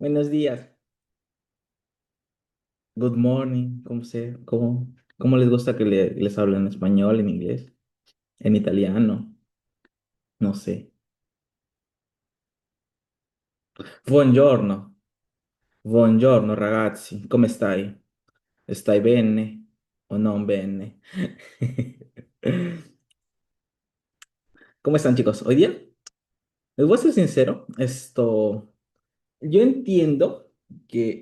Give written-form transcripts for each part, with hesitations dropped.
Buenos días. Good morning. ¿Cómo les gusta que les hablen en español, en inglés, en italiano? No sé. Buongiorno. Buongiorno, ragazzi. Come stai? Stai bene o non bene? ¿Cómo están, chicos? Hoy día, les voy a ser sincero, yo entiendo que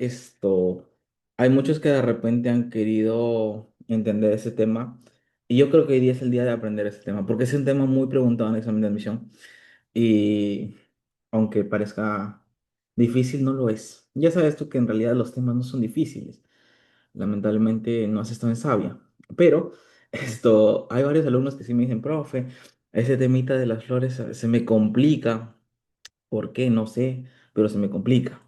hay muchos que de repente han querido entender ese tema y yo creo que hoy día es el día de aprender ese tema porque es un tema muy preguntado en el examen de admisión y aunque parezca difícil, no lo es. Ya sabes tú que en realidad los temas no son difíciles. Lamentablemente no has estado en Sabia, pero hay varios alumnos que sí me dicen, profe, ese temita de las flores se me complica. ¿Por qué? No sé, pero se me complica.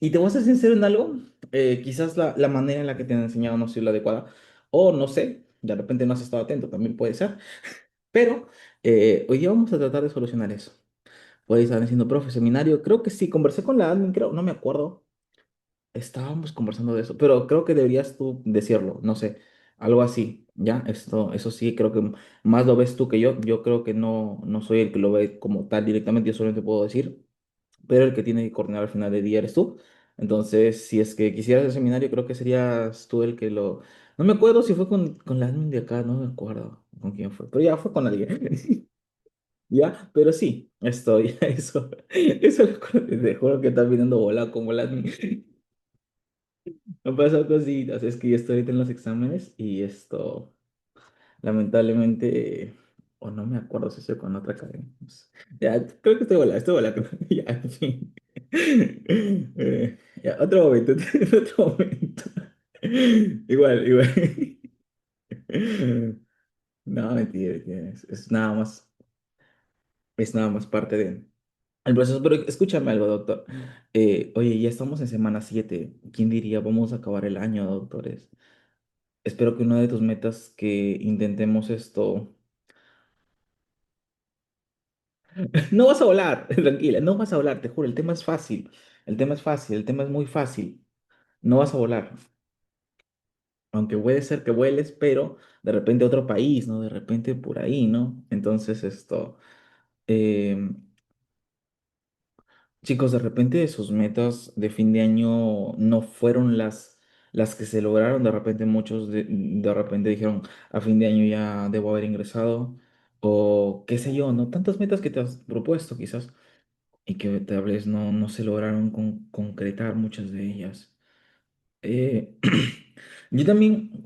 Y te voy a ser sincero en algo, quizás la manera en la que te han enseñado no sea la adecuada, o no sé, de repente no has estado atento, también puede ser, pero hoy día vamos a tratar de solucionar eso. Puede estar diciendo, profe, seminario, creo que sí, conversé con la admin, creo, no me acuerdo, estábamos conversando de eso, pero creo que deberías tú decirlo, no sé, algo así, ¿ya? Eso sí, creo que más lo ves tú que yo creo que no soy el que lo ve como tal directamente, yo solamente puedo decir pero el que tiene que coordinar al final del día eres tú. Entonces, si es que quisieras el seminario, creo que serías tú el que lo... No me acuerdo si fue con la admin de acá, no me acuerdo con quién fue, pero ya fue con alguien. Ya, pero sí, eso te juro que estás viniendo bola como la admin. Me han pasado cositas, es que yo estoy ahorita en los exámenes y lamentablemente, o no me acuerdo si estoy con otra cadena. No sé. Ya, creo que estoy volando. Ya, en fin. Ya, otro momento, otro momento. Igual. No, mentira, mentira, es nada más parte de el proceso. Pero escúchame algo, doctor. Oye, ya estamos en semana 7. ¿Quién diría vamos a acabar el año, doctores? Espero que una de tus metas que intentemos No vas a volar, tranquila, no vas a volar, te juro, el tema es fácil, el tema es fácil, el tema es muy fácil, no vas a volar, aunque puede ser que vueles, pero de repente a otro país, ¿no? De repente por ahí, ¿no? Entonces eh, chicos, de repente sus metas de fin de año no fueron las que se lograron, de repente muchos de repente dijeron, a fin de año ya debo haber ingresado, o qué sé yo, ¿no? Tantas metas que te has propuesto quizás. Y que tal vez no se lograron concretar muchas de ellas. Eh, yo también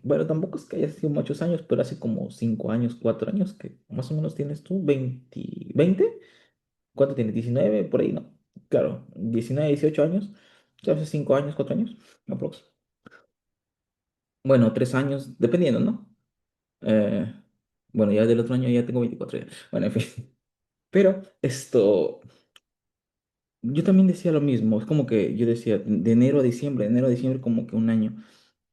bueno, tampoco es que haya sido muchos años, pero hace como 5 años, 4 años, que más o menos tienes tú, 20. ¿Cuánto tienes? 19 por ahí, ¿no? Claro, 19 18 años, ya hace 5 años, 4 años, aprox. Bueno, 3 años, dependiendo, ¿no? Eh, bueno, ya del otro año ya tengo 24 ya. Bueno, en fin. Pero yo también decía lo mismo, es como que yo decía, de enero a diciembre como que un año.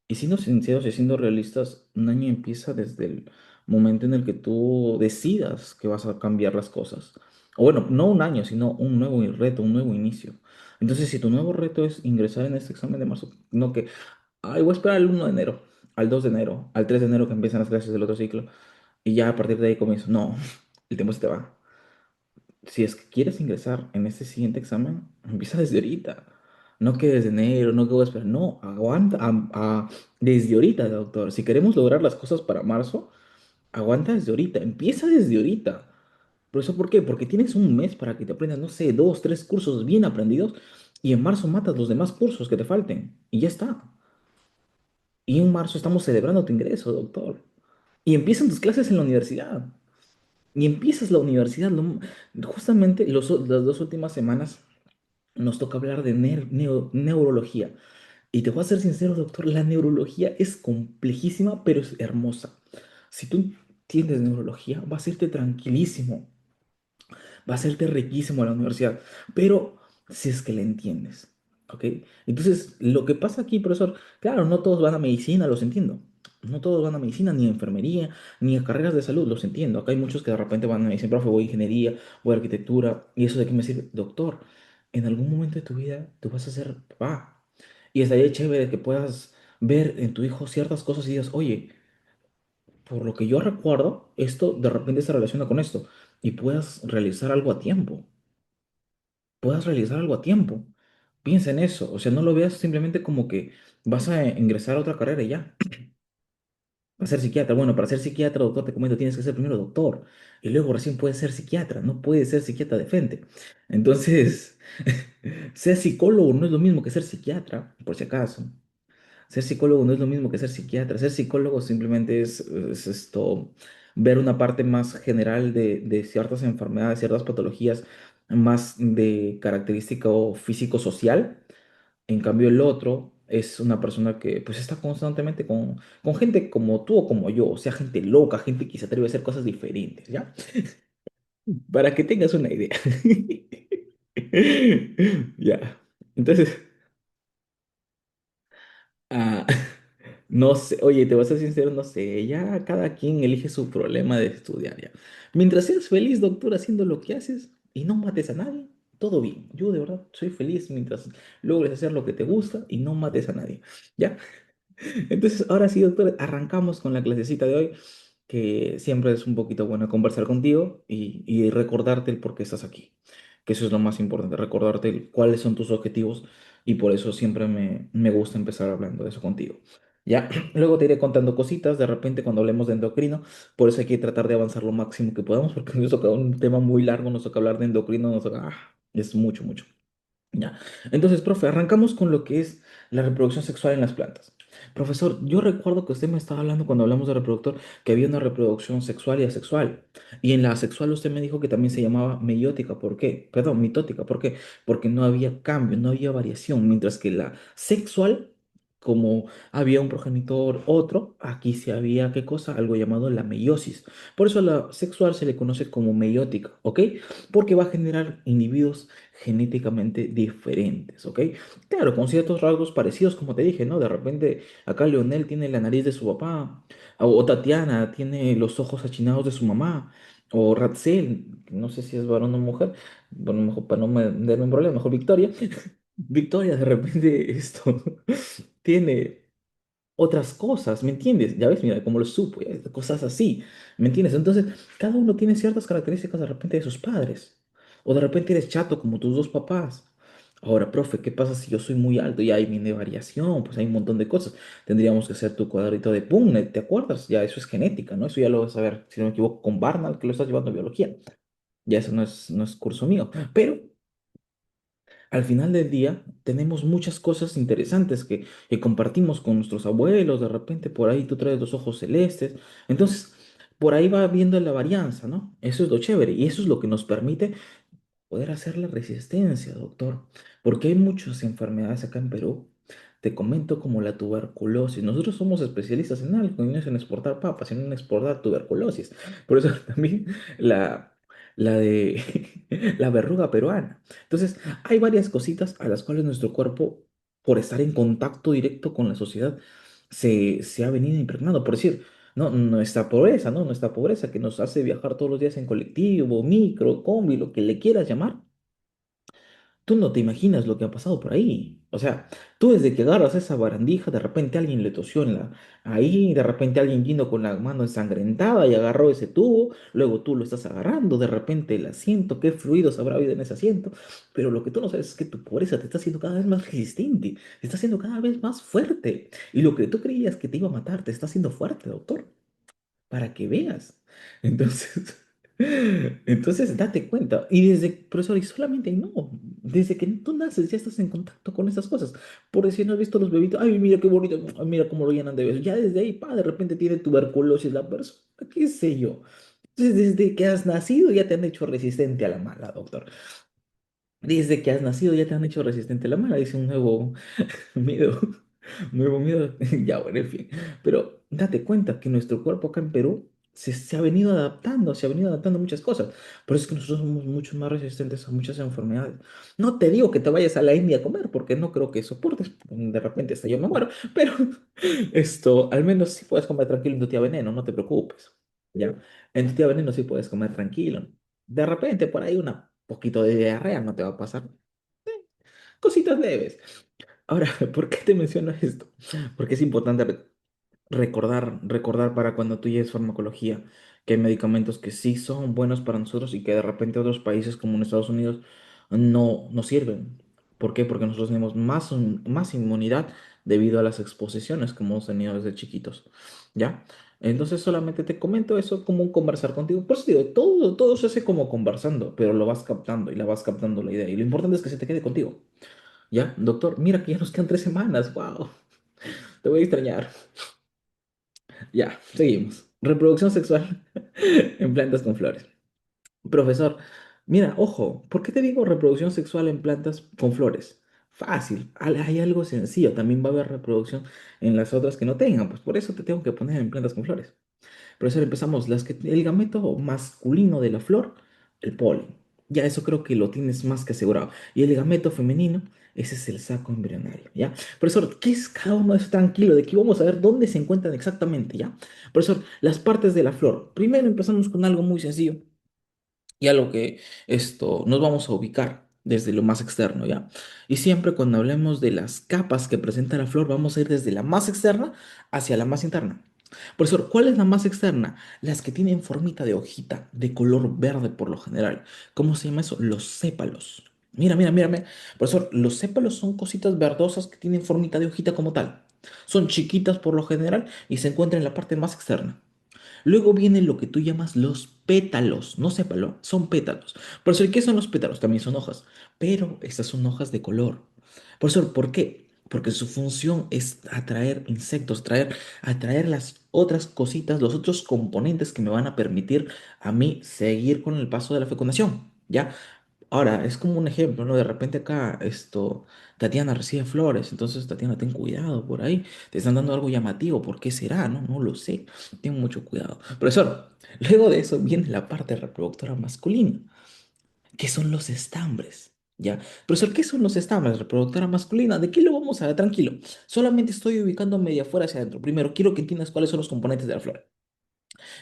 Y siendo sinceros y siendo realistas, un año empieza desde el momento en el que tú decidas que vas a cambiar las cosas. O bueno, no un año, sino un nuevo reto, un nuevo inicio. Entonces, si tu nuevo reto es ingresar en este examen de marzo, no que, ay, voy a esperar al 1 de enero, al 2 de enero, al 3 de enero que empiezan las clases del otro ciclo, y ya a partir de ahí comienzo. No, el tiempo se te va. Si es que quieres ingresar en este siguiente examen, empieza desde ahorita. No que desde enero, no que voy a esperar. No, aguanta desde ahorita, doctor. Si queremos lograr las cosas para marzo, aguanta desde ahorita. Empieza desde ahorita. ¿Por eso por qué? Porque tienes un mes para que te aprendas, no sé, 2, 3 cursos bien aprendidos y en marzo matas los demás cursos que te falten. Y ya está. Y en marzo estamos celebrando tu ingreso, doctor. Y empiezan tus clases en la universidad. Y empiezas la universidad. Justamente las 2 últimas semanas nos toca hablar de neurología. Y te voy a ser sincero, doctor, la neurología es complejísima, pero es hermosa. Si tú entiendes neurología, vas a irte tranquilísimo, va a serte riquísimo la universidad, pero si es que la entiendes, ¿ok? Entonces, lo que pasa aquí, profesor, claro, no todos van a medicina, los entiendo. No todos van a medicina, ni a enfermería, ni a carreras de salud, los entiendo. Acá hay muchos que de repente van a medicina, profe, voy a ingeniería, voy a arquitectura, ¿y eso de qué me sirve? Doctor, en algún momento de tu vida tú vas a ser papá. Y estaría chévere que puedas ver en tu hijo ciertas cosas y digas, oye, por lo que yo recuerdo, esto de repente se relaciona con esto. Y puedas realizar algo a tiempo. Puedas realizar algo a tiempo. Piensa en eso. O sea, no lo veas simplemente como que vas a ingresar a otra carrera y ya. A ser psiquiatra. Bueno, para ser psiquiatra, doctor, te comento, tienes que ser primero doctor. Y luego recién puedes ser psiquiatra. No puedes ser psiquiatra de frente. Entonces, ser psicólogo no es lo mismo que ser psiquiatra, por si acaso. Ser psicólogo no es lo mismo que ser psiquiatra. Ser psicólogo simplemente es esto, ver una parte más general de ciertas enfermedades, ciertas patologías, más de característica o físico-social. En cambio, el otro es una persona que pues está constantemente con gente como tú o como yo, o sea, gente loca, gente que se atreve a hacer cosas diferentes, ¿ya? Para que tengas una idea. Ya. Entonces, ah, no sé, oye, te voy a ser sincero, no sé, ya cada quien elige su problema de estudiar, ya. Mientras seas feliz, doctor, haciendo lo que haces y no mates a nadie, todo bien. Yo de verdad soy feliz mientras logres hacer lo que te gusta y no mates a nadie, ¿ya? Entonces, ahora sí, doctor, arrancamos con la clasecita de hoy, que siempre es un poquito bueno conversar contigo y recordarte el por qué estás aquí, que eso es lo más importante, recordarte cuáles son tus objetivos y por eso siempre me gusta empezar hablando de eso contigo. Ya, luego te iré contando cositas de repente cuando hablemos de endocrino, por eso hay que tratar de avanzar lo máximo que podamos, porque nos toca un tema muy largo, nos toca hablar de endocrino, es mucho, mucho. Ya. Entonces, profe, arrancamos con lo que es la reproducción sexual en las plantas. Profesor, yo recuerdo que usted me estaba hablando cuando hablamos de reproductor que había una reproducción sexual y asexual. Y en la asexual usted me dijo que también se llamaba meiótica. ¿Por qué? Perdón, mitótica. ¿Por qué? Porque no había cambio, no había variación. Mientras que la sexual, como había un progenitor, otro, aquí sí había, ¿qué cosa? Algo llamado la meiosis. Por eso a la sexual se le conoce como meiótica, ¿ok? Porque va a generar individuos genéticamente diferentes, ¿ok? Claro, con ciertos rasgos parecidos, como te dije, ¿no? De repente acá Leonel tiene la nariz de su papá, o Tatiana tiene los ojos achinados de su mamá, o Ratzel, no sé si es varón o mujer, bueno, mejor para no darme un problema, mejor Victoria. Victoria de repente esto tiene otras cosas, ¿me entiendes? Ya ves, mira, como lo supo, ya ves, cosas así, ¿me entiendes? Entonces, cada uno tiene ciertas características de repente de sus padres, o de repente eres chato como tus dos papás. Ahora, profe, ¿qué pasa si yo soy muy alto y ahí viene variación? Pues hay un montón de cosas. Tendríamos que hacer tu cuadrito de Punnett, ¿te acuerdas? Ya eso es genética, ¿no? Eso ya lo vas a ver, si no me equivoco, con Barnard, que lo estás llevando a biología. Ya eso no es curso mío. Pero al final del día tenemos muchas cosas interesantes que compartimos con nuestros abuelos, de repente por ahí tú traes los ojos celestes, entonces por ahí va viendo la varianza, ¿no? Eso es lo chévere y eso es lo que nos permite poder hacer la resistencia, doctor, porque hay muchas enfermedades acá en Perú. Te comento como la tuberculosis. Nosotros somos especialistas en algo, y no es en exportar papas, sino en exportar tuberculosis. Por eso también la, la de la verruga peruana. Entonces, hay varias cositas a las cuales nuestro cuerpo, por estar en contacto directo con la sociedad, se ha venido impregnando. Por decir, no, nuestra pobreza, ¿no? Nuestra pobreza que nos hace viajar todos los días en colectivo, micro, combi, lo que le quieras llamar. Tú no te imaginas lo que ha pasado por ahí. O sea, tú desde que agarras esa barandija, de repente alguien le tosió ahí, de repente alguien vino con la mano ensangrentada y agarró ese tubo, luego tú lo estás agarrando, de repente el asiento, qué fluidos habrá habido en ese asiento, pero lo que tú no sabes es que tu pobreza te está haciendo cada vez más resistente, te está haciendo cada vez más fuerte. Y lo que tú creías que te iba a matar, te está haciendo fuerte, doctor, para que veas. Entonces, entonces date cuenta. Y desde, profesor, y solamente no, desde que tú naces ya estás en contacto con esas cosas. Por decir, no has visto los bebitos, ay, mira qué bonito, ay, mira cómo lo llenan de besos. Ya desde ahí, pa, de repente tiene tuberculosis la persona, qué sé yo. Entonces, desde que has nacido ya te han hecho resistente a la mala, doctor. Desde que has nacido ya te han hecho resistente a la mala, dice un nuevo miedo. Nuevo miedo, ya bueno, en fin. Pero date cuenta que nuestro cuerpo acá en Perú se ha venido adaptando, se ha venido adaptando a muchas cosas. Por eso es que nosotros somos mucho más resistentes a muchas enfermedades. No te digo que te vayas a la India a comer, porque no creo que soportes. De repente hasta yo me muero. Pero esto, al menos sí puedes comer tranquilo en tu tía Veneno, no te preocupes. ¿Ya? En tu tía Veneno sí puedes comer tranquilo. De repente por ahí una poquito de diarrea no te va a pasar. cositas leves. Ahora, ¿por qué te menciono esto? Porque es importante recordar para cuando tú lleves farmacología que hay medicamentos que sí son buenos para nosotros y que de repente otros países como en Estados Unidos no sirven. ¿Por qué? Porque nosotros tenemos más inmunidad debido a las exposiciones que hemos tenido desde chiquitos. ¿Ya? Entonces solamente te comento eso como un conversar contigo. Por eso digo, todo se hace como conversando, pero lo vas captando y la vas captando la idea. Y lo importante es que se te quede contigo. ¿Ya? Doctor, mira que ya nos quedan 3 semanas. ¡Wow! Te voy a extrañar. Ya, seguimos. Reproducción sexual en plantas con flores. Profesor, mira, ojo, ¿por qué te digo reproducción sexual en plantas con flores? Fácil, hay algo sencillo, también va a haber reproducción en las otras que no tengan, pues por eso te tengo que poner en plantas con flores. Profesor, empezamos. El gameto masculino de la flor, el polen. Ya eso creo que lo tienes más que asegurado. Y el gameto femenino, ese es el saco embrionario, ¿ya? Profesor, ¿qué es cada uno de esos? Tranquilo, de que vamos a ver dónde se encuentran exactamente, ¿ya? Profesor, las partes de la flor. Primero empezamos con algo muy sencillo y algo que nos vamos a ubicar desde lo más externo, ¿ya? Y siempre cuando hablemos de las capas que presenta la flor, vamos a ir desde la más externa hacia la más interna. Profesor, ¿cuál es la más externa? Las que tienen formita de hojita, de color verde por lo general. ¿Cómo se llama eso? Los sépalos. Mira, mira, mírame. Profesor, los sépalos son cositas verdosas que tienen formita de hojita como tal. Son chiquitas por lo general y se encuentran en la parte más externa. Luego viene lo que tú llamas los pétalos, no sépalo, son pétalos. Profesor, ¿qué son los pétalos? También son hojas, pero estas son hojas de color. Profesor, ¿por qué? Porque su función es atraer insectos, atraer las otras cositas, los otros componentes que me van a permitir a mí seguir con el paso de la fecundación. ¿Ya? Ahora, es como un ejemplo, ¿no? De repente acá, Tatiana recibe flores, entonces Tatiana, ten cuidado por ahí, te están dando algo llamativo, ¿por qué será? No, no lo sé, ten mucho cuidado. Profesor, luego de eso viene la parte reproductora masculina, que son los estambres, ¿ya? Profesor, ¿qué son los estambres reproductora masculina? ¿De qué lo vamos a ver? Tranquilo, solamente estoy ubicando media afuera hacia adentro. Primero, quiero que entiendas cuáles son los componentes de la flor.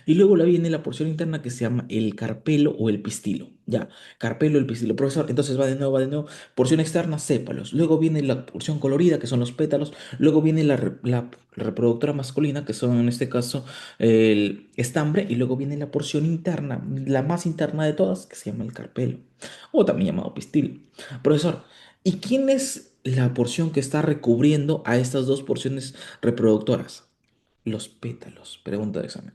Y luego la viene la porción interna que se llama el carpelo o el pistilo. Ya, carpelo, el pistilo. Profesor, entonces va de nuevo. Porción externa, sépalos. Luego viene la porción colorida, que son los pétalos. Luego viene la reproductora masculina, que son en este caso el estambre. Y luego viene la porción interna, la más interna de todas, que se llama el carpelo. O también llamado pistilo. Profesor, ¿y quién es la porción que está recubriendo a estas dos porciones reproductoras? Los pétalos. Pregunta de examen.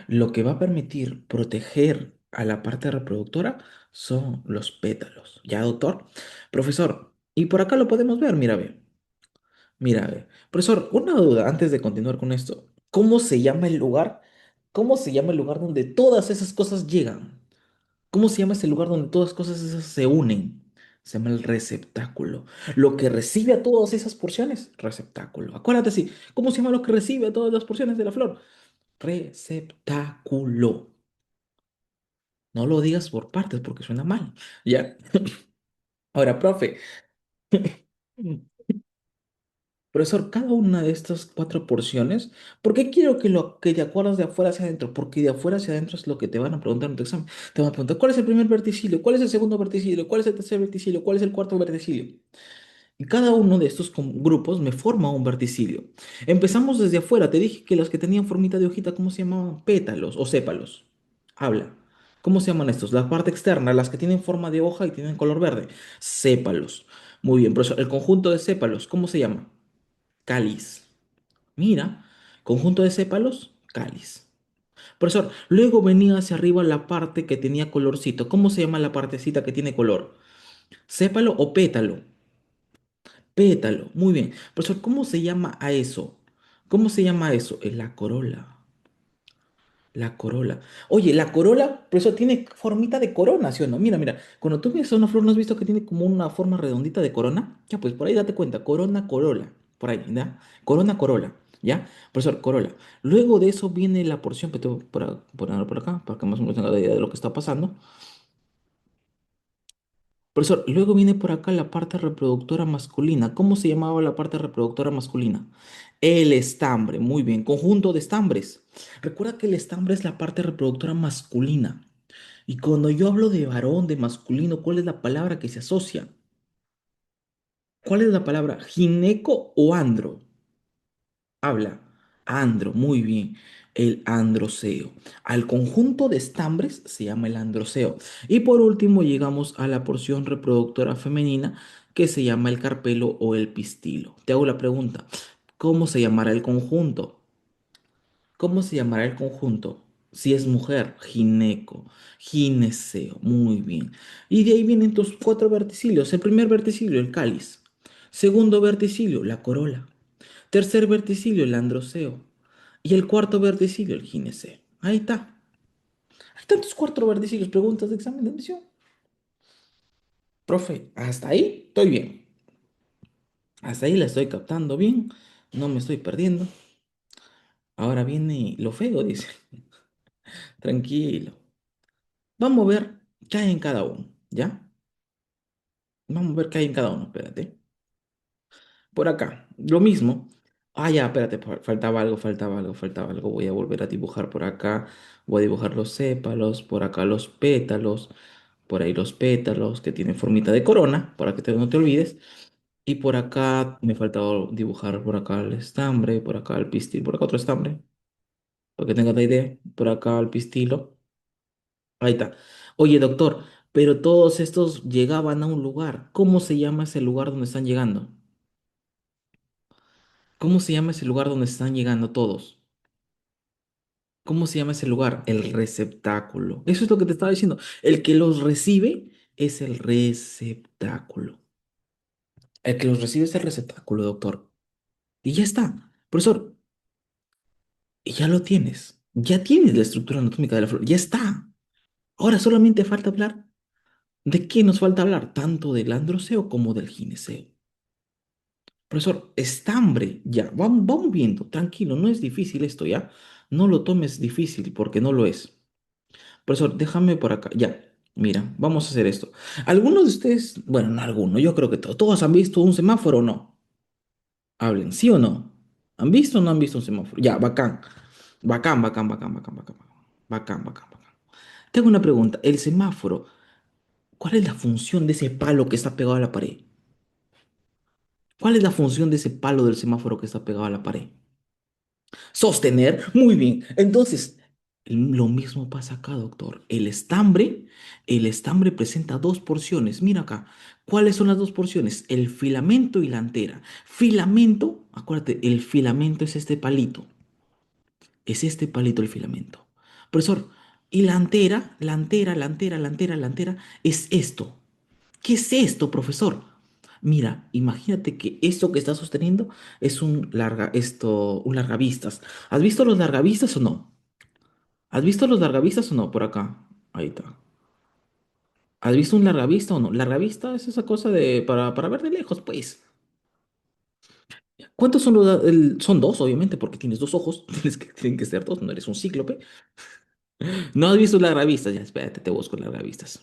Lo que va a permitir proteger a la parte reproductora son los pétalos. ¿Ya, doctor? Profesor, y por acá lo podemos ver, mira, ve. Mira, ve. Profesor, una duda antes de continuar con esto. ¿Cómo se llama el lugar? ¿Cómo se llama el lugar donde todas esas cosas llegan? ¿Cómo se llama ese lugar donde todas cosas esas se unen? Se llama el receptáculo. Lo que recibe a todas esas porciones, receptáculo. Acuérdate así. ¿Cómo se llama lo que recibe a todas las porciones de la flor? Receptáculo. No lo digas por partes porque suena mal. ¿Ya? Ahora, profe, profesor, cada una de estas 4 porciones, ¿por qué quiero que te acuerdas de afuera hacia adentro? Porque de afuera hacia adentro es lo que te van a preguntar en tu examen. Te van a preguntar, ¿cuál es el primer verticilio? ¿Cuál es el segundo verticilio? ¿Cuál es el tercer verticilio? ¿Cuál es el cuarto verticilio? Y cada uno de estos grupos me forma un verticilio. Empezamos desde afuera. Te dije que las que tenían formita de hojita, ¿cómo se llamaban? Pétalos o sépalos. Habla. ¿Cómo se llaman estos? La parte externa, las que tienen forma de hoja y tienen color verde. Sépalos. Muy bien, profesor. El conjunto de sépalos, ¿cómo se llama? Cáliz. Mira, conjunto de sépalos, cáliz. Profesor, luego venía hacia arriba la parte que tenía colorcito. ¿Cómo se llama la partecita que tiene color? ¿Sépalo o pétalo? Pétalo, muy bien. Profesor, ¿cómo se llama a eso? ¿Cómo se llama a eso? Es la corola. La corola. Oye, la corola, profesor, tiene formita de corona, ¿sí o no? Mira, mira, cuando tú ves a una flor, ¿no has visto que tiene como una forma redondita de corona? Ya, pues por ahí date cuenta, corona, corola. Por ahí, ¿ya? Corona, corola. ¿Ya? Profesor, corola. Luego de eso viene la porción que tengo por acá, para que más o menos tenga la idea de lo que está pasando. Profesor, luego viene por acá la parte reproductora masculina. ¿Cómo se llamaba la parte reproductora masculina? El estambre, muy bien, conjunto de estambres. Recuerda que el estambre es la parte reproductora masculina. Y cuando yo hablo de varón, de masculino, ¿cuál es la palabra que se asocia? ¿Cuál es la palabra gineco o andro? Habla. Andro, muy bien. El androceo. Al conjunto de estambres se llama el androceo. Y por último llegamos a la porción reproductora femenina que se llama el carpelo o el pistilo. Te hago la pregunta, ¿cómo se llamará el conjunto? ¿Cómo se llamará el conjunto? Si es mujer, gineco, gineceo, muy bien. Y de ahí vienen tus cuatro verticilios. El primer verticilio, el cáliz. Segundo verticilio, la corola. Tercer verticilio, el androceo. Y el cuarto verticilio, el gineceo. Ahí está. Hay tantos cuatro verticilios. Preguntas de examen de admisión. Profe, hasta ahí estoy bien. Hasta ahí la estoy captando bien. No me estoy perdiendo. Ahora viene lo feo, dice. Tranquilo. Vamos a ver qué hay en cada uno, ¿ya? Vamos a ver qué hay en cada uno, espérate. Por acá, lo mismo. Ah, ya, espérate, faltaba algo, faltaba algo, faltaba algo. Voy a volver a dibujar por acá. Voy a dibujar los sépalos, por acá los pétalos, por ahí los pétalos que tienen formita de corona, para que no te olvides. Y por acá me faltaba dibujar por acá el estambre, por acá el pistil, por acá otro estambre, para que tengas la idea. Por acá el pistilo. Ahí está. Oye, doctor, pero todos estos llegaban a un lugar. ¿Cómo se llama ese lugar donde están llegando? ¿Cómo se llama ese lugar donde están llegando todos? ¿Cómo se llama ese lugar? El receptáculo. Eso es lo que te estaba diciendo. El que los recibe es el receptáculo. El que los recibe es el receptáculo, doctor. Y ya está. Profesor, y ya lo tienes. Ya tienes la estructura anatómica de la flor. Ya está. Ahora solamente falta hablar. ¿De qué nos falta hablar? Tanto del androceo como del gineceo. Profesor, estambre, ya, vamos viendo, tranquilo, no es difícil esto, ya. No lo tomes difícil porque no lo es. Profesor, déjame por acá, ya. Mira, vamos a hacer esto. Algunos de ustedes, bueno, no algunos, yo creo que todos han visto un semáforo o no. Hablen, ¿sí o no? ¿Han visto o no han visto un semáforo? Ya, bacán. Bacán, bacán, bacán, bacán, bacán. Bacán, bacán, bacán. Tengo una pregunta. El semáforo, ¿cuál es la función de ese palo que está pegado a la pared? ¿Cuál es la función de ese palo del semáforo que está pegado a la pared? Sostener, muy bien. Entonces, lo mismo pasa acá, doctor. El estambre presenta dos porciones. Mira acá. ¿Cuáles son las dos porciones? El filamento y la antera. Filamento, acuérdate, el filamento es este palito. Es este palito el filamento. Profesor, y la antera es esto. ¿Qué es esto, profesor? Mira, imagínate que esto que estás sosteniendo es un largavistas. ¿Has visto los largavistas o no? ¿Has visto los largavistas o no? Por acá. Ahí está. ¿Has visto un largavista o no? Largavista es esa cosa para ver de lejos, pues. ¿Cuántos son son dos, obviamente, porque tienes dos ojos. Tienen que ser dos, no eres un cíclope. ¿No has visto largavistas? Ya, espérate, te busco largavistas.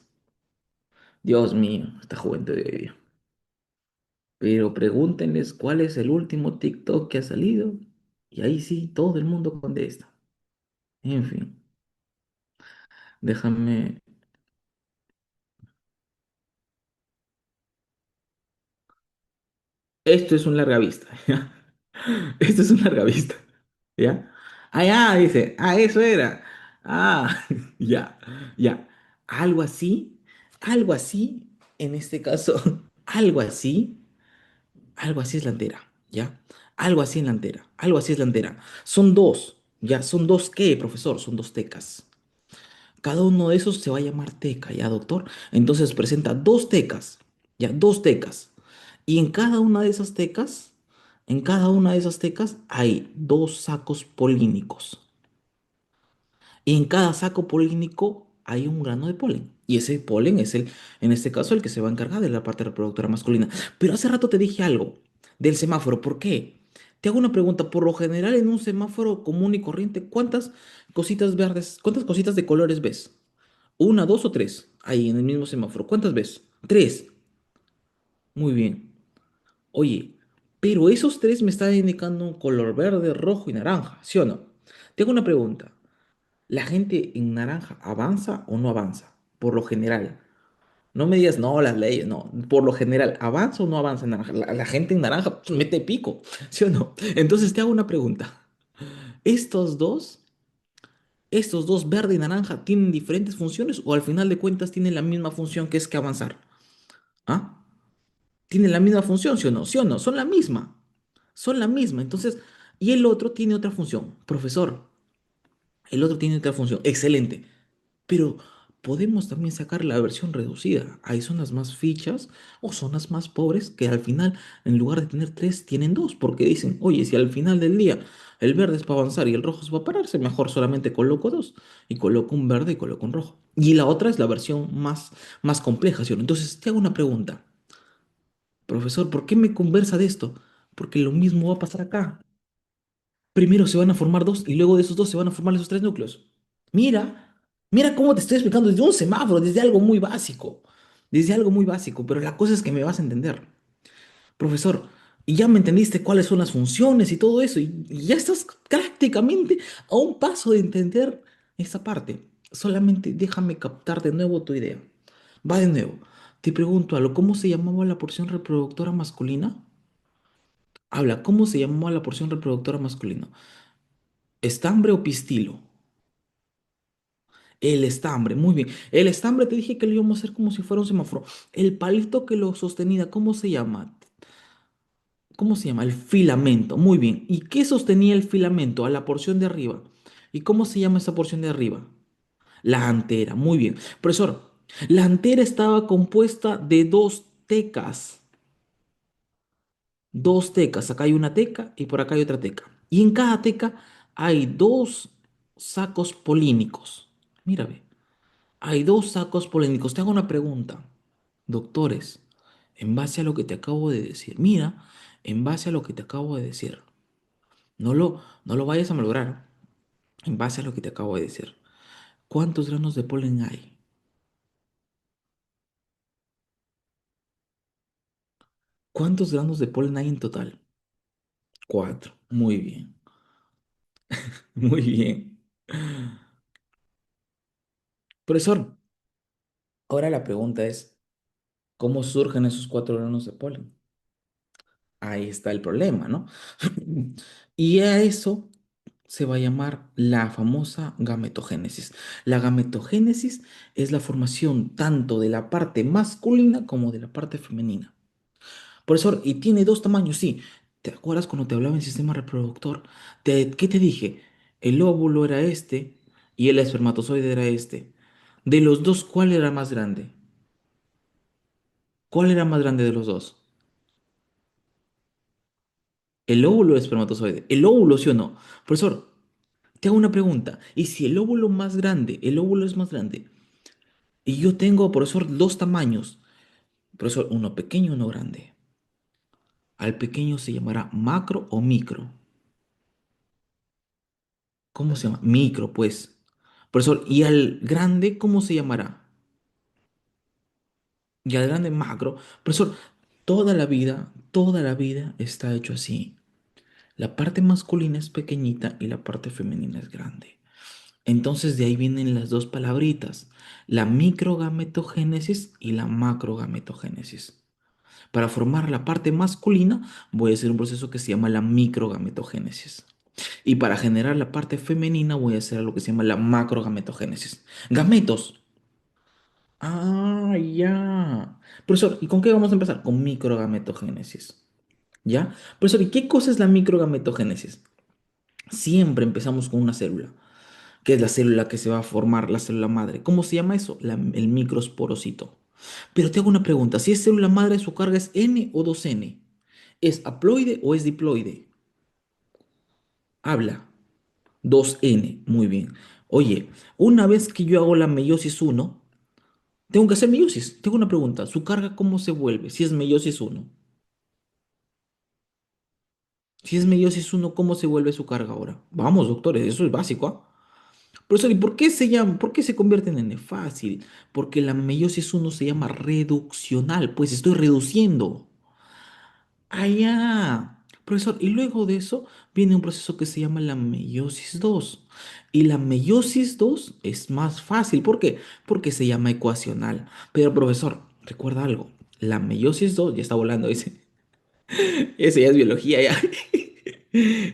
Dios mío, esta juventud de hoy día. Pero pregúntenles cuál es el último TikTok que ha salido. Y ahí sí, todo el mundo contesta. En fin, déjame. Esto es un larga vista. ¿Ya? Esto es un larga vista. ¿Ya? Ah, ya, dice. Ah, eso era. Ah, ya, ya. Algo así, algo así, en este caso, algo así, algo así es la antera. ¿Ya? Algo así en la antera. Algo así es la antera. Son dos. ¿Ya? ¿Son dos qué, profesor? Son dos tecas. Cada uno de esos se va a llamar teca, ¿ya, doctor? Entonces presenta dos tecas, ¿ya? Dos tecas. Y en cada una de esas tecas hay dos sacos polínicos. Y en cada saco polínico hay un grano de polen. Y ese polen es en este caso, el que se va a encargar de la parte reproductora masculina. Pero hace rato te dije algo del semáforo. ¿Por qué? Te hago una pregunta. Por lo general, en un semáforo común y corriente, ¿cuántas cositas verdes, cuántas cositas de colores ves? ¿Una, dos o tres? Ahí en el mismo semáforo. ¿Cuántas ves? Tres. Muy bien. Oye, pero esos tres me están indicando un color verde, rojo y naranja, ¿sí o no? Tengo una pregunta. ¿La gente en naranja avanza o no avanza? Por lo general. No me digas, no, las leyes, no. Por lo general, ¿avanza o no avanza en naranja? La gente en naranja pues, mete pico, ¿sí o no? Entonces te hago una pregunta. ¿Estos dos, estos dos, verde y naranja, tienen diferentes funciones o al final de cuentas tienen la misma función que es que avanzar? ¿Ah? ¿Tienen la misma función, sí o no? ¿Sí o no? Son la misma. Son la misma. Entonces, y el otro tiene otra función. Profesor, el otro tiene otra función. Excelente. Pero podemos también sacar la versión reducida. Hay zonas más fichas o zonas más pobres que al final, en lugar de tener tres, tienen dos. Porque dicen, oye, si al final del día el verde es para avanzar y el rojo es para pararse, mejor solamente coloco dos. Y coloco un verde y coloco un rojo. Y la otra es la versión más compleja, ¿sí o no? Entonces, te hago una pregunta. Profesor, ¿por qué me conversa de esto? Porque lo mismo va a pasar acá. Primero se van a formar dos y luego de esos dos se van a formar esos tres núcleos. Mira, mira cómo te estoy explicando desde un semáforo, desde algo muy básico. Desde algo muy básico, pero la cosa es que me vas a entender. Profesor, y ya me entendiste cuáles son las funciones y todo eso, y ya estás prácticamente a un paso de entender esa parte. Solamente déjame captar de nuevo tu idea. Va de nuevo. Te pregunto algo, ¿cómo se llamaba la porción reproductora masculina? Habla, ¿cómo se llamaba la porción reproductora masculina? ¿Estambre o pistilo? El estambre, muy bien. El estambre te dije que lo íbamos a hacer como si fuera un semáforo. El palito que lo sostenía, ¿cómo se llama? ¿Cómo se llama? El filamento, muy bien. ¿Y qué sostenía el filamento a la porción de arriba? ¿Y cómo se llama esa porción de arriba? La antera, muy bien. Profesor, la antera estaba compuesta de dos tecas. Dos tecas. Acá hay una teca y por acá hay otra teca. Y en cada teca hay dos sacos polínicos. Mira, ve. Hay dos sacos polémicos. Te hago una pregunta. Doctores, en base a lo que te acabo de decir, mira, en base a lo que te acabo de decir, no lo vayas a malograr. En base a lo que te acabo de decir, ¿cuántos granos de polen hay? ¿Cuántos granos de polen hay en total? Cuatro. Muy bien, muy bien. Profesor, ahora la pregunta es, ¿cómo surgen esos cuatro granos de polen? Ahí está el problema, ¿no? Y a eso se va a llamar la famosa gametogénesis. La gametogénesis es la formación tanto de la parte masculina como de la parte femenina. Profesor, y tiene dos tamaños, sí. ¿Te acuerdas cuando te hablaba en sistema reproductor? ¿Qué te dije? El óvulo era este y el espermatozoide era este. De los dos, ¿cuál era más grande? ¿Cuál era más grande de los dos? ¿El óvulo o el espermatozoide? ¿El óvulo, sí o no? Profesor, te hago una pregunta. ¿Y si el óvulo más grande, el óvulo es más grande, y yo tengo, profesor, dos tamaños, profesor, uno pequeño y uno grande? Al pequeño se llamará macro o micro. ¿Cómo se llama? Micro, pues. Profesor, ¿y al grande cómo se llamará? Y al grande macro. Profesor, toda la vida está hecho así. La parte masculina es pequeñita y la parte femenina es grande. Entonces de ahí vienen las dos palabritas, la microgametogénesis y la macrogametogénesis. Para formar la parte masculina voy a hacer un proceso que se llama la microgametogénesis. Y para generar la parte femenina voy a hacer lo que se llama la macrogametogénesis. Gametos. Ah, ya. Profesor, ¿y con qué vamos a empezar? Con microgametogénesis. ¿Ya? Profesor, ¿y qué cosa es la microgametogénesis? Siempre empezamos con una célula, que es la célula que se va a formar, la célula madre. ¿Cómo se llama eso? El microsporocito. Pero te hago una pregunta, si es célula madre, su carga es N o 2N. ¿Es haploide o es diploide? Habla. 2N, muy bien. Oye, una vez que yo hago la meiosis uno, tengo que hacer meiosis. Tengo una pregunta, ¿su carga cómo se vuelve si es meiosis uno? Si es meiosis uno, ¿cómo se vuelve su carga ahora? Vamos, doctores, eso es básico, ¿ah? Profesor, ¿y por qué se llama, por qué se convierten en N? Fácil, porque la meiosis uno se llama reduccional, pues estoy reduciendo. Ah, ya. Profesor, y luego de eso viene un proceso que se llama la meiosis 2. Y la meiosis 2 es más fácil. ¿Por qué? Porque se llama ecuacional. Pero, profesor, recuerda algo. La meiosis 2 ya está volando, dice. Eso ya es biología, ya.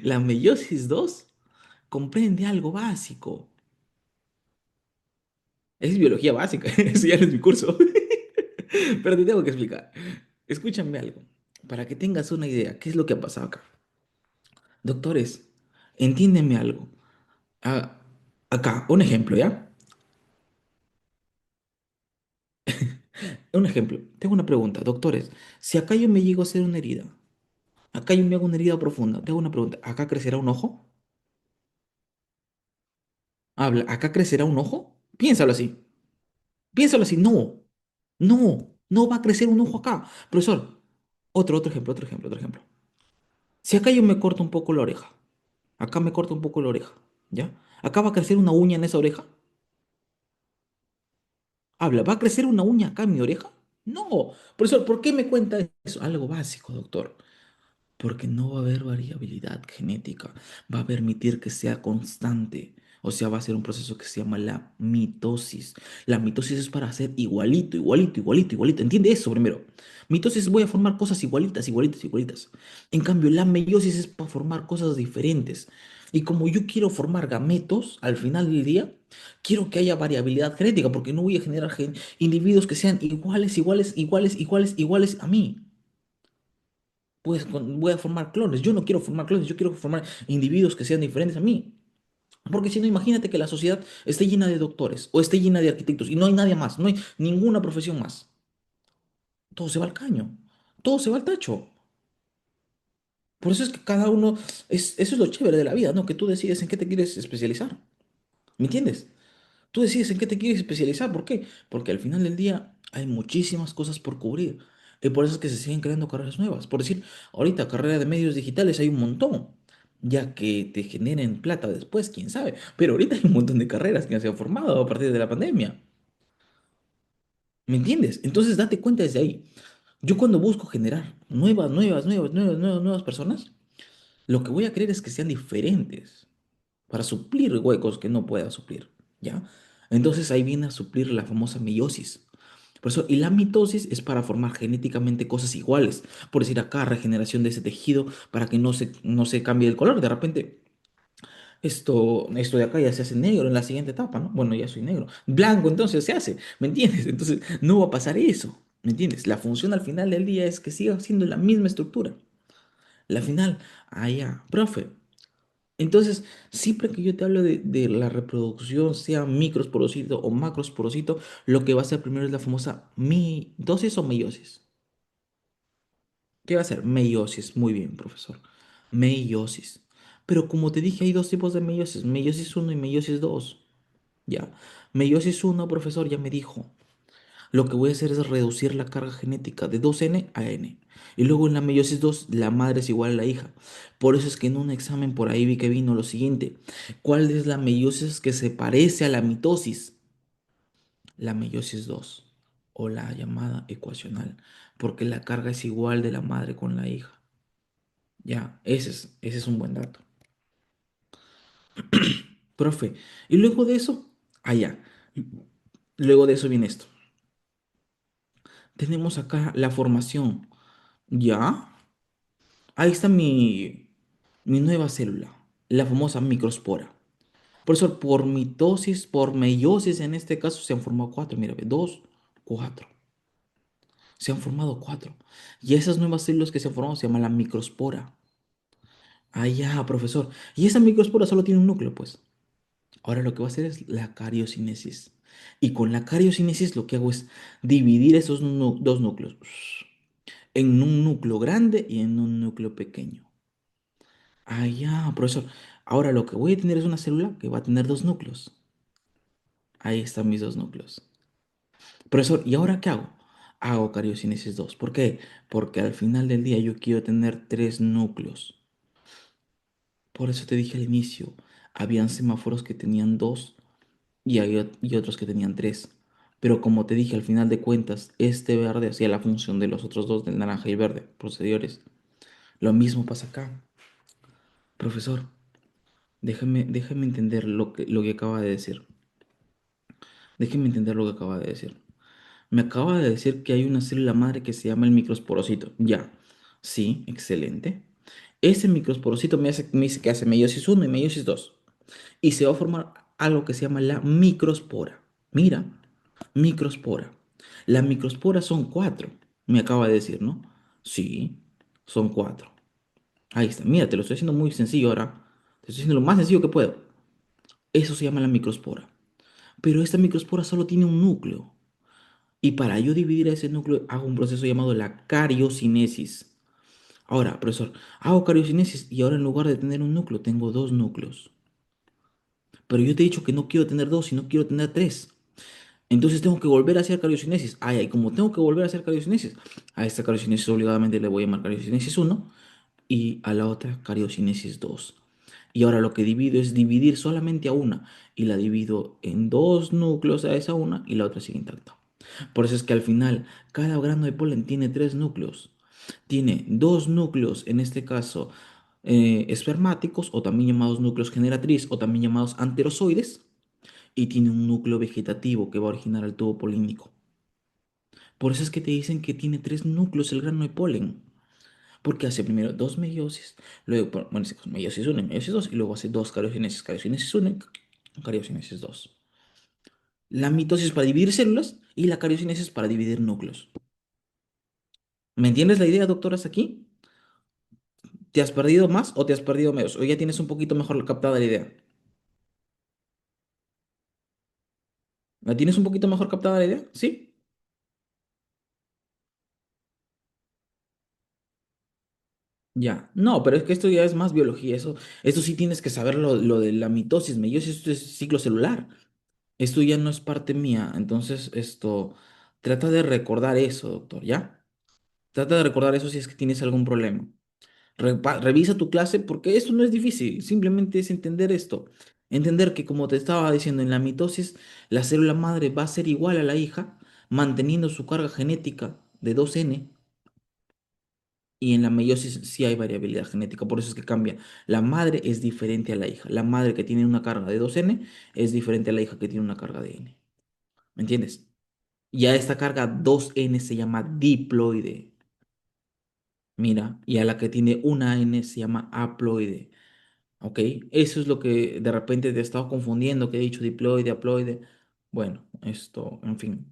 La meiosis 2 comprende algo básico. Es biología básica. Eso ya no es mi curso. Pero te tengo que explicar. Escúchame algo. Para que tengas una idea, ¿qué es lo que ha pasado acá? Doctores, entiéndeme algo. Ah, acá, un ejemplo, ¿ya? Un ejemplo. Tengo una pregunta, doctores. Si acá yo me llego a hacer una herida, acá yo me hago una herida profunda, te hago una pregunta. ¿Acá crecerá un ojo? Habla, ¿acá crecerá un ojo? Piénsalo así. Piénsalo así. No, no va a crecer un ojo acá. Profesor, otro ejemplo, otro ejemplo, otro ejemplo. Si acá yo me corto un poco la oreja, acá me corto un poco la oreja, ¿ya? ¿Acá va a crecer una uña en esa oreja? Habla, ¿va a crecer una uña acá en mi oreja? No. Profesor, ¿por qué me cuenta eso? Algo básico, doctor. Porque no va a haber variabilidad genética, va a permitir que sea constante. O sea, va a ser un proceso que se llama la mitosis. La mitosis es para hacer igualito, igualito, igualito, igualito. ¿Entiende eso primero? Mitosis voy a formar cosas igualitas, igualitas, igualitas. En cambio, la meiosis es para formar cosas diferentes. Y como yo quiero formar gametos al final del día, quiero que haya variabilidad genética, porque no voy a generar individuos que sean iguales, iguales, iguales, iguales, iguales a mí. Pues voy a formar clones. Yo no quiero formar clones, yo quiero formar individuos que sean diferentes a mí. Porque si no, imagínate que la sociedad esté llena de doctores o esté llena de arquitectos y no hay nadie más, no hay ninguna profesión más. Todo se va al caño, todo se va al tacho. Por eso es que cada uno, eso es lo chévere de la vida, ¿no? Que tú decides en qué te quieres especializar. ¿Me entiendes? Tú decides en qué te quieres especializar. ¿Por qué? Porque al final del día hay muchísimas cosas por cubrir. Y por eso es que se siguen creando carreras nuevas. Por decir, ahorita carrera de medios digitales hay un montón. Ya que te generen plata después, quién sabe. Pero ahorita hay un montón de carreras que se han formado a partir de la pandemia. ¿Me entiendes? Entonces date cuenta desde ahí. Yo cuando busco generar nuevas personas, lo que voy a querer es que sean diferentes para suplir huecos que no pueda suplir, ¿ya? Entonces ahí viene a suplir la famosa meiosis. Por eso, y la mitosis es para formar genéticamente cosas iguales. Por decir acá, regeneración de ese tejido para que no se cambie el color. De repente, esto de acá ya se hace negro en la siguiente etapa, ¿no? Bueno, ya soy negro. Blanco entonces se hace, ¿me entiendes? Entonces no va a pasar eso, ¿me entiendes? La función al final del día es que siga siendo la misma estructura. La final, ya, profe. Entonces, siempre que yo te hablo de la reproducción, sea microsporocito o macrosporocito, lo que va a ser primero es la famosa mitosis o meiosis. ¿Qué va a ser? Meiosis. Muy bien, profesor. Meiosis. Pero como te dije, hay dos tipos de meiosis, meiosis uno y meiosis 2. Ya. Meiosis uno, profesor, ya me dijo. Lo que voy a hacer es reducir la carga genética de 2N a N. Y luego en la meiosis 2 la madre es igual a la hija. Por eso es que en un examen por ahí vi que vino lo siguiente. ¿Cuál es la meiosis que se parece a la mitosis? La meiosis 2 o la llamada ecuacional, porque la carga es igual de la madre con la hija. Ya, ese es un buen dato. Profe, y luego de eso, allá. Luego de eso viene esto. Tenemos acá la formación. ¿Ya? Ahí está mi nueva célula, la famosa microspora. Por eso, por mitosis, por meiosis en este caso, se han formado cuatro. Mira, ve, dos, cuatro. Se han formado cuatro. Y esas nuevas células que se han formado se llaman la microspora. Ah, ya, profesor. Y esa microspora solo tiene un núcleo, pues. Ahora lo que va a hacer es la cariocinesis. Y con la cariocinesis lo que hago es dividir esos dos núcleos en un núcleo grande y en un núcleo pequeño. Ah, ya, profesor. Ahora lo que voy a tener es una célula que va a tener dos núcleos. Ahí están mis dos núcleos. Profesor, ¿y ahora qué hago? Hago cariocinesis 2. ¿Por qué? Porque al final del día yo quiero tener tres núcleos. Por eso te dije al inicio, habían semáforos que tenían dos y otros que tenían tres. Pero como te dije, al final de cuentas, este verde hacía la función de los otros dos, del naranja y el verde, posteriores. Lo mismo pasa acá. Profesor, déjeme entender lo que acaba de decir. Déjeme entender lo que acaba de decir. Me acaba de decir que hay una célula madre que se llama el microsporocito. Ya. Sí, excelente. Ese microsporocito me dice que hace meiosis uno y meiosis 2. Y se va a formar algo que se llama la microspora. Mira, microspora. Las microsporas son cuatro. Me acaba de decir, ¿no? Sí, son cuatro. Ahí está. Mira, te lo estoy haciendo muy sencillo ahora. Te estoy haciendo lo más sencillo que puedo. Eso se llama la microspora. Pero esta microspora solo tiene un núcleo. Y para yo dividir a ese núcleo hago un proceso llamado la cariocinesis. Ahora, profesor, hago cariocinesis y ahora en lugar de tener un núcleo tengo dos núcleos. Pero yo te he dicho que no quiero tener dos, sino quiero tener tres. Entonces tengo que volver a hacer cariocinesis. Ay, ay, como tengo que volver a hacer cariocinesis, a esta cariocinesis obligadamente le voy a llamar cariocinesis uno y a la otra cariocinesis 2. Y ahora lo que divido es dividir solamente a una y la divido en dos núcleos a esa una y la otra sigue intacta. Por eso es que al final cada grano de polen tiene tres núcleos. Tiene dos núcleos, en este caso espermáticos o también llamados núcleos generatriz o también llamados anterozoides y tiene un núcleo vegetativo que va a originar el tubo polínico. Por eso es que te dicen que tiene tres núcleos el grano de polen. Porque hace primero dos meiosis, luego, bueno, meiosis uno y meiosis 2 y luego hace dos cariocinesis, cariocinesis uno y cariocinesis 2. La mitosis para dividir células y la cariocinesis para dividir núcleos. ¿Me entiendes la idea, doctor, hasta aquí? ¿Te has perdido más o te has perdido menos? ¿O ya tienes un poquito mejor captada la idea? ¿La tienes un poquito mejor captada la idea? ¿Sí? Ya. No, pero es que esto ya es más biología. Eso sí tienes que saber lo de la mitosis, meiosis, esto es ciclo celular. Esto ya no es parte mía. Entonces, trata de recordar eso, doctor, ¿ya? Trata de recordar eso si es que tienes algún problema. Revisa tu clase porque esto no es difícil, simplemente es entender esto. Entender que, como te estaba diciendo, en la mitosis, la célula madre va a ser igual a la hija, manteniendo su carga genética de 2N, y en la meiosis sí hay variabilidad genética, por eso es que cambia. La madre es diferente a la hija. La madre que tiene una carga de 2N es diferente a la hija que tiene una carga de N. ¿Me entiendes? Y a esta carga 2N se llama diploide. Mira, y a la que tiene una N se llama haploide. ¿Ok? Eso es lo que de repente te he estado confundiendo, que he dicho diploide, haploide. Bueno, en fin.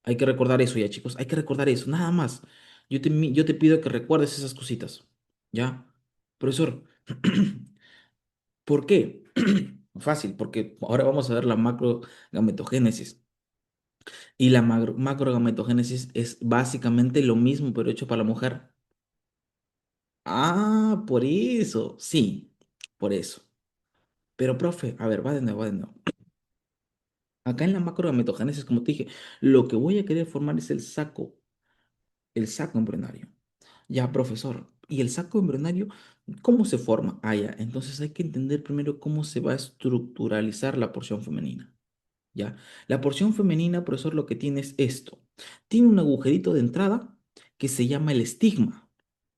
Hay que recordar eso ya, chicos. Hay que recordar eso, nada más. Yo te pido que recuerdes esas cositas. ¿Ya? Profesor, ¿por qué? Fácil, porque ahora vamos a ver la macrogametogénesis. Y la macrogametogénesis es básicamente lo mismo, pero hecho para la mujer. Ah, por eso. Sí, por eso. Pero, profe, a ver, va de nuevo, va de nuevo. Acá en la macrogametogénesis, como te dije, lo que voy a querer formar es el saco embrionario. Ya, profesor. ¿Y el saco embrionario cómo se forma? Ah, ya. Entonces hay que entender primero cómo se va a estructuralizar la porción femenina. ¿Ya? La porción femenina, profesor, lo que tiene es esto. Tiene un agujerito de entrada que se llama el estigma.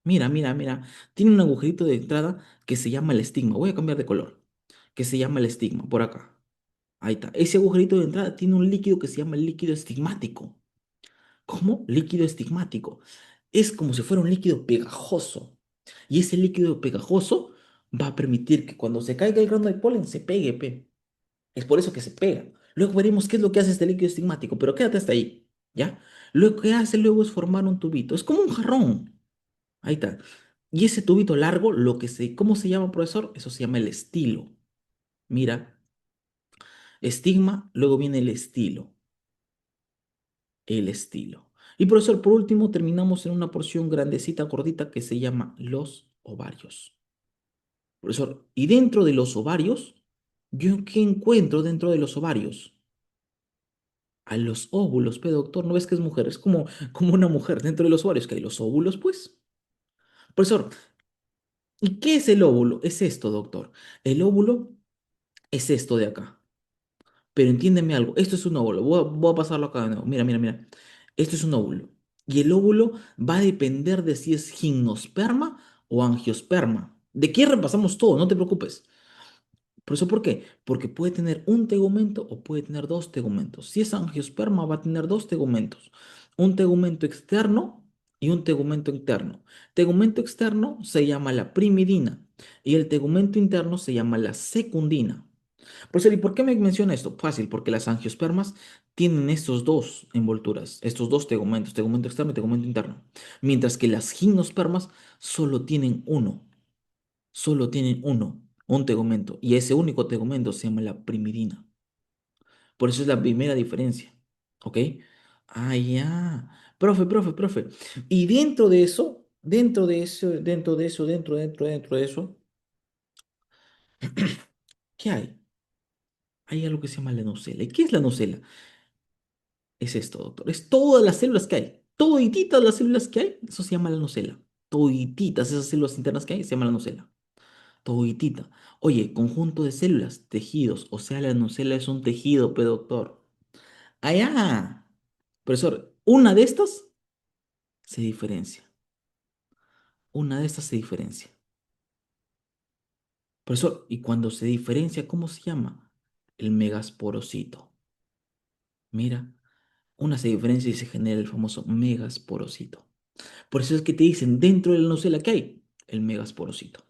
Mira, mira, mira. Tiene un agujerito de entrada que se llama el estigma. Voy a cambiar de color. Que se llama el estigma, por acá. Ahí está. Ese agujerito de entrada tiene un líquido que se llama el líquido estigmático. ¿Cómo? Líquido estigmático. Es como si fuera un líquido pegajoso. Y ese líquido pegajoso va a permitir que cuando se caiga el grano de polen se pegue, pe. Es por eso que se pega. Luego veremos qué es lo que hace este líquido estigmático, pero quédate hasta ahí, ¿ya? Lo que hace luego es formar un tubito. Es como un jarrón. Ahí está. Y ese tubito largo, ¿cómo se llama, profesor? Eso se llama el estilo. Mira, estigma, luego viene el estilo. El estilo. Y profesor, por último, terminamos en una porción grandecita, gordita, que se llama los ovarios. Profesor, y dentro de los ovarios, ¿yo qué encuentro dentro de los ovarios? A los óvulos, pero doctor, ¿no ves que es mujer? Es como una mujer dentro de los ovarios, que hay los óvulos, pues. Profesor, ¿y qué es el óvulo? Es esto, doctor. El óvulo es esto de acá. Pero entiéndeme algo, esto es un óvulo. Voy a pasarlo acá de nuevo. Mira, mira, mira. Esto es un óvulo. Y el óvulo va a depender de si es gimnosperma o angiosperma. ¿De qué repasamos todo? No te preocupes. ¿Por eso por qué? Porque puede tener un tegumento o puede tener dos tegumentos. Si es angiosperma, va a tener dos tegumentos. Un tegumento externo y un tegumento interno. Tegumento externo se llama la primidina y el tegumento interno se llama la secundina. Por eso, ¿y por qué me menciona esto? Fácil, porque las angiospermas tienen estos dos envolturas, estos dos tegumentos, tegumento externo y tegumento interno. Mientras que las gimnospermas solo tienen uno, solo tienen uno, un tegumento, y ese único tegumento se llama la primidina. Por eso es la primera diferencia, ¿ok? Ah, ya. Profe. Y dentro de eso, ¿qué hay? Hay algo que se llama la nucela. ¿Y qué es la nucela? Es esto, doctor. Es todas las células que hay. Todititas las células que hay, eso se llama la nucela. Todititas esas células internas que hay, se llama la nucela. Toditita. Oye, conjunto de células, tejidos. O sea, la nucela es un tejido, pe doctor. Allá. Profesor, una de estas se diferencia. Una de estas se diferencia. Profesor, y cuando se diferencia, ¿cómo se llama? El megasporocito. Mira, una se diferencia y se genera el famoso megasporocito. Por eso es que te dicen, dentro de la nucela, ¿qué hay? El megasporocito.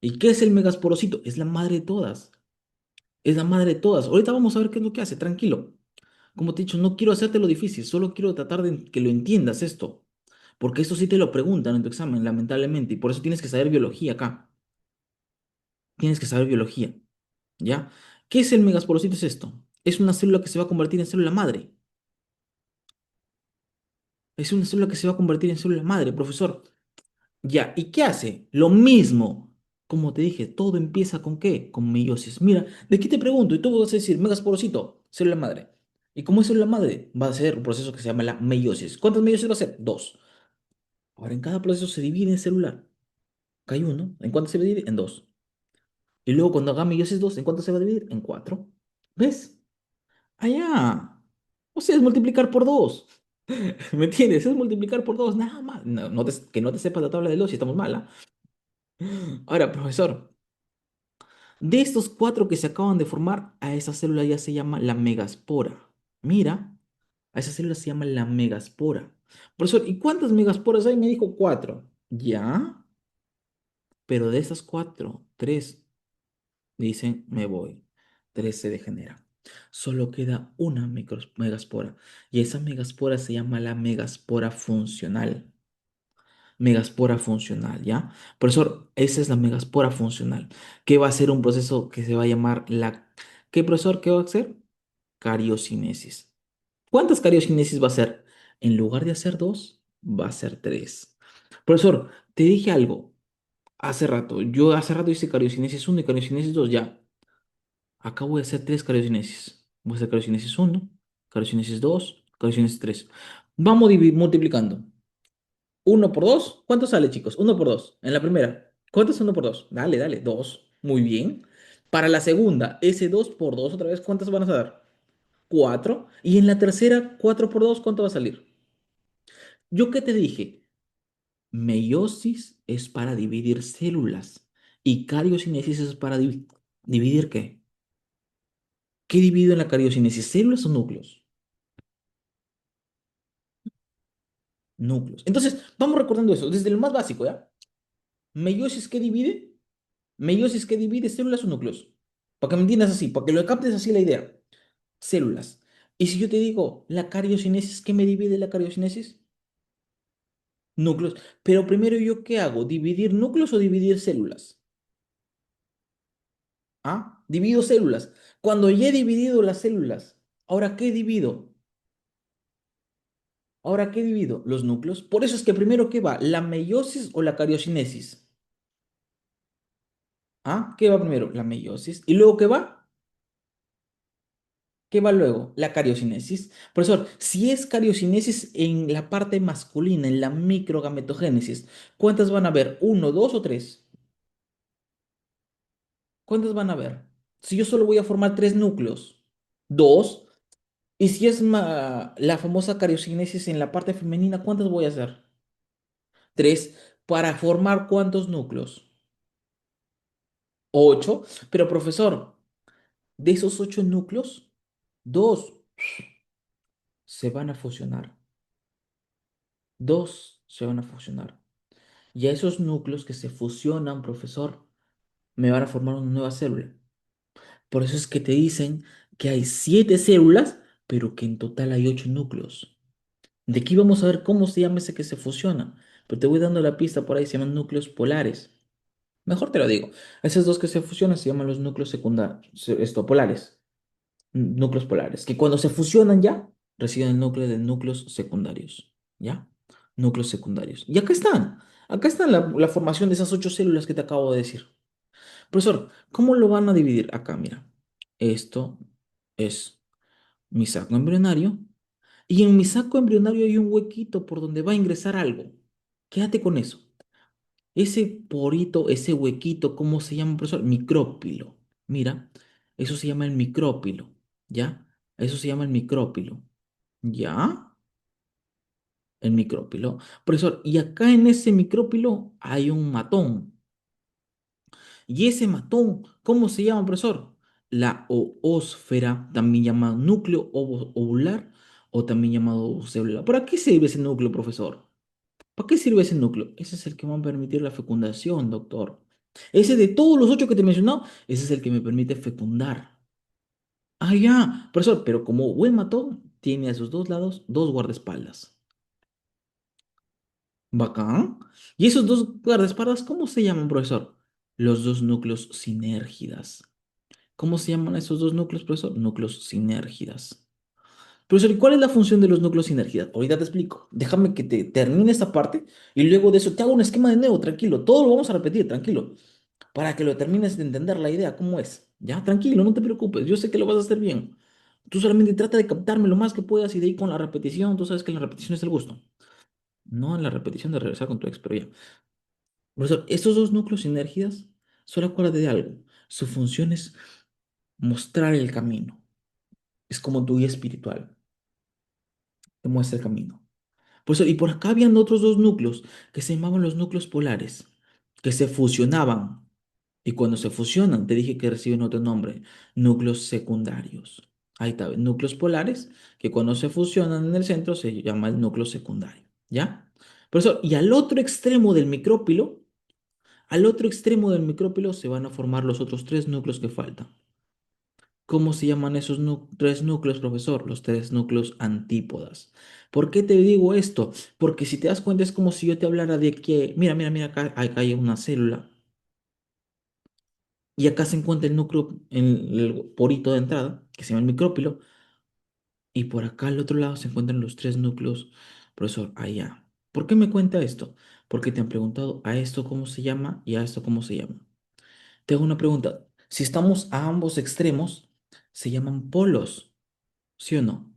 ¿Y qué es el megasporocito? Es la madre de todas. Es la madre de todas. Ahorita vamos a ver qué es lo que hace, tranquilo. Como te he dicho, no quiero hacerte lo difícil, solo quiero tratar de que lo entiendas esto. Porque esto sí te lo preguntan en tu examen, lamentablemente. Y por eso tienes que saber biología acá. Tienes que saber biología. ¿Ya? ¿Qué es el megasporocito? Es esto. Es una célula que se va a convertir en célula madre. Es una célula que se va a convertir en célula madre, profesor. Ya, ¿y qué hace? Lo mismo. Como te dije, todo empieza con ¿qué? Con meiosis. Mira, ¿de qué te pregunto? Y tú vas a decir, megasporocito, célula madre. ¿Y cómo es célula madre? Va a ser un proceso que se llama la meiosis. ¿Cuántas meiosis va a ser? Dos. Ahora, en cada proceso se divide en celular. Acá hay uno. ¿En cuánto se divide? En dos. Y luego cuando haga meiosis dos, ¿en cuánto se va a dividir? En cuatro. ¿Ves? Allá. O sea, es multiplicar por dos. ¿Me entiendes? Es multiplicar por dos, nada más. No, que no te sepas la tabla de dos si estamos mal, ¿ah? Ahora, profesor. De estos cuatro que se acaban de formar, a esa célula ya se llama la megaspora. Mira, a esa célula se llama la megaspora. Profesor, ¿y cuántas megasporas hay? Me dijo cuatro. Ya, pero de esas cuatro, tres dicen me voy. Tres se degenera. Solo queda una megaspora. Y esa megaspora se llama la megaspora funcional. Megaspora funcional, ¿ya? Profesor, esa es la megaspora funcional, que va a ser un proceso que se va a llamar la... ¿Qué, profesor? ¿Qué va a hacer? Cariocinesis. ¿Cuántas cariocinesis va a ser? En lugar de hacer dos, va a ser tres. Profesor, te dije algo hace rato. Yo hace rato hice cariocinesis uno y cariocinesis 2 ya. Acá voy a hacer tres cariocinesis. Voy a hacer cariocinesis uno, cariocinesis 2, cariocinesis 3. Vamos multiplicando. Uno por dos, ¿cuánto sale, chicos? Uno por dos. En la primera, ¿cuánto es uno por dos? Dale, dos. Muy bien. Para la segunda, ese dos por dos, otra vez, ¿cuántas van a dar? Cuatro. Y en la tercera, cuatro por dos, ¿cuánto va a salir? ¿Yo qué te dije? Meiosis es para dividir células y cariocinesis es para dividir ¿qué? ¿Qué divido en la cariocinesis? ¿Células o núcleos? Núcleos. Entonces, vamos recordando eso, desde lo más básico, ¿ya? ¿Meiosis qué divide? Meiosis que divide células o núcleos. Para que me entiendas así, para que lo captes así la idea. Células. Y si yo te digo la cariocinesis, ¿qué me divide la cariocinesis? Núcleos. Pero primero yo, ¿qué hago? ¿Dividir núcleos o dividir células? ¿Ah? Divido células. Cuando ya he dividido las células, ¿ahora qué divido? ¿Ahora qué divido? Los núcleos. Por eso es que primero, ¿qué va? ¿La meiosis o la cariocinesis? ¿Ah? ¿Qué va primero? La meiosis. ¿Y luego qué va? ¿Qué va luego? La cariocinesis. Profesor, si es cariocinesis en la parte masculina, en la microgametogénesis, ¿cuántas van a haber? ¿Uno, dos o tres? ¿Cuántas van a haber? Si yo solo voy a formar tres núcleos. ¿Dos? Y si es la famosa cariocinesis en la parte femenina, ¿cuántas voy a hacer? Tres. ¿Para formar cuántos núcleos? Ocho. Pero profesor, de esos ocho núcleos, dos se van a fusionar. Dos se van a fusionar. Y a esos núcleos que se fusionan, profesor, me van a formar una nueva célula. Por eso es que te dicen que hay siete células, pero que en total hay ocho núcleos. De aquí vamos a ver cómo se llama ese que se fusiona. Pero te voy dando la pista por ahí, se llaman núcleos polares. Mejor te lo digo. Esos dos que se fusionan se llaman los núcleos secundarios, polares. Núcleos polares, que cuando se fusionan ya, reciben el núcleo de núcleos secundarios. ¿Ya? Núcleos secundarios. Y acá están. Acá está la formación de esas ocho células que te acabo de decir. Profesor, ¿cómo lo van a dividir? Acá, mira. Esto es mi saco embrionario. Y en mi saco embrionario hay un huequito por donde va a ingresar algo. Quédate con eso. Ese porito, ese huequito, ¿cómo se llama, profesor? Micrópilo. Mira, eso se llama el micrópilo. ¿Ya? Eso se llama el micrópilo. ¿Ya? El micrópilo. Profesor, y acá en ese micrópilo hay un matón. Y ese matón, ¿cómo se llama, profesor? La oósfera, también llamado núcleo ovular o también llamado célula. ¿Para qué sirve ese núcleo, profesor? ¿Para qué sirve ese núcleo? Ese es el que va a permitir la fecundación, doctor. Ese de todos los ocho que te he mencionado, ese es el que me permite fecundar. Ah, ya, profesor, pero como buen matón, tiene a sus dos lados dos guardaespaldas. Bacán. ¿Y esos dos guardaespaldas, cómo se llaman, profesor? Los dos núcleos sinérgidas. ¿Cómo se llaman esos dos núcleos, profesor? Núcleos sinérgidas. Profesor, ¿y cuál es la función de los núcleos sinérgidas? Ahorita te explico. Déjame que te termine esta parte y luego de eso te hago un esquema de nuevo, tranquilo. Todo lo vamos a repetir, tranquilo. Para que lo termines de entender la idea, cómo es. Ya, tranquilo, no te preocupes. Yo sé que lo vas a hacer bien. Tú solamente trata de captarme lo más que puedas y de ahí con la repetición, tú sabes que la repetición es el gusto. No en la repetición de regresar con tu ex, pero ya. Profesor, estos dos núcleos sinérgidas, solo acuérdate de algo. Su función es mostrar el camino. Es como tu guía espiritual. Te muestra el camino. Y por acá habían otros dos núcleos que se llamaban los núcleos polares, que se fusionaban. Y cuando se fusionan, te dije que reciben otro nombre, núcleos secundarios. Ahí está, núcleos polares, que cuando se fusionan en el centro se llama el núcleo secundario. ¿Ya? Profesor, y al otro extremo del micrópilo se van a formar los otros tres núcleos que faltan. ¿Cómo se llaman esos tres núcleos, profesor? Los tres núcleos antípodas. ¿Por qué te digo esto? Porque si te das cuenta es como si yo te hablara de que, mira, mira, mira, acá hay una célula y acá se encuentra el núcleo, el porito de entrada, que se llama el micrópilo, y por acá al otro lado se encuentran los tres núcleos, profesor, allá. ¿Por qué me cuenta esto? Porque te han preguntado a esto cómo se llama y a esto cómo se llama. Te hago una pregunta. Si estamos a ambos extremos, se llaman polos, ¿sí o no?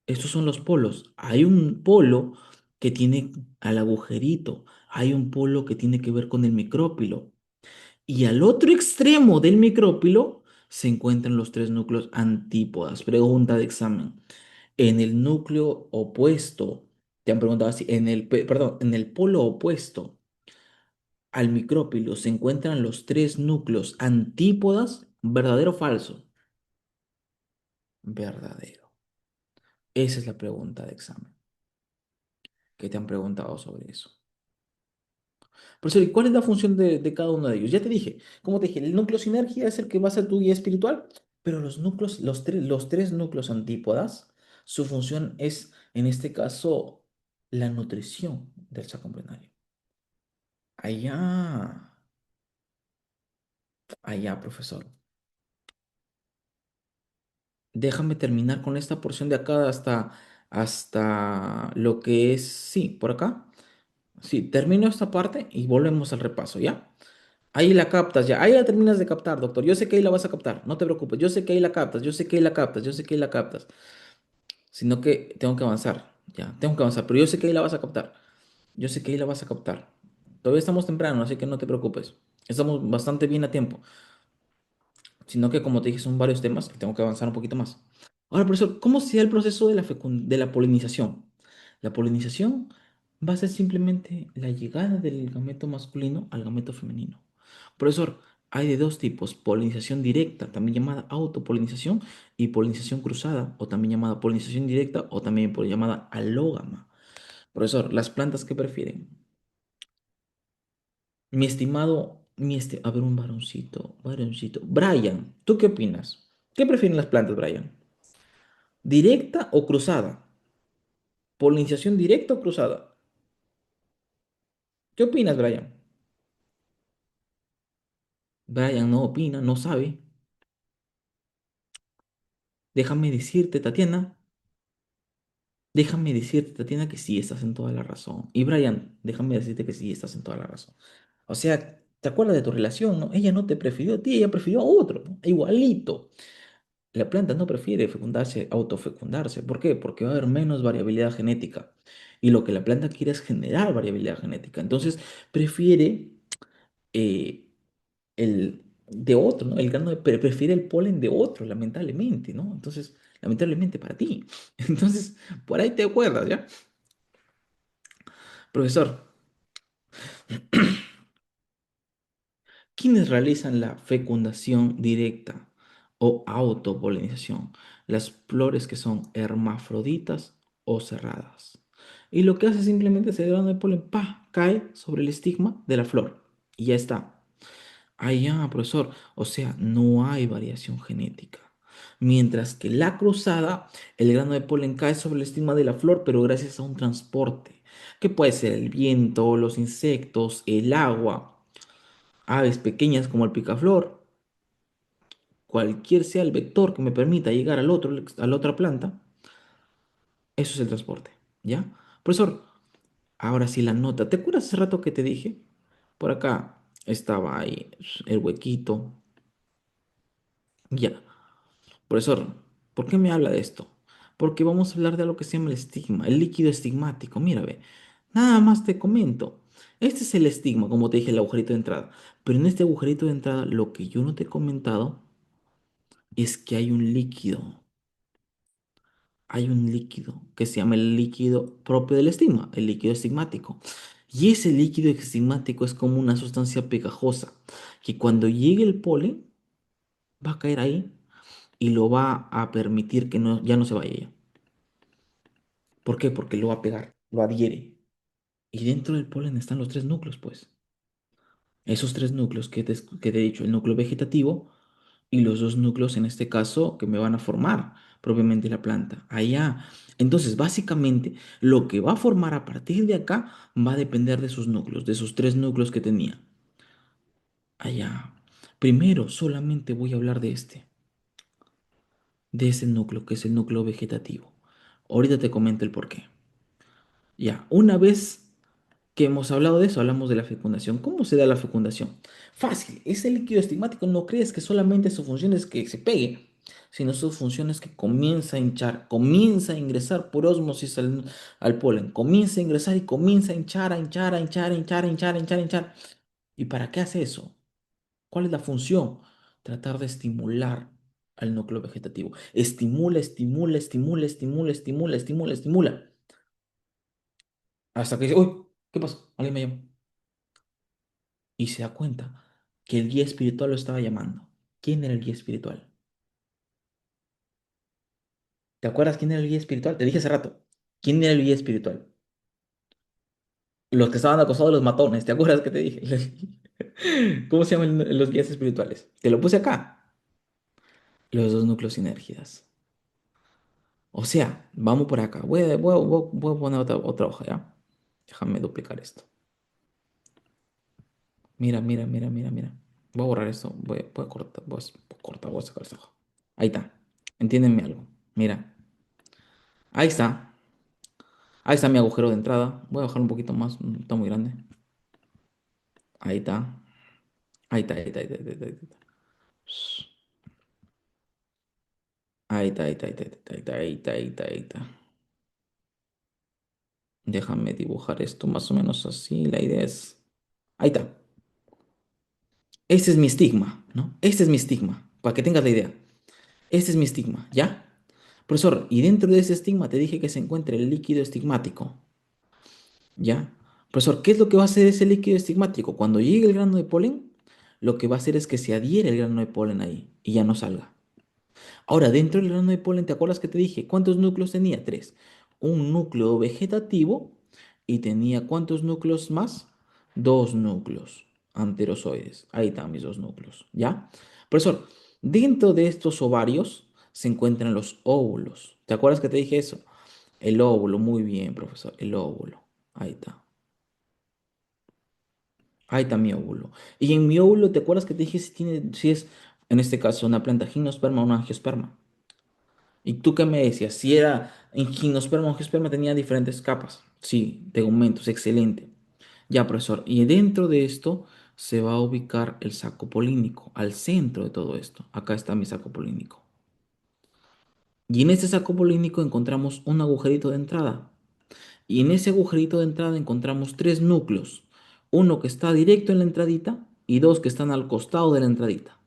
Estos son los polos. Hay un polo que tiene al agujerito, hay un polo que tiene que ver con el micrópilo. Y al otro extremo del micrópilo se encuentran los tres núcleos antípodas. Pregunta de examen. En el núcleo opuesto, te han preguntado así, perdón, en el polo opuesto al micrópilo se encuentran los tres núcleos antípodas, ¿verdadero o falso? Verdadero. Esa es la pregunta de examen que te han preguntado sobre eso. Profesor, ¿y cuál es la función de cada uno de ellos? Ya te dije, como te dije, el núcleo sinergia es el que va a ser tu guía espiritual, pero los núcleos, los tres núcleos antípodas, su función es, en este caso, la nutrición del saco embrionario. Allá, allá, profesor. Déjame terminar con esta porción de acá hasta lo que es, sí, por acá. Sí, termino esta parte y volvemos al repaso, ¿ya? Ahí la captas ya, ahí la terminas de captar, doctor. Yo sé que ahí la vas a captar, no te preocupes. Yo sé que ahí la captas, yo sé que ahí la captas, yo sé que ahí la captas. Sino que tengo que avanzar, ya, tengo que avanzar, pero yo sé que ahí la vas a captar. Yo sé que ahí la vas a captar. Todavía estamos temprano, así que no te preocupes. Estamos bastante bien a tiempo. Sino que, como te dije, son varios temas y tengo que avanzar un poquito más. Ahora, profesor, ¿cómo se da el proceso de de la polinización? La polinización va a ser simplemente la llegada del gameto masculino al gameto femenino. Profesor, hay de dos tipos, polinización directa, también llamada autopolinización, y polinización cruzada, o también llamada polinización directa, o también llamada alógama. Profesor, ¿las plantas qué prefieren? Mi estimado, a ver, un varoncito. Brian, ¿tú qué opinas? ¿Qué prefieren las plantas, Brian? ¿Directa o cruzada? ¿Polinización directa o cruzada? ¿Qué opinas, Brian? Brian no opina, no sabe. Déjame decirte, Tatiana, déjame decirte, Tatiana, que sí estás en toda la razón. Y Brian, déjame decirte que sí estás en toda la razón. O sea, ¿te acuerdas de tu relación, no? Ella no te prefirió a ti, ella prefirió a otro, ¿no? Igualito. La planta no prefiere fecundarse, autofecundarse. ¿Por qué? Porque va a haber menos variabilidad genética. Y lo que la planta quiere es generar variabilidad genética. Entonces, prefiere eh, el de otro, ¿no? Prefiere el polen de otro, lamentablemente, ¿no? Entonces, lamentablemente para ti. Entonces, por ahí te acuerdas, ¿ya? Profesor, ¿quiénes realizan la fecundación directa o autopolinización? Las flores que son hermafroditas o cerradas. Y lo que hace simplemente es el grano de polen, ¡pa! Cae sobre el estigma de la flor. Y ya está. Ah, ya, profesor. O sea, no hay variación genética. Mientras que la cruzada, el grano de polen cae sobre el estigma de la flor, pero gracias a un transporte, que puede ser el viento, los insectos, el agua, aves pequeñas como el picaflor, cualquier sea el vector que me permita llegar a la otra planta, eso es el transporte. ¿Ya? Profesor, ahora sí la nota. ¿Te acuerdas hace rato que te dije? Por acá estaba ahí el huequito. Ya. Profesor, ¿por qué me habla de esto? Porque vamos a hablar de lo que se llama el estigma, el líquido estigmático. Mira, ve, nada más te comento. Este es el estigma, como te dije, el agujerito de entrada. Pero en este agujerito de entrada, lo que yo no te he comentado es que hay un líquido que se llama el líquido propio del estigma, el líquido estigmático. Y ese líquido estigmático es como una sustancia pegajosa que cuando llegue el polen va a caer ahí y lo va a permitir que ya no se vaya ya. ¿Por qué? Porque lo va a pegar, lo adhiere. Y dentro del polen están los tres núcleos, pues. Esos tres núcleos que te he dicho, el núcleo vegetativo y los dos núcleos en este caso que me van a formar propiamente la planta. Allá. Entonces, básicamente, lo que va a formar a partir de acá va a depender de sus núcleos, de sus tres núcleos que tenía. Allá. Primero, solamente voy a hablar de ese núcleo, que es el núcleo vegetativo. Ahorita te comento el por qué. Ya, una vez que hemos hablado de eso, hablamos de la fecundación. ¿Cómo se da la fecundación? Fácil, ese líquido estigmático no crees que solamente su función es que se pegue, sino su función es que comienza a hinchar, comienza a ingresar por ósmosis al polen, comienza a ingresar y comienza a hinchar, a hinchar, a hinchar, a hinchar, a hinchar, a hinchar, a hinchar. ¿Y para qué hace eso? ¿Cuál es la función? Tratar de estimular al núcleo vegetativo. Estimula, estimula, estimula, estimula, estimula, estimula, estimula. Hasta que dice, uy, ¿qué pasó? Alguien me llamó. Y se da cuenta que el guía espiritual lo estaba llamando. ¿Quién era el guía espiritual? ¿Te acuerdas quién era el guía espiritual? Te dije hace rato. ¿Quién era el guía espiritual? Los que estaban acosados los matones, ¿te acuerdas que te dije? ¿Cómo se llaman los guías espirituales? Te lo puse acá. Los dos núcleos sinérgidas. O sea, vamos por acá. Voy a poner otra hoja, ¿ya? Déjame duplicar esto. Mira, mira, mira, mira, mira. Voy a borrar esto. Voy a cortar, voy a sacar esta hoja. Ahí está. Entiéndeme algo. Mira. Ahí está. Ahí está mi agujero de entrada. Voy a bajar un poquito más. Está muy grande. Ahí está. Ahí está, ahí está, ahí está, ahí está, ahí está. Ahí está, ahí está, ahí está, ahí está, ahí está, ahí está, ahí está. Déjame dibujar esto más o menos así. La idea es... Ahí está. Este es mi estigma, ¿no? Este es mi estigma, para que tengas la idea. Este es mi estigma, ¿ya? Profesor, y dentro de ese estigma te dije que se encuentra el líquido estigmático, ¿ya? Profesor, ¿qué es lo que va a hacer ese líquido estigmático? Cuando llegue el grano de polen, lo que va a hacer es que se adhiere el grano de polen ahí y ya no salga. Ahora, dentro del grano de polen, ¿te acuerdas que te dije cuántos núcleos tenía? Tres. Un núcleo vegetativo y tenía ¿cuántos núcleos más? Dos núcleos anterozoides. Ahí están mis dos núcleos, ¿ya? Profesor, dentro de estos ovarios se encuentran los óvulos. ¿Te acuerdas que te dije eso? El óvulo, muy bien, profesor, el óvulo. Ahí está. Ahí está mi óvulo. Y en mi óvulo, ¿te acuerdas que te dije si es, en este caso, una planta gimnosperma o una angiosperma? ¿Y tú qué me decías? Si era en gimnosperma o angiosperma tenía diferentes capas. Sí, tegumentos, excelente. Ya, profesor. Y dentro de esto se va a ubicar el saco polínico, al centro de todo esto. Acá está mi saco polínico. Y en este saco polínico encontramos un agujerito de entrada. Y en ese agujerito de entrada encontramos tres núcleos. Uno que está directo en la entradita y dos que están al costado de la entradita.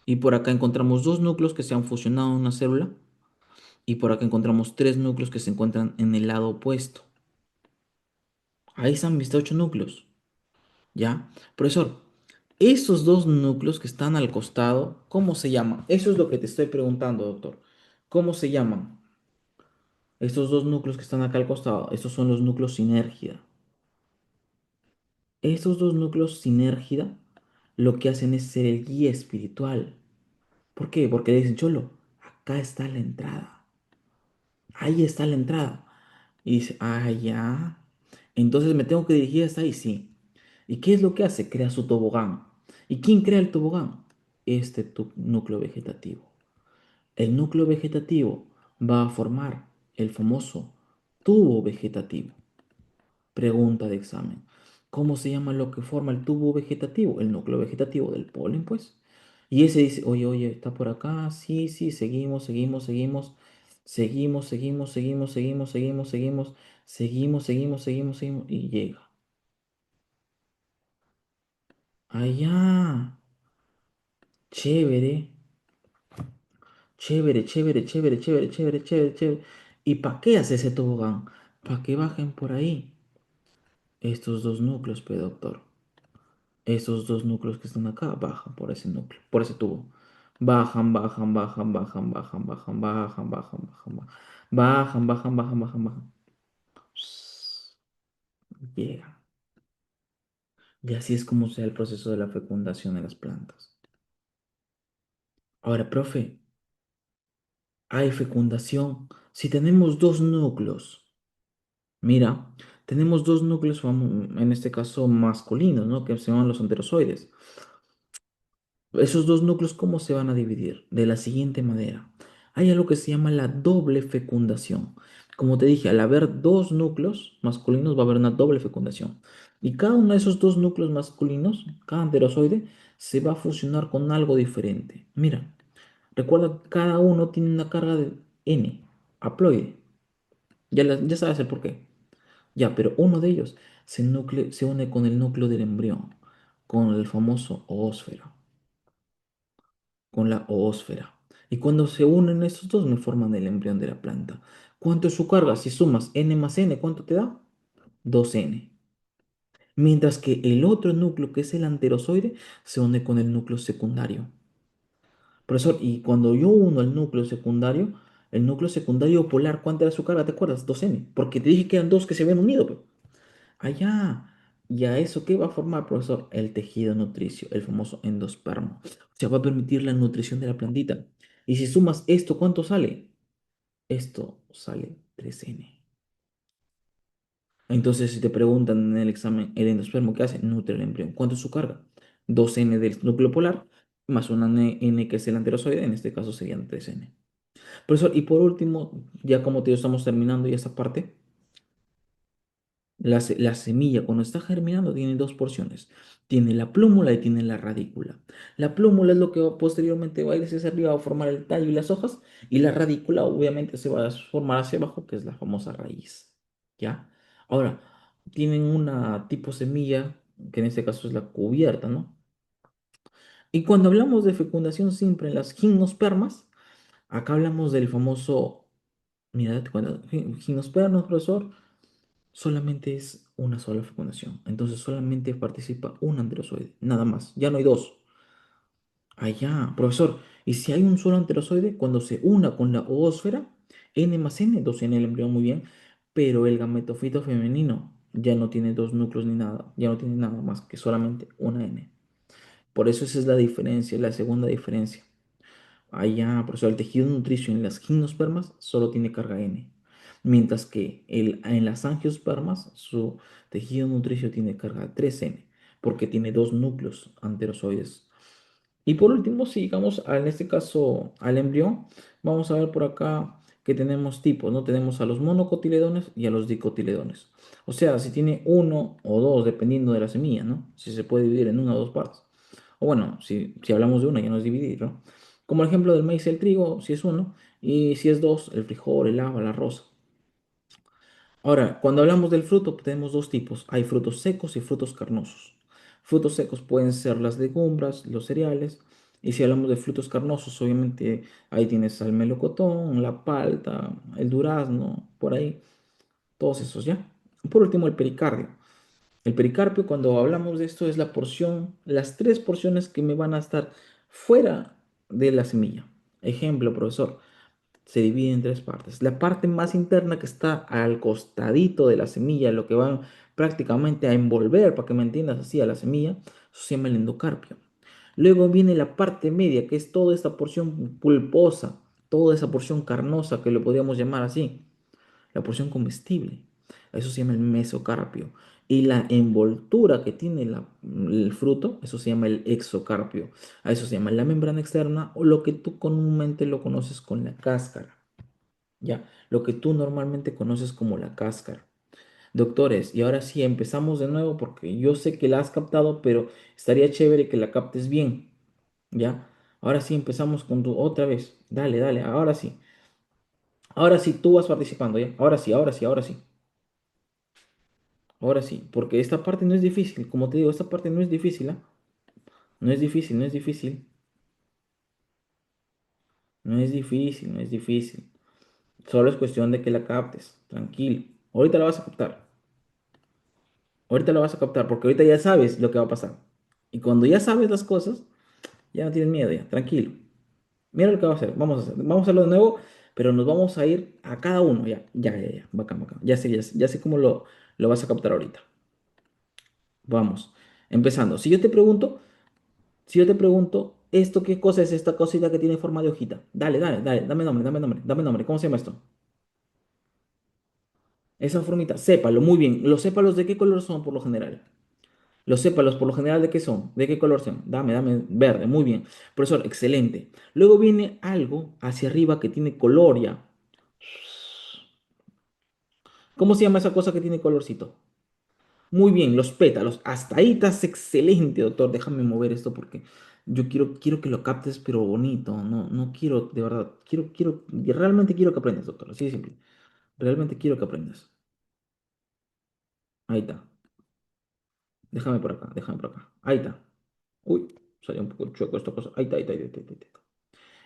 Y por acá encontramos dos núcleos que se han fusionado en una célula. Y por acá encontramos tres núcleos que se encuentran en el lado opuesto. Ahí están mis ocho núcleos. ¿Ya? Profesor, esos dos núcleos que están al costado, ¿cómo se llaman? Eso es lo que te estoy preguntando, doctor. ¿Cómo se llaman? Estos dos núcleos que están acá al costado, estos son los núcleos sinérgida. Estos dos núcleos sinérgida lo que hacen es ser el guía espiritual. ¿Por qué? Porque le dicen, Cholo, acá está la entrada. Ahí está la entrada. Y dice, ah, ya. Entonces me tengo que dirigir hasta ahí, sí. ¿Y qué es lo que hace? Crea su tobogán. ¿Y quién crea el tobogán? Núcleo vegetativo. El núcleo vegetativo va a formar el famoso tubo vegetativo. Pregunta de examen. ¿Cómo se llama lo que forma el tubo vegetativo? El núcleo vegetativo del polen, pues. Y ese dice, oye, oye, está por acá. Sí, sí, seguimos, seguimos, seguimos. Seguimos, seguimos, seguimos, seguimos, seguimos, seguimos, seguimos, seguimos, seguimos, seguimos. Y llega. Allá. Chévere, chévere, chévere, chévere, chévere, chévere, chévere, chévere. ¿Y para qué hace ese tobogán? Para que bajen por ahí estos dos núcleos, pe doctor. Esos dos núcleos que están acá bajan por ese núcleo, por ese tubo. Bajan, bajan, bajan, bajan, bajan, bajan, bajan, bajan, bajan, bajan, bajan, bajan, bajan, bajan, bajan. Llegan. Y así es como se da el proceso de la fecundación en las plantas. Ahora, profe, hay fecundación si tenemos dos núcleos. Mira, tenemos dos núcleos, en este caso masculinos, ¿no? Que se llaman los anterozoides. Esos dos núcleos, ¿cómo se van a dividir? De la siguiente manera. Hay algo que se llama la doble fecundación. Como te dije, al haber dos núcleos masculinos va a haber una doble fecundación. Y cada uno de esos dos núcleos masculinos, cada anterozoide, se va a fusionar con algo diferente. Mira, recuerda que cada uno tiene una carga de N, haploide. Ya sabes el por qué. Ya, pero uno de ellos se une con el núcleo del embrión, con el famoso oósfero, con la oósfera. Y cuando se unen estos dos, me forman el embrión de la planta. ¿Cuánto es su carga? Si sumas n más n, ¿cuánto te da? 2n. Mientras que el otro núcleo, que es el anterozoide, se une con el núcleo secundario. Profesor, y cuando yo uno el núcleo secundario polar, ¿cuánto era su carga? ¿Te acuerdas? 2n. Porque te dije que eran dos que se habían unido, pe. Allá. ¿Y a eso qué va a formar, profesor? El tejido nutricio, el famoso endospermo. O sea, va a permitir la nutrición de la plantita. Y si sumas esto, ¿cuánto sale? Esto sale 3n. Entonces, si te preguntan en el examen, el endospermo, ¿qué hace? Nutre el embrión. ¿Cuánto es su carga? 2n del núcleo polar más una n que es el anterozoide, en este caso serían 3n. Profesor, y por último, ya como te digo, estamos terminando ya esta parte. La semilla cuando está germinando tiene dos porciones. Tiene la plúmula y tiene la radícula. La plúmula es lo que posteriormente va a ir hacia arriba, va a formar el tallo y las hojas. Y la radícula obviamente se va a formar hacia abajo, que es la famosa raíz. ¿Ya? Ahora, tienen una tipo semilla, que en este caso es la cubierta, ¿no? Y cuando hablamos de fecundación simple en las gimnospermas, Acá hablamos del famoso, mira, date cuenta, gimnospermas, profesor, solamente es una sola fecundación. Entonces solamente participa un androzoide, nada más. Ya no hay dos. Allá, profesor. Y si hay un solo anterozoide, cuando se una con la oósfera, N más N, 2N el embrión muy bien, pero el gametofito femenino ya no tiene dos núcleos ni nada, ya no tiene nada más que solamente una N. Por eso esa es la diferencia, la segunda diferencia. Allá, profesor, el tejido nutricio en las gimnospermas solo tiene carga N, mientras que en las angiospermas su tejido nutricio tiene carga 3N, porque tiene dos núcleos anterozoides. Y por último, si llegamos en este caso al embrión, vamos a ver por acá que tenemos tipos, ¿no? Tenemos a los monocotiledones y a los dicotiledones. O sea, si tiene uno o dos, dependiendo de la semilla, ¿no? Si se puede dividir en una o dos partes. O bueno, si hablamos de una, ya no es dividir, ¿no? Como el ejemplo del maíz y el trigo, si es uno, y si es dos, el frijol, el haba, el arroz. Ahora, cuando hablamos del fruto, tenemos dos tipos. Hay frutos secos y frutos carnosos. Frutos secos pueden ser las legumbres, los cereales. Y si hablamos de frutos carnosos, obviamente ahí tienes al melocotón, la palta, el durazno, por ahí, todos esos, ¿ya? Por último, el pericardio. El pericarpio, cuando hablamos de esto, es la porción, las tres porciones que me van a estar fuera de la semilla. Ejemplo, profesor, se divide en tres partes. La parte más interna que está al costadito de la semilla, lo que van prácticamente a envolver, para que me entiendas así, a la semilla, eso se llama el endocarpio. Luego viene la parte media, que es toda esta porción pulposa, toda esa porción carnosa, que lo podríamos llamar así, la porción comestible. Eso se llama el mesocarpio. Y la envoltura que tiene el fruto, eso se llama el exocarpio. A eso se llama la membrana externa o lo que tú comúnmente lo conoces con la cáscara. Ya, lo que tú normalmente conoces como la cáscara. Doctores, y ahora sí empezamos de nuevo porque yo sé que la has captado, pero estaría chévere que la captes bien. Ya, ahora sí empezamos con tu otra vez. Dale, dale, ahora sí. Ahora sí tú vas participando, ya. Ahora sí, ahora sí, ahora sí. Ahora sí, porque esta parte no es difícil. Como te digo, esta parte no es difícil, ¿ah? No es difícil, no es difícil. No es difícil, no es difícil. Solo es cuestión de que la captes. Tranquilo. Ahorita la vas a captar. Ahorita lo vas a captar porque ahorita ya sabes lo que va a pasar. Y cuando ya sabes las cosas, ya no tienes miedo, ya, tranquilo. Mira lo que va a hacer. Vamos a hacer. Vamos a hacerlo de nuevo, pero nos vamos a ir a cada uno. Ya, ya, ya, ya. Bacán, bacán. Ya sé cómo lo vas a captar ahorita. Vamos. Empezando. Si yo te pregunto, ¿esto qué cosa es esta cosita que tiene forma de hojita? Dale, dale, dale. Dame nombre, dame nombre, dame nombre. ¿Cómo se llama esto? Esa formita. Sépalo, muy bien. ¿Los sépalos de qué color son por lo general? Los sépalos, por lo general, ¿de qué son? ¿De qué color son? Dame, verde, muy bien. Profesor, excelente. Luego viene algo hacia arriba que tiene color ya. ¿Cómo se llama esa cosa que tiene colorcito? Muy bien, los pétalos. Hasta ahí estás excelente, doctor. Déjame mover esto porque yo quiero que lo captes, pero bonito. No, no quiero, de verdad. Realmente quiero que aprendas, doctor. Así de simple. Realmente quiero que aprendas. Ahí está. Déjame por acá, déjame por acá. Ahí está. Uy, salió un poco chueco esta cosa. Ahí está.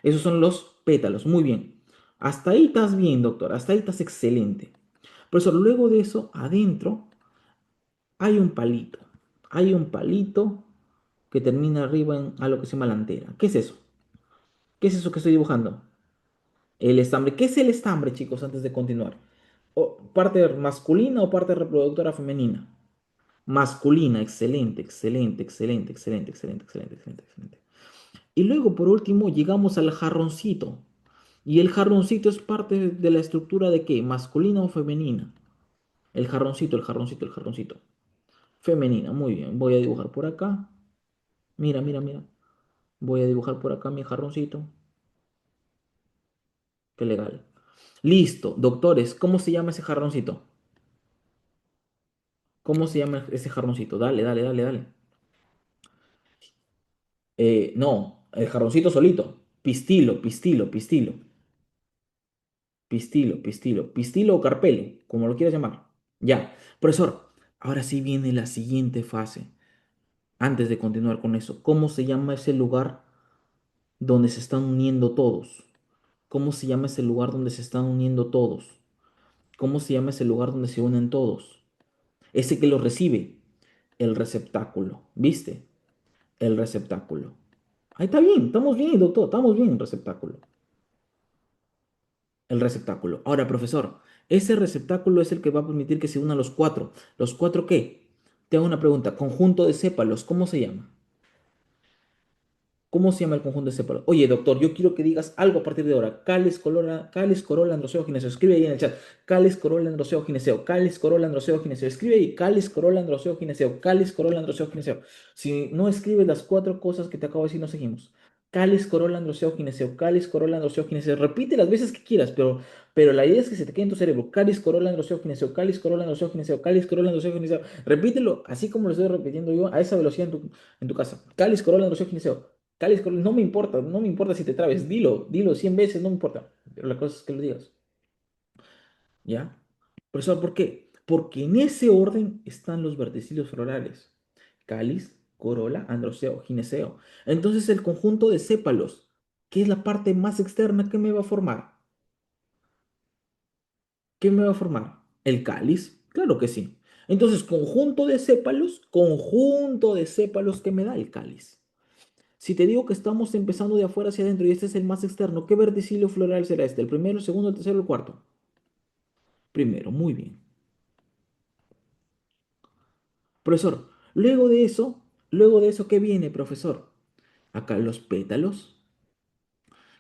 Esos son los pétalos. Muy bien. Hasta ahí estás bien, doctor. Hasta ahí estás excelente. Profesor, luego de eso, adentro hay un palito. Hay un palito que termina arriba en algo que se llama la antera. ¿Qué es eso? ¿Qué es eso que estoy dibujando? El estambre. ¿Qué es el estambre, chicos, antes de continuar? ¿Parte masculina o parte reproductora femenina? Masculina. Excelente. Y luego, por último, llegamos al jarroncito. Y el jarroncito es parte de la estructura de qué, masculina o femenina. El jarroncito. Femenina, muy bien. Voy a dibujar por acá. Mira. Voy a dibujar por acá mi jarroncito. Qué legal. Listo, doctores, ¿cómo se llama ese jarroncito? ¿Cómo se llama ese jarroncito? Dale. No, el jarroncito solito. Pistilo. Pistilo o carpelo, como lo quieras llamar. Ya, profesor, ahora sí viene la siguiente fase. Antes de continuar con eso, ¿cómo se llama ese lugar donde se están uniendo todos? ¿Cómo se llama ese lugar donde se están uniendo todos? ¿Cómo se llama ese lugar donde se unen todos? Ese que los recibe, el receptáculo. ¿Viste? El receptáculo. Ahí está bien, estamos bien, doctor, estamos bien, receptáculo. El receptáculo. Ahora, profesor, ese receptáculo es el que va a permitir que se unan los cuatro. ¿Los cuatro qué? Te hago una pregunta. Conjunto de sépalos, ¿cómo se llama? ¿Cómo se llama el conjunto de sépalos? Oye, doctor, yo quiero que digas algo a partir de ahora. Cáliz, corola, androceo, gineceo. Escribe ahí en el chat. Cáliz, corola, androceo, gineceo. Cáliz, corola, androceo, gineceo. Escribe ahí. Cáliz, corola, androceo, gineceo. Cáliz, corola, androceo, gineceo. Si no escribes las cuatro cosas que te acabo de decir, no seguimos. Cáliz, corola, androceo, gineceo. Cáliz, corola, androceo, gineceo. Repite las veces que quieras, pero la idea es que se te quede en tu cerebro. Cáliz, corola, androceo, gineceo. Cáliz, corola, androceo, gineceo. Cáliz, corola, androceo, gineceo. Repítelo así como lo estoy repitiendo yo a esa velocidad en tu casa. Cáliz, corola, androceo, gineceo. Cáliz, no me importa, no me importa si te trabes, dilo 100 veces, no me importa. Pero la cosa es que lo digas, ¿ya? Profesor, ¿por qué? Porque en ese orden están los verticillos florales. Cáliz, corola, androceo, gineceo. Entonces el conjunto de sépalos, que es la parte más externa, ¿qué me va a formar? ¿Qué me va a formar? ¿El cáliz? Claro que sí. Entonces, conjunto de sépalos, ¿qué me da el cáliz? Si te digo que estamos empezando de afuera hacia adentro y este es el más externo, ¿qué verticilio floral será este? ¿El primero, el segundo, el tercero, el cuarto? Primero, muy bien. Profesor, luego de eso, ¿qué viene, profesor? Acá los pétalos.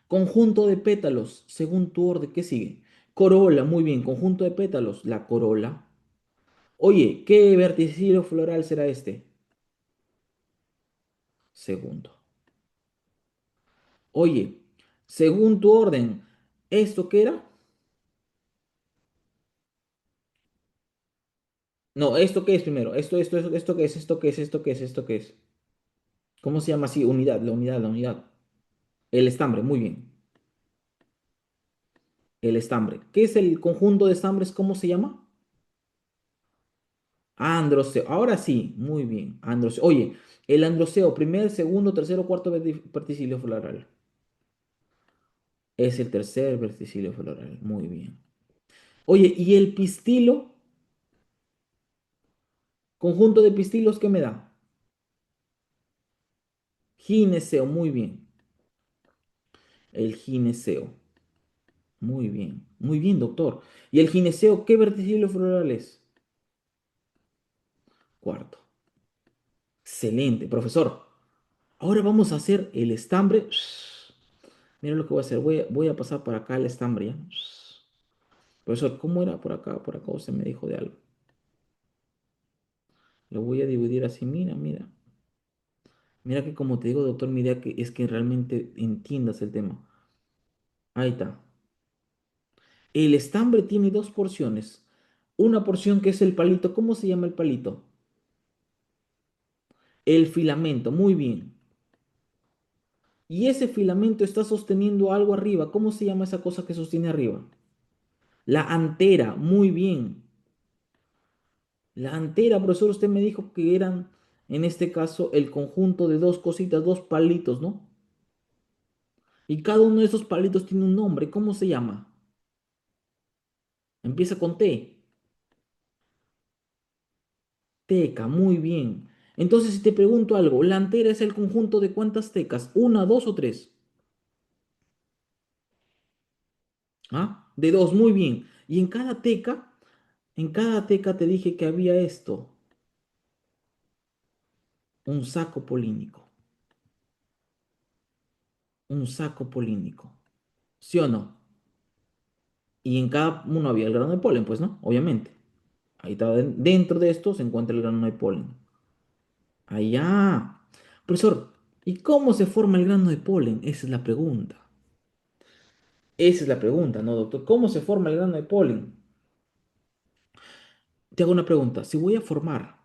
Conjunto de pétalos, según tu orden, ¿qué sigue? Corola, muy bien. Conjunto de pétalos, la corola. Oye, ¿qué verticilio floral será este? Segundo. Oye, según tu orden, ¿esto qué era? No, ¿esto qué es primero? ¿Esto qué es? ¿Esto qué es? ¿Esto qué es? ¿Esto qué es? ¿Cómo se llama así? Unidad, la unidad, la unidad. El estambre, muy bien. El estambre. ¿Qué es el conjunto de estambres? ¿Cómo se llama? Androceo. Ahora sí, muy bien. Androceo. Oye, el androceo, primer, segundo, tercero, cuarto verticilio floral. Es el tercer verticilio floral. Muy bien. Oye, ¿y el pistilo? Conjunto de pistilos, ¿qué me da? Gineceo, muy bien. El gineceo. Muy bien. Muy bien, doctor. ¿Y el gineceo qué verticilio floral es? Cuarto. Excelente, profesor. Ahora vamos a hacer el estambre. Mira lo que voy a hacer. Voy a pasar para acá el estambre, ¿ya? Profesor, ¿cómo era por acá? Por acá usted me dijo de algo. Lo voy a dividir así. Mira, mira. Mira que como te digo, doctor, mi idea es que realmente entiendas el tema. Ahí está. El estambre tiene dos porciones. Una porción que es el palito. ¿Cómo se llama el palito? El filamento. Muy bien. Y ese filamento está sosteniendo algo arriba. ¿Cómo se llama esa cosa que sostiene arriba? La antera. Muy bien. La antera, profesor, usted me dijo que eran, en este caso, el conjunto de dos cositas, dos palitos, ¿no? Y cada uno de esos palitos tiene un nombre. ¿Cómo se llama? Empieza con T. Teca, muy bien. Entonces, si te pregunto algo, ¿la antera es el conjunto de cuántas tecas? ¿Una, dos o tres? ¿Ah? De dos, muy bien. Y en cada teca te dije que había esto, un saco polínico. Un saco polínico. ¿Sí o no? Y en cada uno había el grano de polen, pues, ¿no? Obviamente. Ahí estaba dentro de esto se encuentra el grano de polen. Allá. Profesor, ¿y cómo se forma el grano de polen? Esa es la pregunta. Esa es la pregunta, ¿no, doctor? ¿Cómo se forma el grano de polen? Te hago una pregunta. Si voy a formar,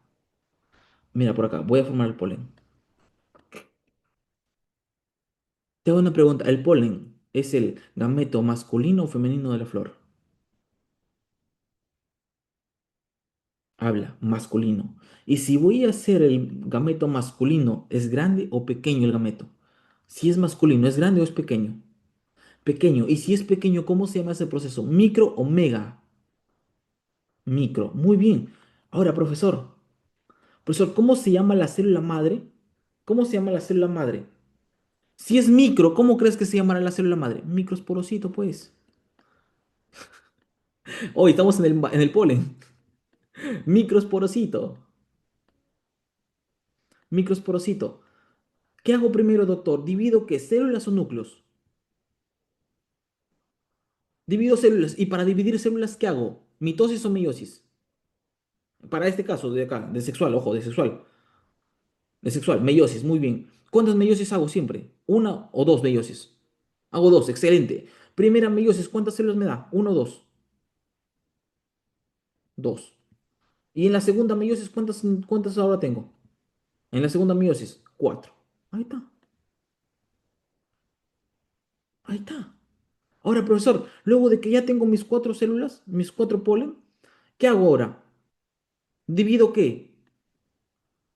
mira por acá, voy a formar el polen. Te hago una pregunta. ¿El polen es el gameto masculino o femenino de la flor? Habla, masculino. Y si voy a hacer el gameto masculino, ¿es grande o pequeño el gameto? Si es masculino, ¿es grande o es pequeño? Pequeño. Y si es pequeño, ¿cómo se llama ese proceso? ¿Micro o mega? Micro. Muy bien. Ahora, profesor, ¿cómo se llama la célula madre? ¿Cómo se llama la célula madre? Si es micro, ¿cómo crees que se llamará la célula madre? Microsporocito, pues. Hoy estamos en el polen. Microsporocito. Microsporocito. ¿Qué hago primero, doctor? ¿Divido qué? ¿Células o núcleos? Divido células. ¿Y para dividir células qué hago? ¿Mitosis o meiosis? Para este caso de acá, de sexual, ojo, de sexual. De sexual, meiosis, muy bien. ¿Cuántas meiosis hago siempre? ¿Una o dos meiosis? Hago dos, excelente. Primera meiosis, ¿cuántas células me da? ¿Uno o dos? Dos. Y en la segunda meiosis, ¿cuántas ahora tengo? En la segunda meiosis, cuatro. Ahí está, ahí está. Ahora, profesor, luego de que ya tengo mis cuatro células, mis cuatro polen, ¿qué hago ahora? ¿Divido qué?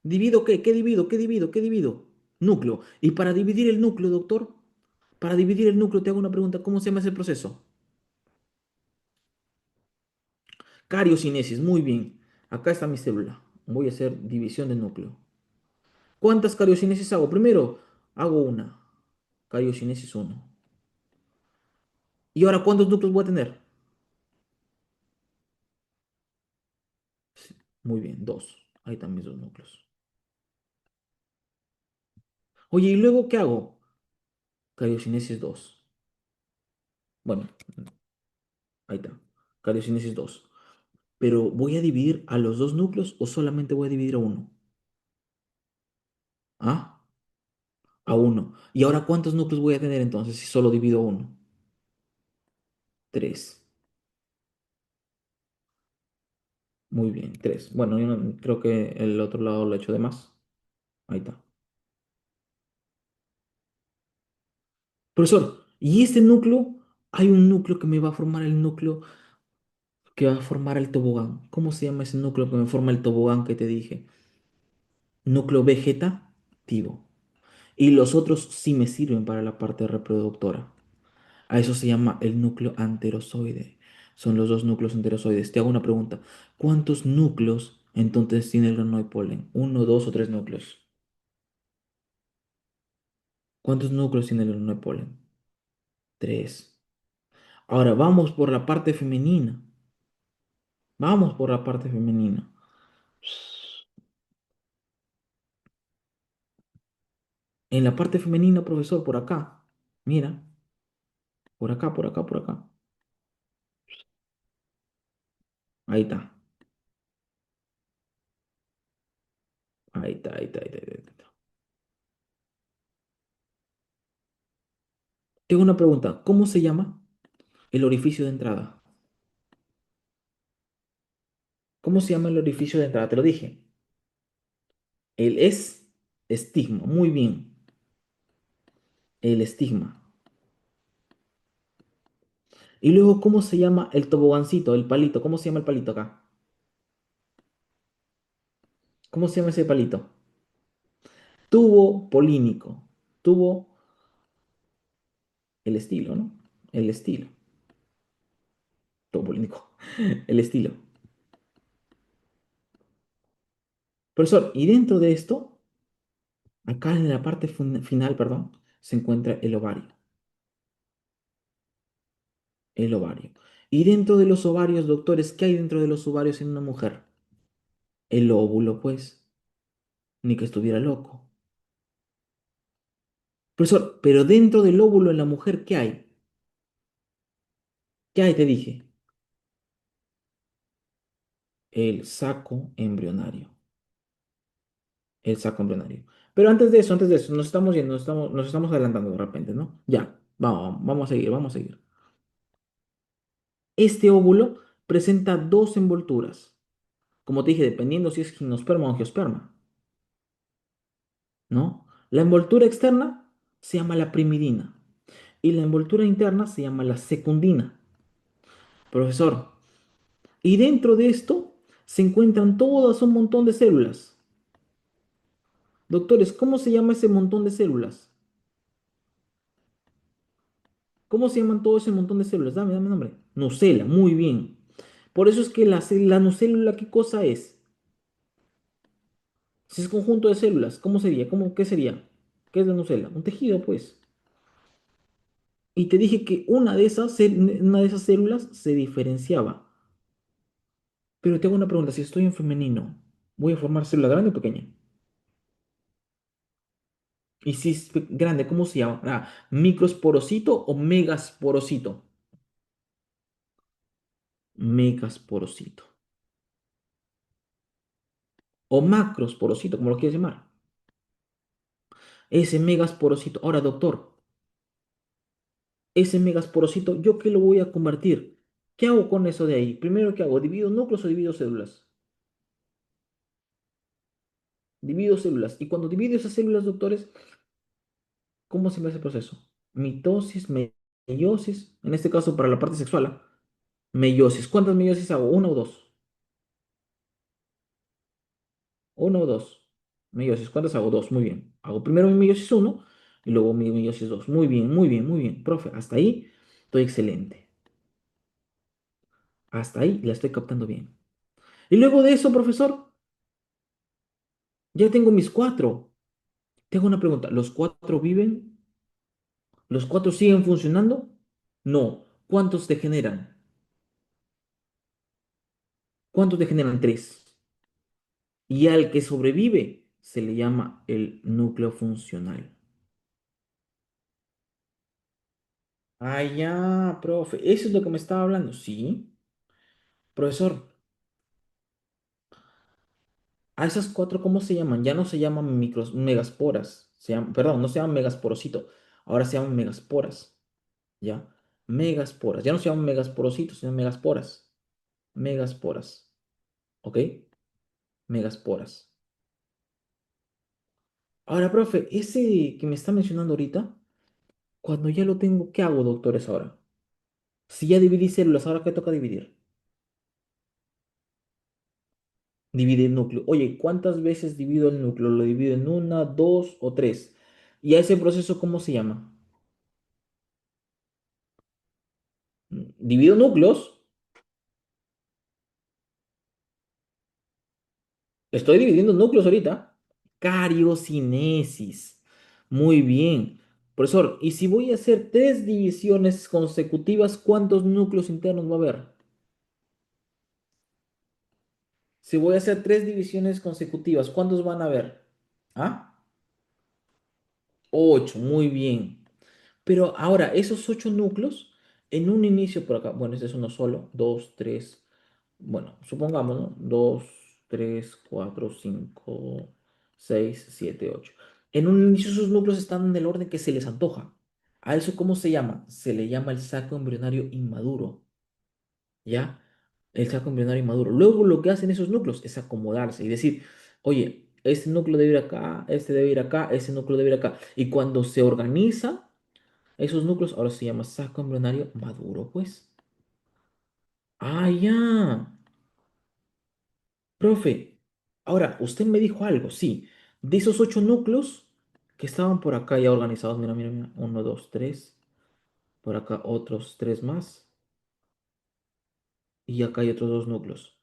¿Divido qué? ¿Qué divido? ¿Qué divido? ¿Qué divido? Núcleo. Y para dividir el núcleo, doctor, para dividir el núcleo te hago una pregunta. ¿Cómo se llama ese proceso? Cariocinesis. Muy bien. Acá está mi célula. Voy a hacer división de núcleo. ¿Cuántas cariocinesis hago? Primero, hago una. Cariocinesis uno. ¿Y ahora cuántos núcleos voy a tener? Sí, muy bien, dos. Ahí están mis dos núcleos. Oye, ¿y luego qué hago? Cariocinesis 2. Bueno, ahí está. Cariocinesis 2. Pero ¿voy a dividir a los dos núcleos o solamente voy a dividir a uno? ¿Ah? A uno. ¿Y ahora cuántos núcleos voy a tener entonces si solo divido a uno? Tres. Muy bien, tres. Bueno, yo creo que el otro lado lo he hecho de más. Ahí está. Profesor, ¿y este núcleo? Hay un núcleo que me va a formar el núcleo que va a formar el tobogán. ¿Cómo se llama ese núcleo que me forma el tobogán que te dije? Núcleo vegetativo. Y los otros sí me sirven para la parte reproductora. A eso se llama el núcleo anterozoide. Son los dos núcleos anterozoides. Te hago una pregunta. ¿Cuántos núcleos entonces tiene el grano de polen? ¿Uno, dos o tres núcleos? ¿Cuántos núcleos tiene el grano de polen? Tres. Ahora vamos por la parte femenina. Vamos por la parte femenina. En la parte femenina, profesor, por acá. Mira, por acá, por acá, por acá. Ahí está. Ahí está, ahí está, ahí está, ahí está. Tengo una pregunta. ¿Cómo se llama el orificio de entrada? ¿Cómo se llama el orificio de entrada? Te lo dije. El estigma. Muy bien. El estigma. Y luego, ¿cómo se llama el tobogancito, el palito? ¿Cómo se llama el palito acá? ¿Cómo se llama ese palito? Tubo polínico. Tubo, el estilo, ¿no? El estilo. Tubo polínico. El estilo. Profesor, y dentro de esto, acá en la parte final, perdón, se encuentra el ovario. El ovario. Y dentro de los ovarios, doctores, ¿qué hay dentro de los ovarios en una mujer? El óvulo, pues, ni que estuviera loco. Profesor, pero dentro del óvulo en la mujer, ¿qué hay? ¿Qué hay? Te dije. El saco embrionario. El saco embrionario. Pero antes de eso, nos estamos yendo, nos estamos adelantando de repente, ¿no? Ya, vamos a seguir, vamos a seguir. Este óvulo presenta dos envolturas. Como te dije, dependiendo si es gimnosperma o angiosperma, ¿no? La envoltura externa se llama la primidina y la envoltura interna se llama la secundina. Profesor, y dentro de esto se encuentran todas un montón de células. Doctores, ¿cómo se llama ese montón de células? ¿Cómo se llaman todo ese montón de células? Dame nombre. Nucela, muy bien. Por eso es que la nucélula, ¿qué cosa es? Si es conjunto de células, ¿cómo sería? ¿Qué sería? ¿Qué es la nucela? Un tejido, pues. Y te dije que una de esas células se diferenciaba. Pero te hago una pregunta, si estoy en femenino, ¿voy a formar célula grande o pequeña? Y si es grande, ¿cómo se llama? ¿Microsporocito o megasporocito? Megasporocito. O macrosporocito, como lo quieras llamar. Ese megasporocito. Ahora, doctor, ese megasporocito, ¿yo qué lo voy a convertir? ¿Qué hago con eso de ahí? Primero, ¿qué hago? ¿Divido núcleos o divido células? Divido células. Y cuando divido esas células, doctores, ¿cómo se me hace el proceso? Mitosis, meiosis, en este caso para la parte sexual, ¿ah? Meiosis. ¿Cuántas meiosis hago? ¿Una o dos? ¿Una o dos? Meiosis. ¿Cuántas hago? Dos. Muy bien. Hago primero mi meiosis uno y luego mi meiosis dos. Muy bien, muy bien, muy bien. Profe, hasta ahí estoy excelente. Hasta ahí la estoy captando bien. Y luego de eso, profesor, ya tengo mis cuatro. Tengo una pregunta. ¿Los cuatro viven? ¿Los cuatro siguen funcionando? No. ¿Cuántos te generan? ¿Cuántos te generan? Tres. Y al que sobrevive se le llama el núcleo funcional. Ah, ya, profe. Eso es lo que me estaba hablando. Sí, profesor. A esas cuatro, ¿cómo se llaman? Ya no se llaman megasporas. Perdón, no se llaman megasporocito. Ahora se llaman megasporas. ¿Ya? Megasporas. Ya no se llaman megasporocitos, sino megasporas. Megasporas. ¿Ok? Megasporas. Ahora, profe, ese que me está mencionando ahorita, cuando ya lo tengo, ¿qué hago, doctores, ahora? Si ya dividí células, ¿ahora qué toca dividir? Dividir núcleo. Oye, ¿cuántas veces divido el núcleo? ¿Lo divido en una, dos o tres? ¿Y a ese proceso cómo se llama? Divido núcleos. Estoy dividiendo núcleos ahorita. Cariocinesis. Muy bien. Profesor, ¿y si voy a hacer tres divisiones consecutivas, cuántos núcleos internos va a haber? Si voy a hacer tres divisiones consecutivas, ¿cuántos van a haber? ¿Ah? Ocho, muy bien. Pero ahora, esos ocho núcleos, en un inicio por acá, bueno, este es uno solo, dos, tres, bueno, supongamos, ¿no? Dos, tres, cuatro, cinco, seis, siete, ocho. En un inicio esos núcleos están en el orden que se les antoja. ¿A eso cómo se llama? Se le llama el saco embrionario inmaduro, ¿ya? El saco embrionario inmaduro. Luego lo que hacen esos núcleos es acomodarse y decir, oye, este núcleo debe ir acá, este debe ir acá, este núcleo debe ir acá. Y cuando se organiza esos núcleos, ahora se llama saco embrionario maduro, pues. Ah, ya. Profe, ahora, usted me dijo algo, sí. De esos ocho núcleos que estaban por acá ya organizados, mira, mira, mira. Uno, dos, tres. Por acá otros tres más. Y acá hay otros dos núcleos.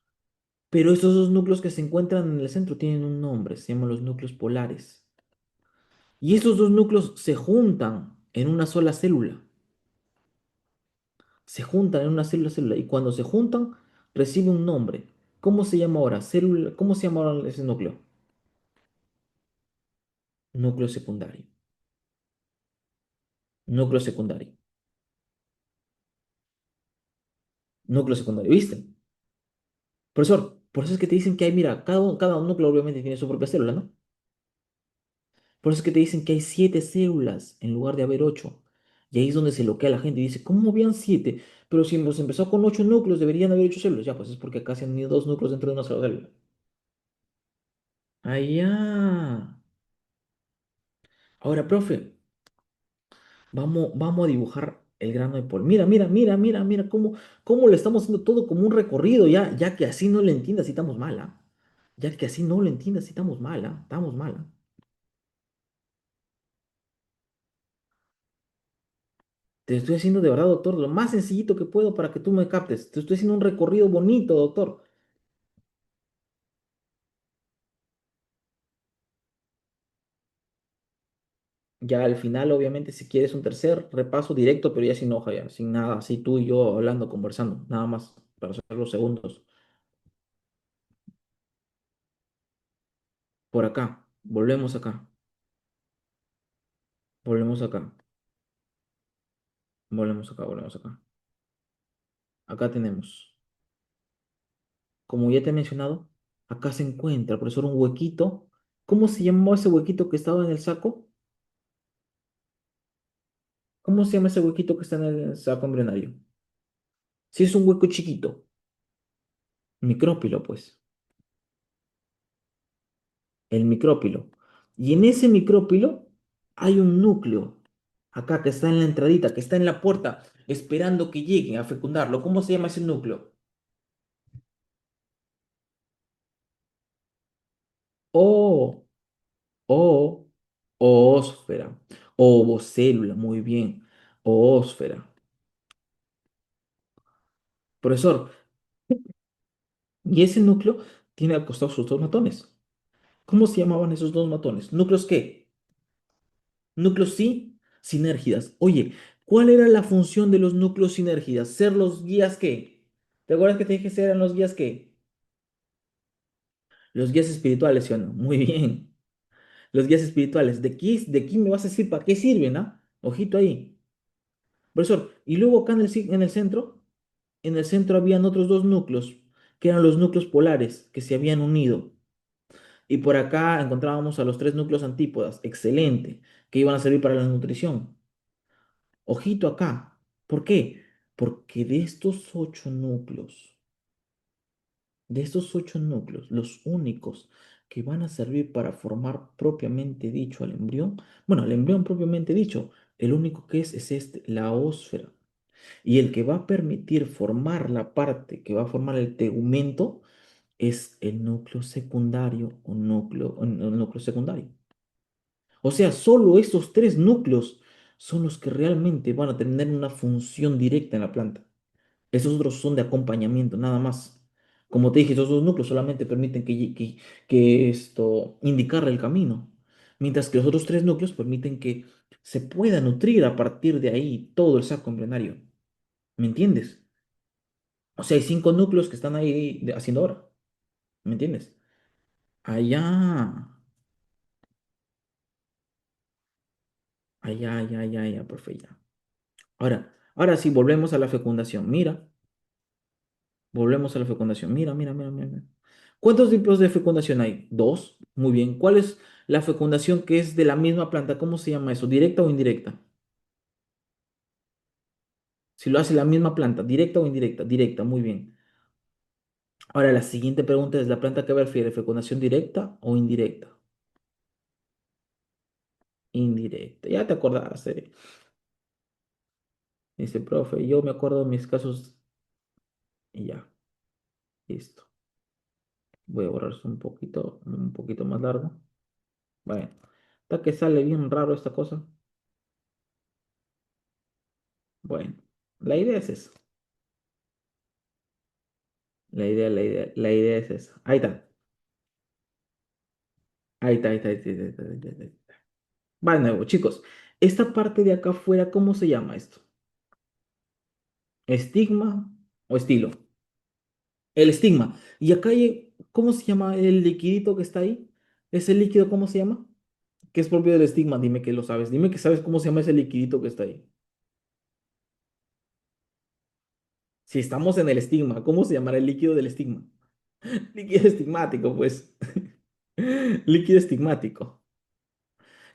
Pero estos dos núcleos que se encuentran en el centro tienen un nombre, se llaman los núcleos polares. Y esos dos núcleos se juntan en una sola célula. Se juntan en una célula. Y cuando se juntan, recibe un nombre. ¿Cómo se llama ahora? Célula, ¿cómo se llama ahora ese núcleo? Núcleo secundario. Núcleo secundario. Núcleo secundario. ¿Viste? Profesor, por eso es que te dicen que hay, mira, cada núcleo obviamente tiene su propia célula, ¿no? Por eso es que te dicen que hay siete células en lugar de haber ocho. Y ahí es donde se loquea la gente y dice, ¿cómo habían siete? Pero si se empezó con ocho núcleos, deberían haber ocho células. Ya, pues es porque acá se han unido dos núcleos dentro de una sola célula. Ah, ya. Ahora, profe, vamos a dibujar el grano de pollo. Mira, mira, mira, mira, mira cómo le estamos haciendo todo como un recorrido, ya que así no le entiendas si estamos mala. Ya que así no le entiendas si estamos mala. Estamos mala. Te estoy haciendo de verdad, doctor, lo más sencillito que puedo para que tú me captes. Te estoy haciendo un recorrido bonito, doctor. Ya al final, obviamente, si quieres un tercer repaso directo, pero ya sin hoja, ya, sin nada, así tú y yo hablando, conversando, nada más para hacer los segundos. Por acá, volvemos acá, volvemos acá, volvemos acá, volvemos acá. Acá tenemos, como ya te he mencionado, acá se encuentra, profesor, un huequito. ¿Cómo se llamó ese huequito que estaba en el saco? ¿Cómo se llama ese huequito que está en el saco embrionario? Si es un hueco chiquito, micrópilo, pues, el micrópilo. Y en ese micrópilo hay un núcleo, acá que está en la entradita, que está en la puerta, esperando que lleguen a fecundarlo. ¿Cómo se llama ese núcleo? Oh, oh, oósfera, ovocélula, muy bien, oósfera. Profesor, y ese núcleo tiene al costado sus dos matones. ¿Cómo se llamaban esos dos matones? ¿Núcleos qué? Núcleos sí, sinérgidas. Oye, ¿cuál era la función de los núcleos sinérgidas? ¿Ser los guías qué? ¿Te acuerdas que te dije que eran los guías qué? Los guías espirituales, ¿sí o no? Muy bien. Los guías espirituales. ¿De aquí me vas a decir para qué sirven, ah? Ojito ahí. Profesor, y luego acá en el centro habían otros dos núcleos, que eran los núcleos polares, que se habían unido. Y por acá encontrábamos a los tres núcleos antípodas, excelente, que iban a servir para la nutrición. Ojito acá. ¿Por qué? Porque de estos ocho núcleos, los únicos que van a servir para formar propiamente dicho al embrión, bueno, el embrión propiamente dicho, el único que es este, la ósfera. Y el que va a permitir formar la parte que va a formar el tegumento es el núcleo secundario o núcleo secundario. O sea, solo estos tres núcleos son los que realmente van a tener una función directa en la planta. Esos otros son de acompañamiento, nada más. Como te dije, esos dos núcleos solamente permiten que esto indicarle el camino, mientras que los otros tres núcleos permiten que se pueda nutrir a partir de ahí todo el saco embrionario. ¿Me entiendes? O sea, hay cinco núcleos que están ahí haciendo ahora. ¿Me entiendes? Allá, allá, profe, ya. Ahora sí, volvemos a la fecundación. Mira, volvemos a la fecundación. Mira. ¿Cuántos tipos de fecundación hay? Dos. Muy bien. ¿Cuál es la fecundación que es de la misma planta? ¿Cómo se llama eso? ¿Directa o indirecta? Si lo hace la misma planta, ¿directa o indirecta? Directa, muy bien. Ahora, la siguiente pregunta es, ¿la planta que prefiere, fecundación directa o indirecta? Indirecta. Ya te acordaste. Dice, profe, yo me acuerdo de mis casos y ya, listo. Voy a borrar esto un poquito más largo. Bueno, está que sale bien raro esta cosa. Bueno, la idea es eso. La idea es eso. Ahí está. Ahí está. Va de nuevo, chicos. Esta parte de acá afuera, ¿cómo se llama esto? ¿Estigma o estilo? El estigma. Y acá hay, ¿cómo se llama el liquidito que está ahí? ¿Ese líquido cómo se llama? ¿Qué es propio del estigma? Dime que lo sabes. Dime que sabes cómo se llama ese liquidito que está ahí. Si estamos en el estigma, ¿cómo se llamará el líquido del estigma? Líquido estigmático, pues. Líquido estigmático.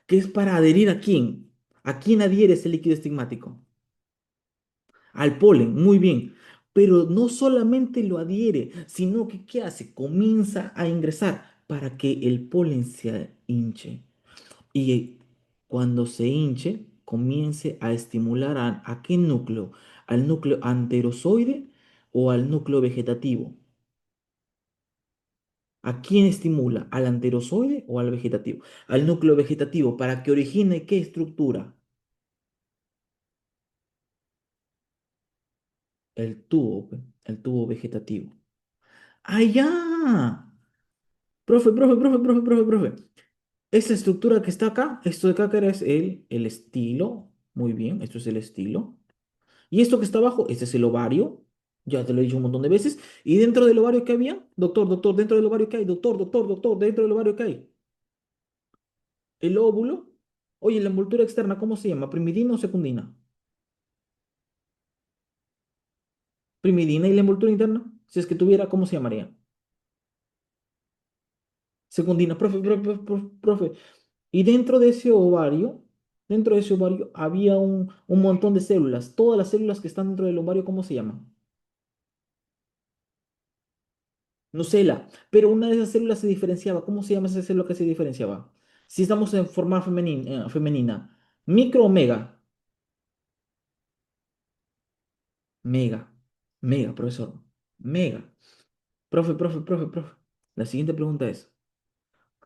¿Qué es para adherir a quién? ¿A quién adhiere ese líquido estigmático? Al polen, muy bien. Pero no solamente lo adhiere, sino que ¿qué hace? Comienza a ingresar para que el polen se hinche. Y cuando se hinche, comience a estimular ¿a qué núcleo? ¿Al núcleo anterozoide o al núcleo vegetativo? ¿A quién estimula? ¿Al anterozoide o al vegetativo? Al núcleo vegetativo, para que origine qué estructura. El tubo vegetativo. ¡Ah, ya! Profe. Esta estructura que está acá, esto de acá que era es el estilo. Muy bien, esto es el estilo. Y esto que está abajo, este es el ovario. Ya te lo he dicho un montón de veces. Y dentro del ovario, ¿qué había? Doctor, dentro del ovario, ¿qué hay? Doctor, dentro del ovario, ¿qué hay? El óvulo. Oye, la envoltura externa, ¿cómo se llama? ¿Primidina o secundina? Primidina y la envoltura interna, si es que tuviera, ¿cómo se llamaría? Secundina, profe. Y dentro de ese ovario había un montón de células. Todas las células que están dentro del ovario, ¿cómo se llaman? Nucela. Pero una de esas células se diferenciaba. ¿Cómo se llama esa célula que se diferenciaba? Si estamos en forma femenina. ¿Micro o mega? Mega. Mega, profesor. Mega. Profe. La siguiente pregunta es,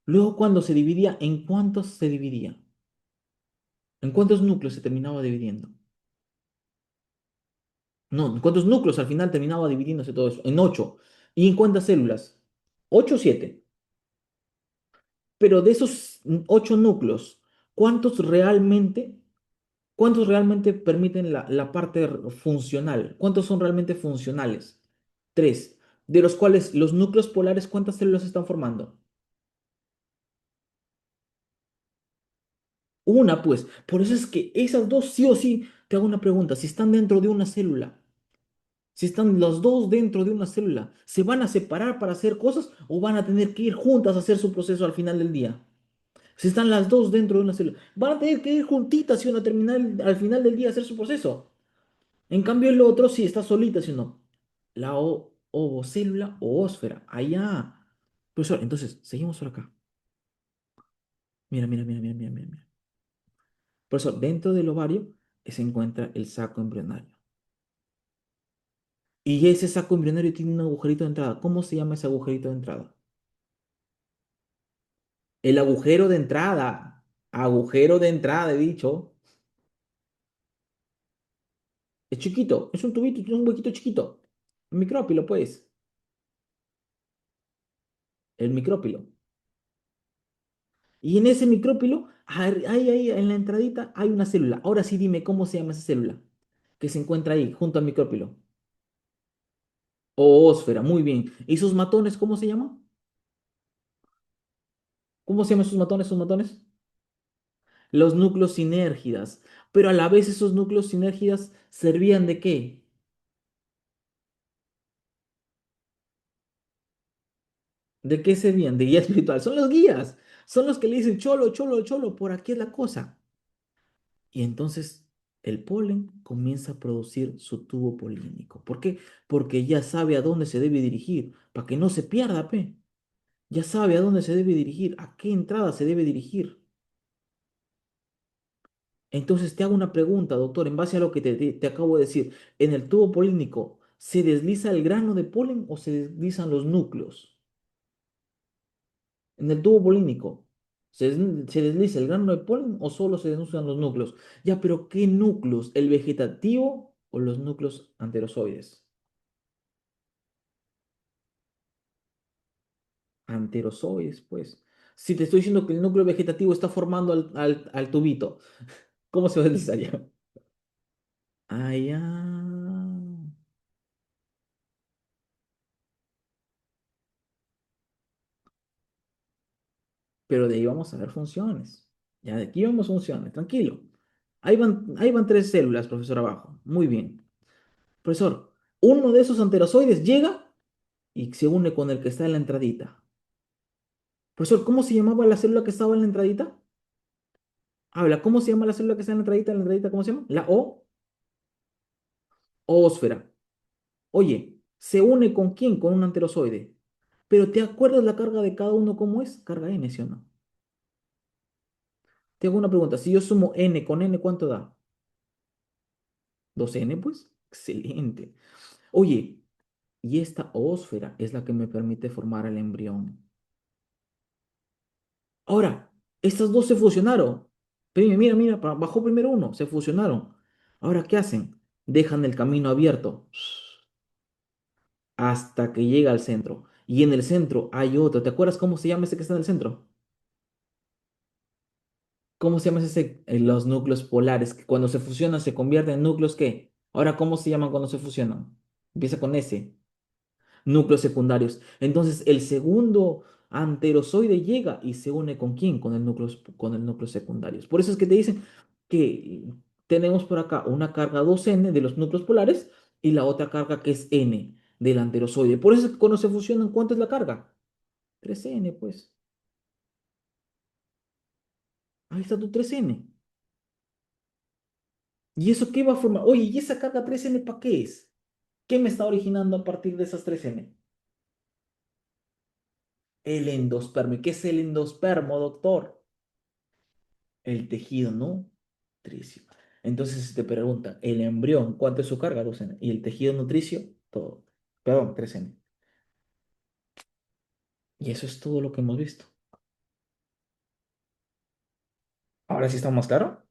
luego cuando se dividía, ¿en cuántos se dividía? ¿En cuántos núcleos se terminaba dividiendo? No, ¿en cuántos núcleos al final terminaba dividiéndose todo eso? En 8. ¿Y en cuántas células? 8 o 7. Pero de esos 8 núcleos, ¿cuántos realmente, cuántos realmente permiten la parte funcional? ¿Cuántos son realmente funcionales? 3. De los cuales los núcleos polares, ¿cuántas células están formando? Una, pues. Por eso es que esas dos sí o sí, te hago una pregunta, si están dentro de una célula. Si están los dos dentro de una célula, ¿se van a separar para hacer cosas o van a tener que ir juntas a hacer su proceso al final del día? Si están las dos dentro de una célula, van a tener que ir juntitas y van a terminar al final del día a hacer su proceso. En cambio, el otro sí está solita, si no. La ovocélula o ósfera. Allá. Profesor, entonces, seguimos por acá. Mira. Profesor, dentro del ovario se encuentra el saco embrionario. Y ese saco embrionario tiene un agujerito de entrada. ¿Cómo se llama ese agujerito de entrada? El agujero de entrada. Agujero de entrada, he dicho. Es chiquito. Es un tubito, es un huequito chiquito. El micrópilo, pues. El micrópilo. Y en ese micrópilo, ahí en la entradita, hay una célula. Ahora sí dime cómo se llama esa célula que se encuentra ahí, junto al micrópilo. Ósfera, muy bien. ¿Y sus matones, cómo se llaman? ¿Cómo se llaman sus matones? Los núcleos sinérgidas. Pero a la vez esos núcleos sinérgidas servían de qué? ¿De qué servían? De guía espiritual. Son los guías. Son los que le dicen cholo, por aquí es la cosa. Y entonces el polen comienza a producir su tubo polínico. ¿Por qué? Porque ya sabe a dónde se debe dirigir, para que no se pierda, pe. Ya sabe a dónde se debe dirigir, a qué entrada se debe dirigir. Entonces te hago una pregunta, doctor, en base a lo que te acabo de decir. ¿En el tubo polínico se desliza el grano de polen o se deslizan los núcleos? En el tubo polínico, ¿se desliza el grano de polen o solo se deslizan los núcleos? Ya, pero ¿qué núcleos? ¿El vegetativo o los núcleos anterozoides? Anterozoides, pues. Si te estoy diciendo que el núcleo vegetativo está formando al tubito, ¿cómo se va a deslizar ya? Ah, ya. Pero de ahí vamos a ver funciones. Ya de aquí vamos funciones, tranquilo. Ahí van tres células, profesor, abajo. Muy bien. Profesor, uno de esos anterozoides llega y se une con el que está en la entradita. Profesor, ¿cómo se llamaba la célula que estaba en la entradita? Habla, ¿cómo se llama la célula que está en la entradita? ¿En la entradita cómo se llama? La ósfera. Oye, ¿se une con quién? Con un anterozoide. Pero ¿te acuerdas la carga de cada uno cómo es? Carga n, ¿sí o no? Te hago una pregunta. Si yo sumo n con n, ¿cuánto da? 2n, pues. Excelente. Oye, y esta ósfera es la que me permite formar el embrión. Ahora, estas dos se fusionaron. Mira, bajó primero uno, se fusionaron. Ahora, ¿qué hacen? dejan el camino abierto hasta que llega al centro. Y en el centro hay otro. ¿Te acuerdas cómo se llama ese que está en el centro? ¿Cómo se llama ese? Los núcleos polares, que cuando se fusionan se convierten en núcleos ¿qué? Ahora, ¿cómo se llaman cuando se fusionan? Empieza con S. Núcleos secundarios. Entonces, el segundo anterozoide llega y se une ¿con quién? Con el núcleo secundario. Por eso es que te dicen que tenemos por acá una carga 2N de los núcleos polares y la otra carga que es N del anterozoide. Por eso es que cuando se fusionan, ¿cuánto es la carga? 3N, pues. Ahí está tu 3N. ¿Y eso qué va a formar? Oye, ¿y esa carga 3N para qué es? ¿Qué me está originando a partir de esas 3N? El endospermo. ¿Y qué es el endospermo, doctor? El tejido nutricio. Entonces si te pregunta, el embrión, ¿cuánto es su carga? 2N. Y el tejido nutricio, todo. Perdón, 3N. Y eso es todo lo que hemos visto. Ahora sí está más claro.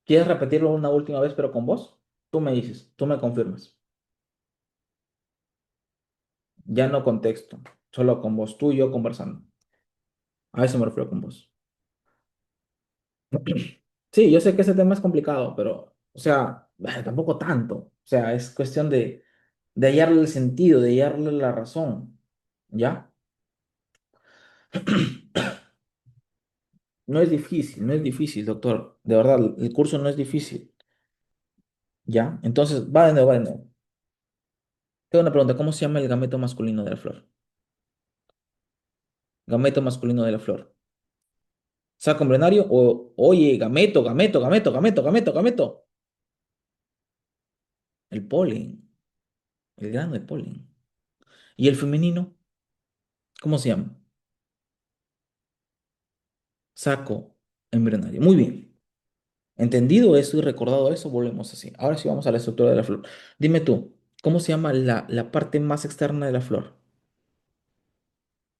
¿Quieres repetirlo una última vez, pero con voz? Tú me dices, tú me confirmas. Ya no con texto, solo con voz, tú y yo conversando. A eso me refiero con voz. Sí, yo sé que ese tema es complicado, pero, o sea, tampoco tanto. O sea, es cuestión de hallarle el sentido, de hallarle la razón. ¿Ya? No es difícil, no es difícil, doctor. De verdad, el curso no es difícil. ¿Ya? Entonces, va de nuevo, va de nuevo. Tengo una pregunta, ¿cómo se llama el gameto masculino de la flor? Gameto masculino de la flor. ¿Saco embrionario o, oye, gameto, gameto, gameto, gameto, gameto, gameto? El polen, el grano de polen. ¿Y el femenino? ¿Cómo se llama? Saco embrionario. Muy bien. Entendido eso y recordado eso, volvemos así. Ahora sí vamos a la estructura de la flor. Dime tú, ¿cómo se llama la parte más externa de la flor?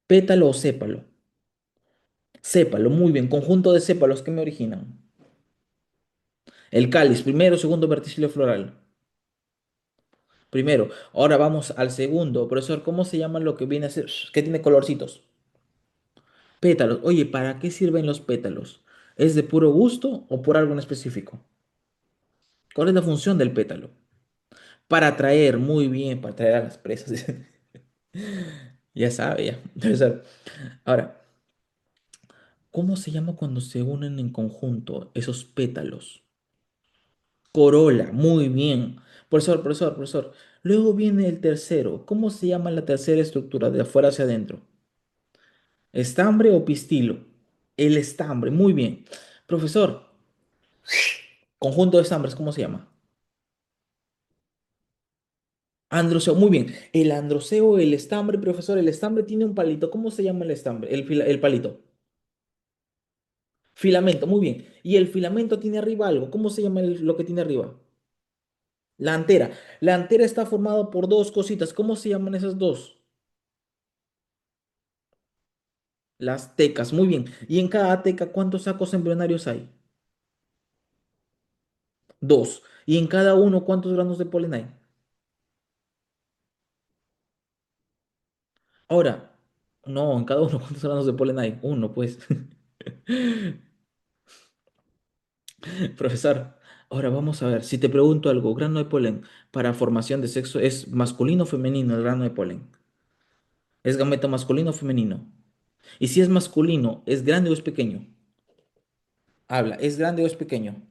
¿Pétalo o sépalo? Sépalo, muy bien. Conjunto de sépalos que me originan. El cáliz, primero, segundo verticilo floral. Primero. Ahora vamos al segundo. Profesor, ¿cómo se llama lo que viene a ser? ¿Qué tiene colorcitos? Pétalos. Oye, ¿para qué sirven los pétalos? ¿Es de puro gusto o por algo en específico? ¿Cuál es la función del pétalo? Para atraer, muy bien, para atraer a las presas. Ya sabe, ya. Profesor, ahora, ¿cómo se llama cuando se unen en conjunto esos pétalos? Corola, muy bien. Profesor, profesor, profesor. Luego viene el tercero. ¿Cómo se llama la tercera estructura de afuera hacia adentro? ¿Estambre o pistilo? El estambre, muy bien. Profesor, conjunto de estambres, ¿cómo se llama? Androceo, muy bien. El androceo, el estambre, profesor, el estambre tiene un palito. ¿Cómo se llama el estambre? El palito. Filamento, muy bien. Y el filamento tiene arriba algo. ¿Cómo se llama lo que tiene arriba? La antera. La antera está formada por dos cositas. ¿Cómo se llaman esas dos? Las tecas, muy bien. ¿Y en cada teca cuántos sacos embrionarios hay? Dos. ¿Y en cada uno cuántos granos de polen hay? Ahora, no, en cada uno cuántos granos de polen hay? Uno, pues. Profesor, ahora vamos a ver. Si te pregunto algo, grano de polen para formación de sexo, ¿es masculino o femenino el grano de polen? ¿Es gameta masculino o femenino? Y si es masculino, ¿es grande o es pequeño? Habla, ¿es grande o es pequeño?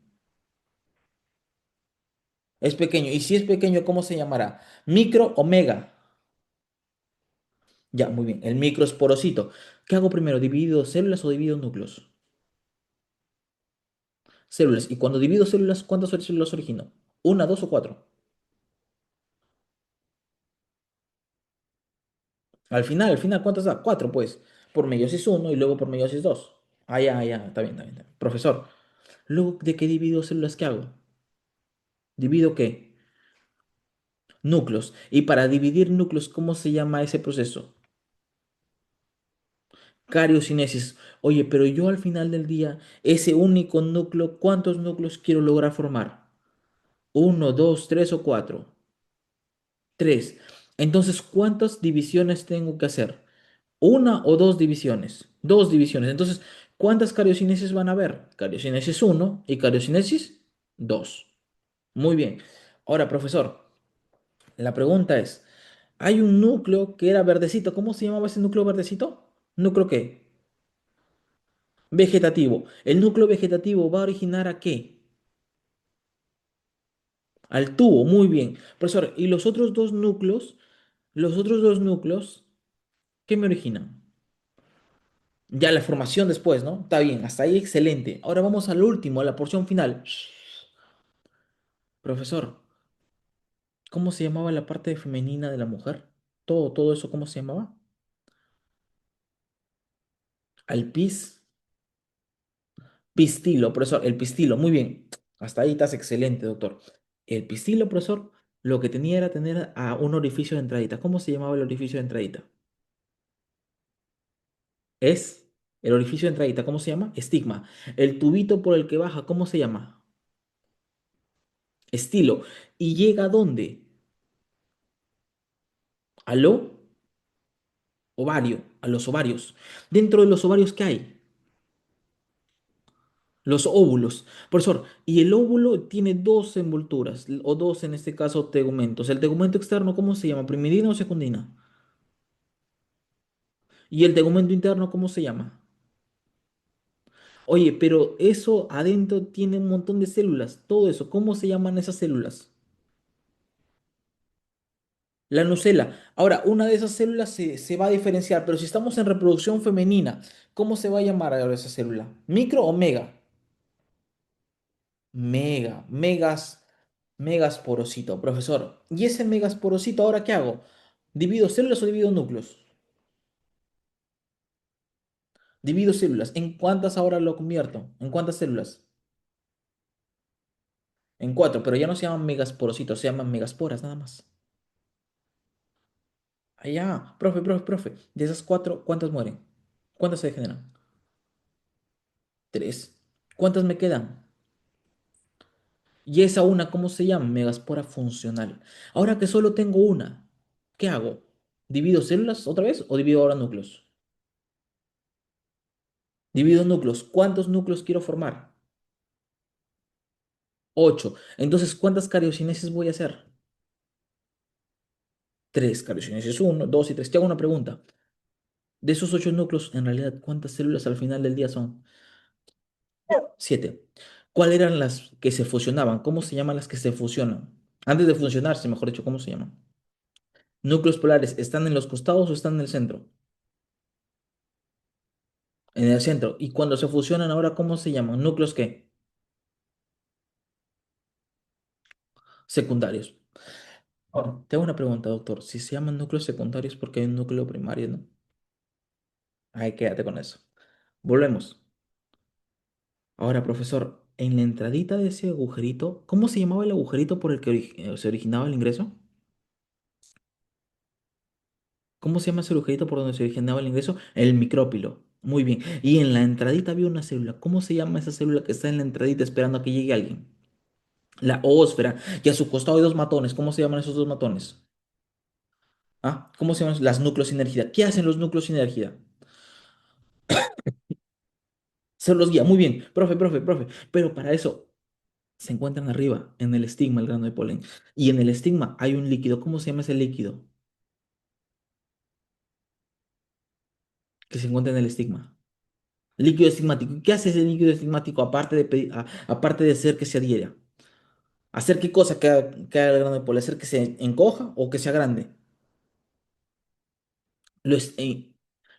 Es pequeño. Y si es pequeño, ¿cómo se llamará? ¿Micro o mega? Ya, muy bien. El micro es porosito. ¿Qué hago primero? ¿Divido células o divido núcleos? Células. Y cuando divido células, ¿cuántas células origino? ¿Una, dos o cuatro? Al final, ¿cuántas da? Cuatro, pues. Por meiosis uno y luego por meiosis dos. Ah, ya, ya. Está bien, está bien, está bien. Profesor, luego de que divido células, ¿qué hago? ¿Divido qué? Núcleos. Y para dividir núcleos, ¿cómo se llama ese proceso? Cariocinesis. Oye, pero yo al final del día, ese único núcleo, ¿cuántos núcleos quiero lograr formar? ¿Uno, dos, tres o cuatro? Tres. Entonces, ¿cuántas divisiones tengo que hacer? ¿Una o dos divisiones? Dos divisiones. Entonces, ¿cuántas cariocinesis van a haber? Cariocinesis uno y cariocinesis 2. Muy bien. Ahora, profesor, la pregunta es, hay un núcleo que era verdecito. ¿Cómo se llamaba ese núcleo verdecito? ¿Núcleo qué? Vegetativo. ¿El núcleo vegetativo va a originar a qué? Al tubo. Muy bien. Profesor, ¿y los otros dos núcleos? Los otros dos núcleos, ¿qué me originan? Ya la formación después, ¿no? Está bien, hasta ahí excelente. Ahora vamos al último, a la porción final. Profesor, ¿cómo se llamaba la parte femenina de la mujer? Todo eso, ¿cómo se llamaba? Alpis, pistilo, profesor, el pistilo, muy bien. Hasta ahí estás excelente, doctor. El pistilo, profesor, lo que tenía era tener a un orificio de entradita. ¿Cómo se llamaba el orificio de entradita? Es el orificio de entradita, ¿cómo se llama? Estigma. El tubito por el que baja, ¿cómo se llama? Estilo. ¿Y llega a dónde? ¿Aló? Ovario, a los ovarios. Dentro de los ovarios, ¿qué hay? Los óvulos. Profesor, y el óvulo tiene dos envolturas, o dos en este caso tegumentos. El tegumento externo, ¿cómo se llama? ¿Primidina o secundina? ¿Y el tegumento interno, cómo se llama? Oye, pero eso adentro tiene un montón de células. Todo eso, ¿cómo se llaman esas células? La nucela. Ahora, una de esas células se va a diferenciar, pero si estamos en reproducción femenina, ¿cómo se va a llamar ahora esa célula? ¿Micro o mega? Megas porosito, profesor. ¿Y ese megas porosito ahora qué hago? ¿Divido células o divido núcleos? Divido células. ¿En cuántas ahora lo convierto? ¿En cuántas células? En cuatro, pero ya no se llaman megas porositos, se llaman megasporas nada más. Allá, profe. De esas cuatro, ¿cuántas mueren? ¿Cuántas se degeneran? Tres. ¿Cuántas me quedan? Y esa una, ¿cómo se llama? Megaspora funcional. Ahora que solo tengo una, ¿qué hago? ¿Divido células otra vez o divido ahora núcleos? Divido núcleos. ¿Cuántos núcleos quiero formar? Ocho. Entonces, ¿cuántas cariocinesis voy a hacer? Tres cariocinesis. Uno, dos y tres. Te hago una pregunta. De esos ocho núcleos, en realidad, ¿cuántas células al final del día son? Siete. ¿Cuáles eran las que se fusionaban? ¿Cómo se llaman las que se fusionan? Antes de funcionarse, mejor dicho, ¿cómo se llaman? Núcleos polares, ¿están en los costados o están en el centro? En el centro. ¿Y cuando se fusionan ahora, cómo se llaman? ¿Núcleos qué? Secundarios. Ahora, te hago una pregunta, doctor. Si se llaman núcleos secundarios, porque hay un núcleo primario, ¿no? Ahí quédate con eso. Volvemos. Ahora, profesor, en la entradita de ese agujerito, ¿cómo se llamaba el agujerito por el que se originaba el ingreso? ¿Cómo se llama ese agujerito por donde se originaba el ingreso? El micrópilo. Muy bien. Y en la entradita había una célula. ¿Cómo se llama esa célula que está en la entradita esperando a que llegue alguien? La ósfera. Y a su costado hay dos matones. ¿Cómo se llaman esos dos matones? ¿Ah? ¿Cómo se llaman las nucleosinergia? ¿Qué hacen los nucleosinergia? Se los guía. Muy bien. Profe. Pero para eso se encuentran arriba, en el estigma, el grano de polen. Y en el estigma hay un líquido. ¿Cómo se llama ese líquido que se encuentra en el estigma? Líquido estigmático. ¿Qué hace ese líquido estigmático aparte de, aparte de hacer que se adhiera? ¿Hacer qué cosa que haga el grano de polen? ¿Hacer que se encoja o que sea grande? Lo,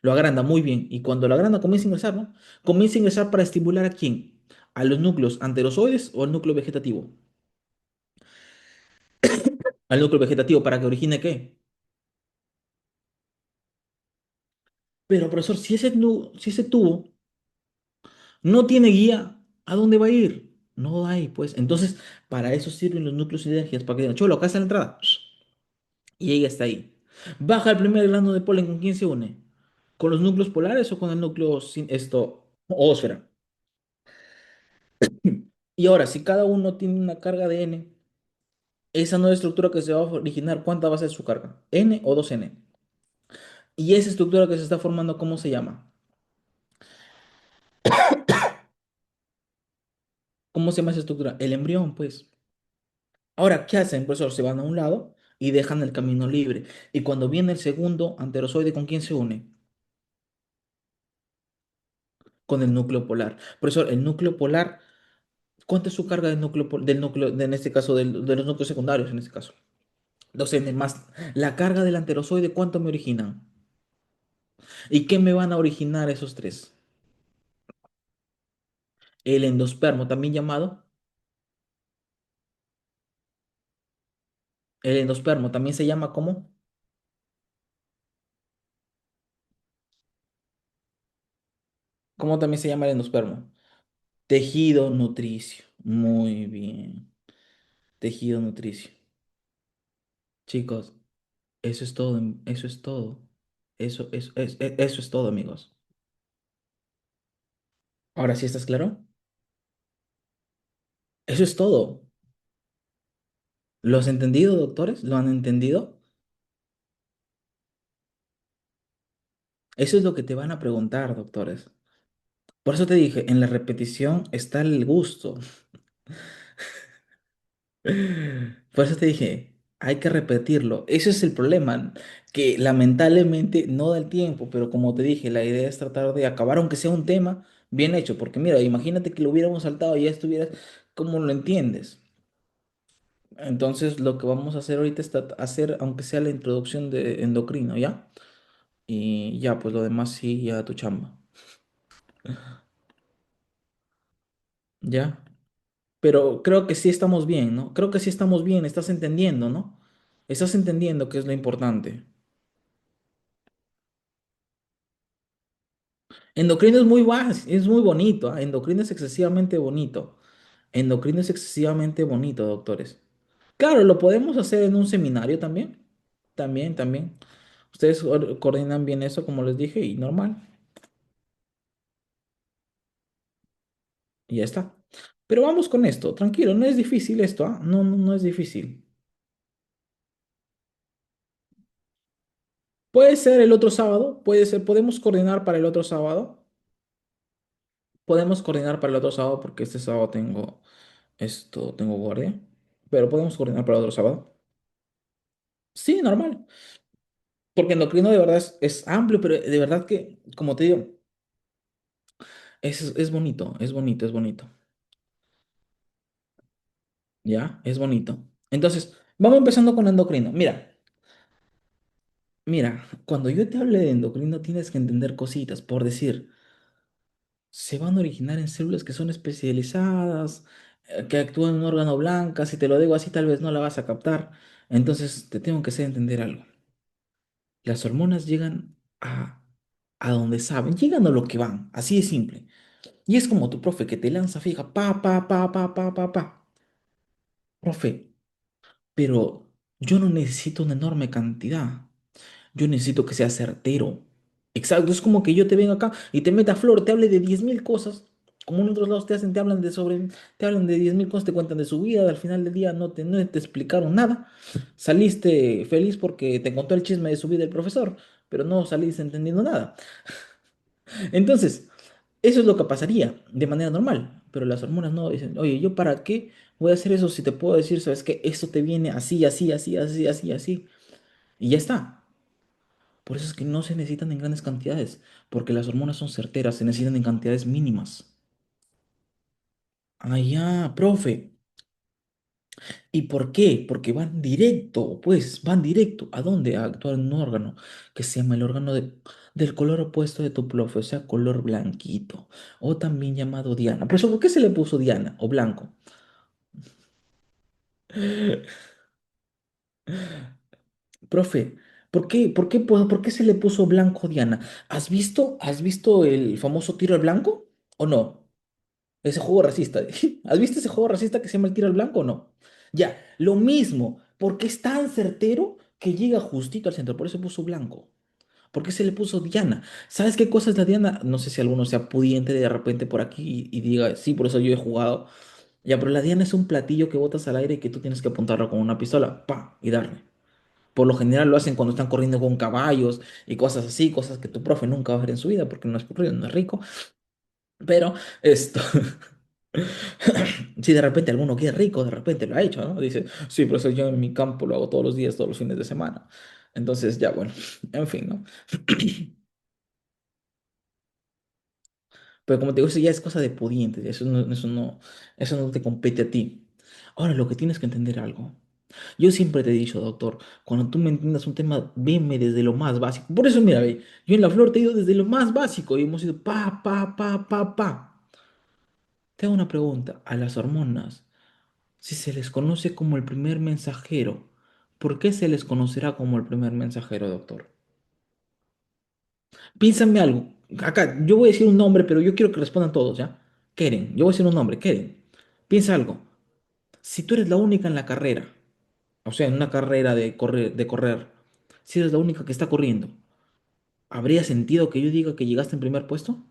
lo agranda muy bien. Y cuando lo agranda comienza a ingresar, ¿no? Comienza a ingresar para estimular ¿a quién? ¿A los núcleos anterozoides o al núcleo vegetativo? Al núcleo vegetativo para que origine ¿qué? Pero, profesor, si ese tubo no tiene guía, ¿a dónde va a ir? No hay, pues. Entonces, para eso sirven los núcleos y energías, para que digan, cholo, acá está la entrada. Y ella está ahí. Baja el primer grano de polen, ¿con quién se une? ¿Con los núcleos polares o con el núcleo sin esto, ósfera? Y ahora, si cada uno tiene una carga de n, esa nueva estructura que se va a originar, ¿cuánta va a ser su carga? ¿N o 2n? Y esa estructura que se está formando, ¿cómo se llama? ¿Cómo se llama esa estructura? El embrión, pues. Ahora, ¿qué hacen? Pues se van a un lado y dejan el camino libre. Y cuando viene el segundo anterozoide, ¿con quién se une? Con el núcleo polar. Profesor, el núcleo polar, ¿cuánto es su carga del núcleo, del núcleo, en este caso, de los núcleos secundarios, en este caso? 2n más la carga del anterozoide, ¿cuánto me originan? ¿Y qué me van a originar esos tres? El endospermo, también llamado, el endospermo también se llama ¿cómo? ¿Cómo también se llama el endospermo? Tejido nutricio. Muy bien. Tejido nutricio. Chicos, eso es todo, eso es todo. Eso es todo, amigos. Ahora sí estás claro. Eso es todo. ¿Lo has entendido, doctores? ¿Lo han entendido? Eso es lo que te van a preguntar, doctores. Por eso te dije, en la repetición está el gusto. Por eso te dije, hay que repetirlo. Ese es el problema, que lamentablemente no da el tiempo, pero como te dije, la idea es tratar de acabar, aunque sea un tema bien hecho, porque mira, imagínate que lo hubiéramos saltado y ya estuvieras, ¿cómo lo entiendes? Entonces, lo que vamos a hacer ahorita es hacer, aunque sea la introducción de endocrino, ¿ya? Y ya, pues lo demás sí, ya tu chamba, ¿ya? Pero creo que sí estamos bien, ¿no? Creo que sí estamos bien, estás entendiendo, ¿no? Estás entendiendo qué es lo importante. Endocrino es es muy bonito, ¿ah? Endocrino es excesivamente bonito. Endocrino es excesivamente bonito, doctores. Claro, lo podemos hacer en un seminario también. También. Ustedes coordinan bien eso, como les dije, y normal. Y ya está. Pero vamos con esto, tranquilo, no es difícil esto, ¿ah? No es difícil. Puede ser el otro sábado, puede ser, podemos coordinar para el otro sábado. Podemos coordinar para el otro sábado porque este sábado tengo guardia. Pero podemos coordinar para el otro sábado. Sí, normal. Porque endocrino de verdad es amplio, pero de verdad que, como te digo, es bonito, es bonito, es bonito. ¿Ya? Es bonito. Entonces, vamos empezando con endocrino. Mira, cuando yo te hable de endocrino tienes que entender cositas. Por decir, se van a originar en células que son especializadas, que actúan en un órgano blanco. Si te lo digo así, tal vez no la vas a captar. Entonces, te tengo que hacer entender algo. Las hormonas llegan a donde saben, llegan a lo que van. Así de simple. Y es como tu profe que te lanza fija, pa. Profe, pero yo no necesito una enorme cantidad. Yo necesito que sea certero. Exacto, es como que yo te venga acá y te meta flor, te hable de 10.000 cosas. Como en otros lados te hacen, te hablan de 10.000 cosas, te cuentan de su vida, al final del día no te explicaron nada. Saliste feliz porque te contó el chisme de su vida el profesor, pero no saliste entendiendo nada. Entonces, eso es lo que pasaría de manera normal, pero las hormonas no dicen, oye, ¿yo para qué voy a hacer eso si te puedo decir, sabes que esto te viene así, y ya está? Por eso es que no se necesitan en grandes cantidades, porque las hormonas son certeras, se necesitan en cantidades mínimas. Ah, ya, profe. ¿Y por qué? Porque van directo, pues, van directo. ¿A dónde? A actuar en un órgano que se llama el órgano del color opuesto de tu profe, o sea, color blanquito, o también llamado Diana. Por eso, ¿por qué se le puso Diana o blanco? Profe, por qué se le puso blanco Diana? Has visto el famoso tiro al blanco o no? Ese juego racista. ¿Has visto ese juego racista que se llama el tiro al blanco o no? Ya, lo mismo, porque es tan certero que llega justito al centro, por eso puso blanco. ¿Por qué se le puso Diana? ¿Sabes qué cosa es la Diana? No sé si alguno sea pudiente de repente por aquí y diga, sí, por eso yo he jugado. Ya, pero la Diana es un platillo que botas al aire y que tú tienes que apuntarlo con una pistola, pa, y darle. Por lo general lo hacen cuando están corriendo con caballos y cosas así, cosas que tu profe nunca va a ver en su vida porque no es corrido, no es rico. Pero esto, si de repente alguno que es rico, de repente lo ha hecho, ¿no? Dice, sí, pero eso yo en mi campo lo hago todos los días, todos los fines de semana. Entonces, ya, bueno, en fin, ¿no? Pero como te digo, eso ya es cosa de pudientes, eso no te compete a ti. Ahora, lo que tienes que entender algo. Yo siempre te he dicho, doctor, cuando tú me entiendas un tema, veme desde lo más básico. Por eso, mira, ve, yo en la flor te he ido desde lo más básico y hemos ido pa, pa, pa, pa, pa. Te hago una pregunta. A las hormonas, si se les conoce como el primer mensajero, ¿por qué se les conocerá como el primer mensajero, doctor? Piénsame algo. Acá, yo voy a decir un nombre, pero yo quiero que respondan todos, ¿ya? Keren, yo voy a decir un nombre, Keren. Piensa algo. Si tú eres la única en la carrera, o sea, en una carrera de correr, si eres la única que está corriendo, ¿habría sentido que yo diga que llegaste en primer puesto?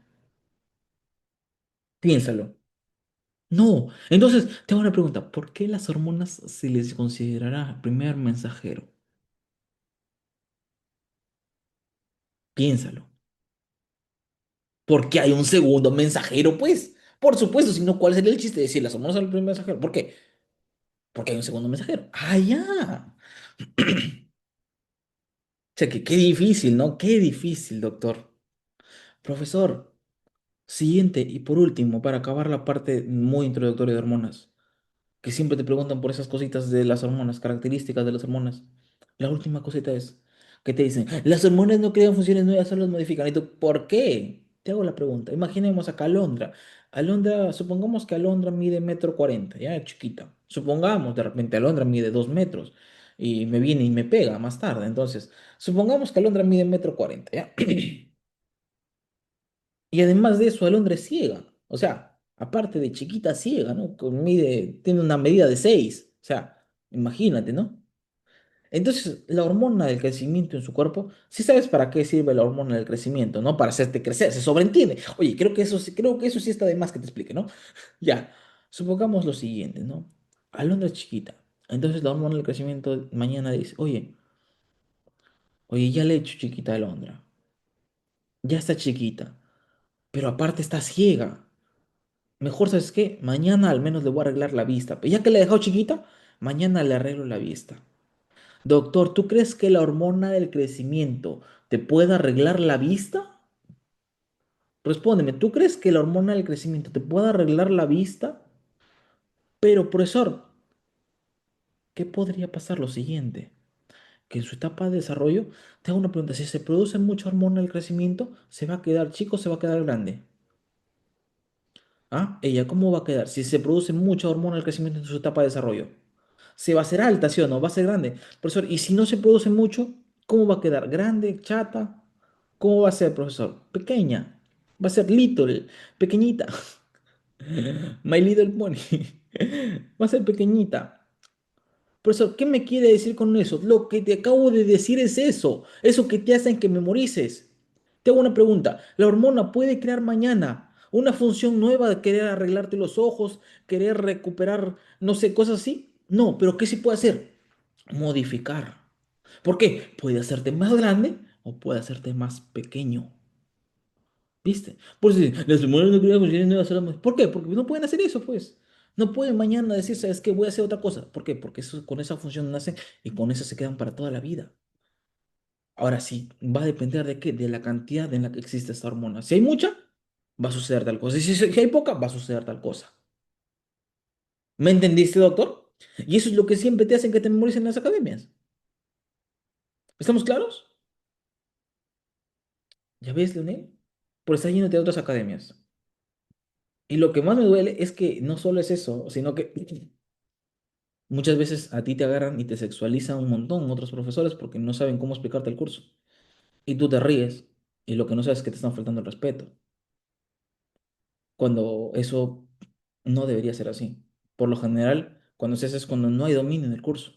Piénsalo. No. Entonces, te hago una pregunta. ¿Por qué las hormonas se les considerará primer mensajero? Piénsalo. ¿Por qué hay un segundo mensajero, pues? Por supuesto, si no, ¿cuál sería el chiste de decir las hormonas son el primer mensajero? ¿Por qué? Porque hay un segundo mensajero. Ah, ya. O sea, que qué difícil, ¿no? Qué difícil, doctor. Profesor, siguiente y por último, para acabar la parte muy introductoria de hormonas, que siempre te preguntan por esas cositas de las hormonas, características de las hormonas. La última cosita es que te dicen, las hormonas no crean funciones nuevas, solo las modifican. ¿Y tú por qué? Te hago la pregunta. Imaginemos acá a Alondra. Alondra, supongamos que Alondra mide 1,40 m, ya chiquita. Supongamos, de repente Alondra mide 2 metros y me viene y me pega más tarde. Entonces, supongamos que Alondra mide 1,40 m, ¿ya? Y además de eso, Alondra es ciega. O sea, aparte de chiquita ciega, ¿no? Tiene una medida de 6. O sea, imagínate, ¿no? Entonces, la hormona del crecimiento en su cuerpo, sí sabes para qué sirve la hormona del crecimiento, ¿no? Para hacerte crecer, se sobreentiende. Oye, creo que eso sí está de más que te explique, ¿no? Ya, supongamos lo siguiente, ¿no? Alondra es chiquita. Entonces la hormona del crecimiento mañana dice, oye, ya le he hecho chiquita a Alondra. Ya está chiquita, pero aparte está ciega. Mejor, ¿sabes qué? Mañana al menos le voy a arreglar la vista. Ya que la he dejado chiquita, mañana le arreglo la vista. Doctor, ¿tú crees que la hormona del crecimiento te puede arreglar la vista? Respóndeme, ¿tú crees que la hormona del crecimiento te puede arreglar la vista? Pero, profesor, ¿qué podría pasar lo siguiente? Que en su etapa de desarrollo, te hago una pregunta, si se produce mucha hormona del crecimiento, ¿se va a quedar chico o se va a quedar grande? ¿Ah? Ella, ¿cómo va a quedar? Si se produce mucha hormona del crecimiento en su etapa de desarrollo. Se va a hacer alta, ¿sí o no? Va a ser grande. Profesor, y si no se produce mucho, ¿cómo va a quedar? ¿Grande? ¿Chata? ¿Cómo va a ser, profesor? Pequeña. Va a ser little, pequeñita. My Little Pony. Va a ser pequeñita. Profesor, ¿qué me quiere decir con eso? Lo que te acabo de decir es eso. Eso que te hacen que memorices. Te hago una pregunta. ¿La hormona puede crear mañana una función nueva de querer arreglarte los ojos, querer recuperar, no sé, cosas así? No, pero ¿qué sí puede hacer? Modificar. ¿Por qué? Puede hacerte más grande o puede hacerte más pequeño. ¿Viste? Por eso dicen, las hormonas no crean funciones nuevas. ¿Por qué? Porque no pueden hacer eso, pues. No pueden mañana decir, ¿sabes qué? Voy a hacer otra cosa. ¿Por qué? Porque con esa función nacen y con esa se quedan para toda la vida. Ahora sí, va a depender de qué, de la cantidad en la que existe esta hormona. Si hay mucha, va a suceder tal cosa. Y si hay poca, va a suceder tal cosa. ¿Me entendiste, doctor? Y eso es lo que siempre te hacen que te memoricen en las academias. ¿Estamos claros? ¿Ya ves, Leonel? Por estar yéndote a otras academias. Y lo que más me duele es que no solo es eso, sino que muchas veces a ti te agarran y te sexualizan un montón otros profesores porque no saben cómo explicarte el curso. Y tú te ríes y lo que no sabes es que te están faltando el respeto. Cuando eso no debería ser así. Por lo general, cuando se hace es cuando no hay dominio en el curso.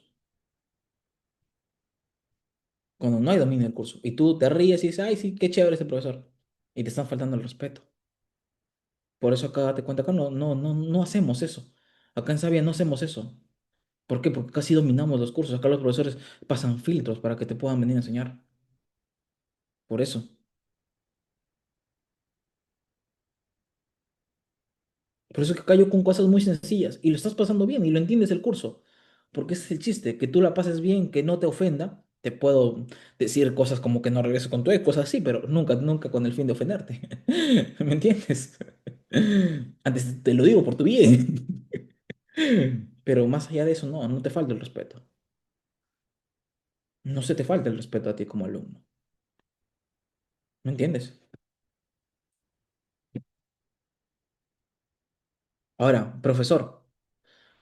cuando no hay dominio del curso. Y tú te ríes y dices, ay, sí, qué chévere este profesor. Y te están faltando el respeto. Por eso acá te cuento, acá no hacemos eso. Acá en Sabia no hacemos eso. ¿Por qué? Porque casi dominamos los cursos. Acá los profesores pasan filtros para que te puedan venir a enseñar. Por eso. Por eso que acá yo con cosas muy sencillas y lo estás pasando bien y lo entiendes el curso. Porque ese es el chiste, que tú la pases bien, que no te ofenda. Te puedo decir cosas como que no regreses con tu ex, cosas así, pero nunca con el fin de ofenderte. ¿Me entiendes? Antes te lo digo por tu bien. Pero más allá de eso, no te falta el respeto. No se te falta el respeto a ti como alumno. ¿Me entiendes? Ahora, profesor,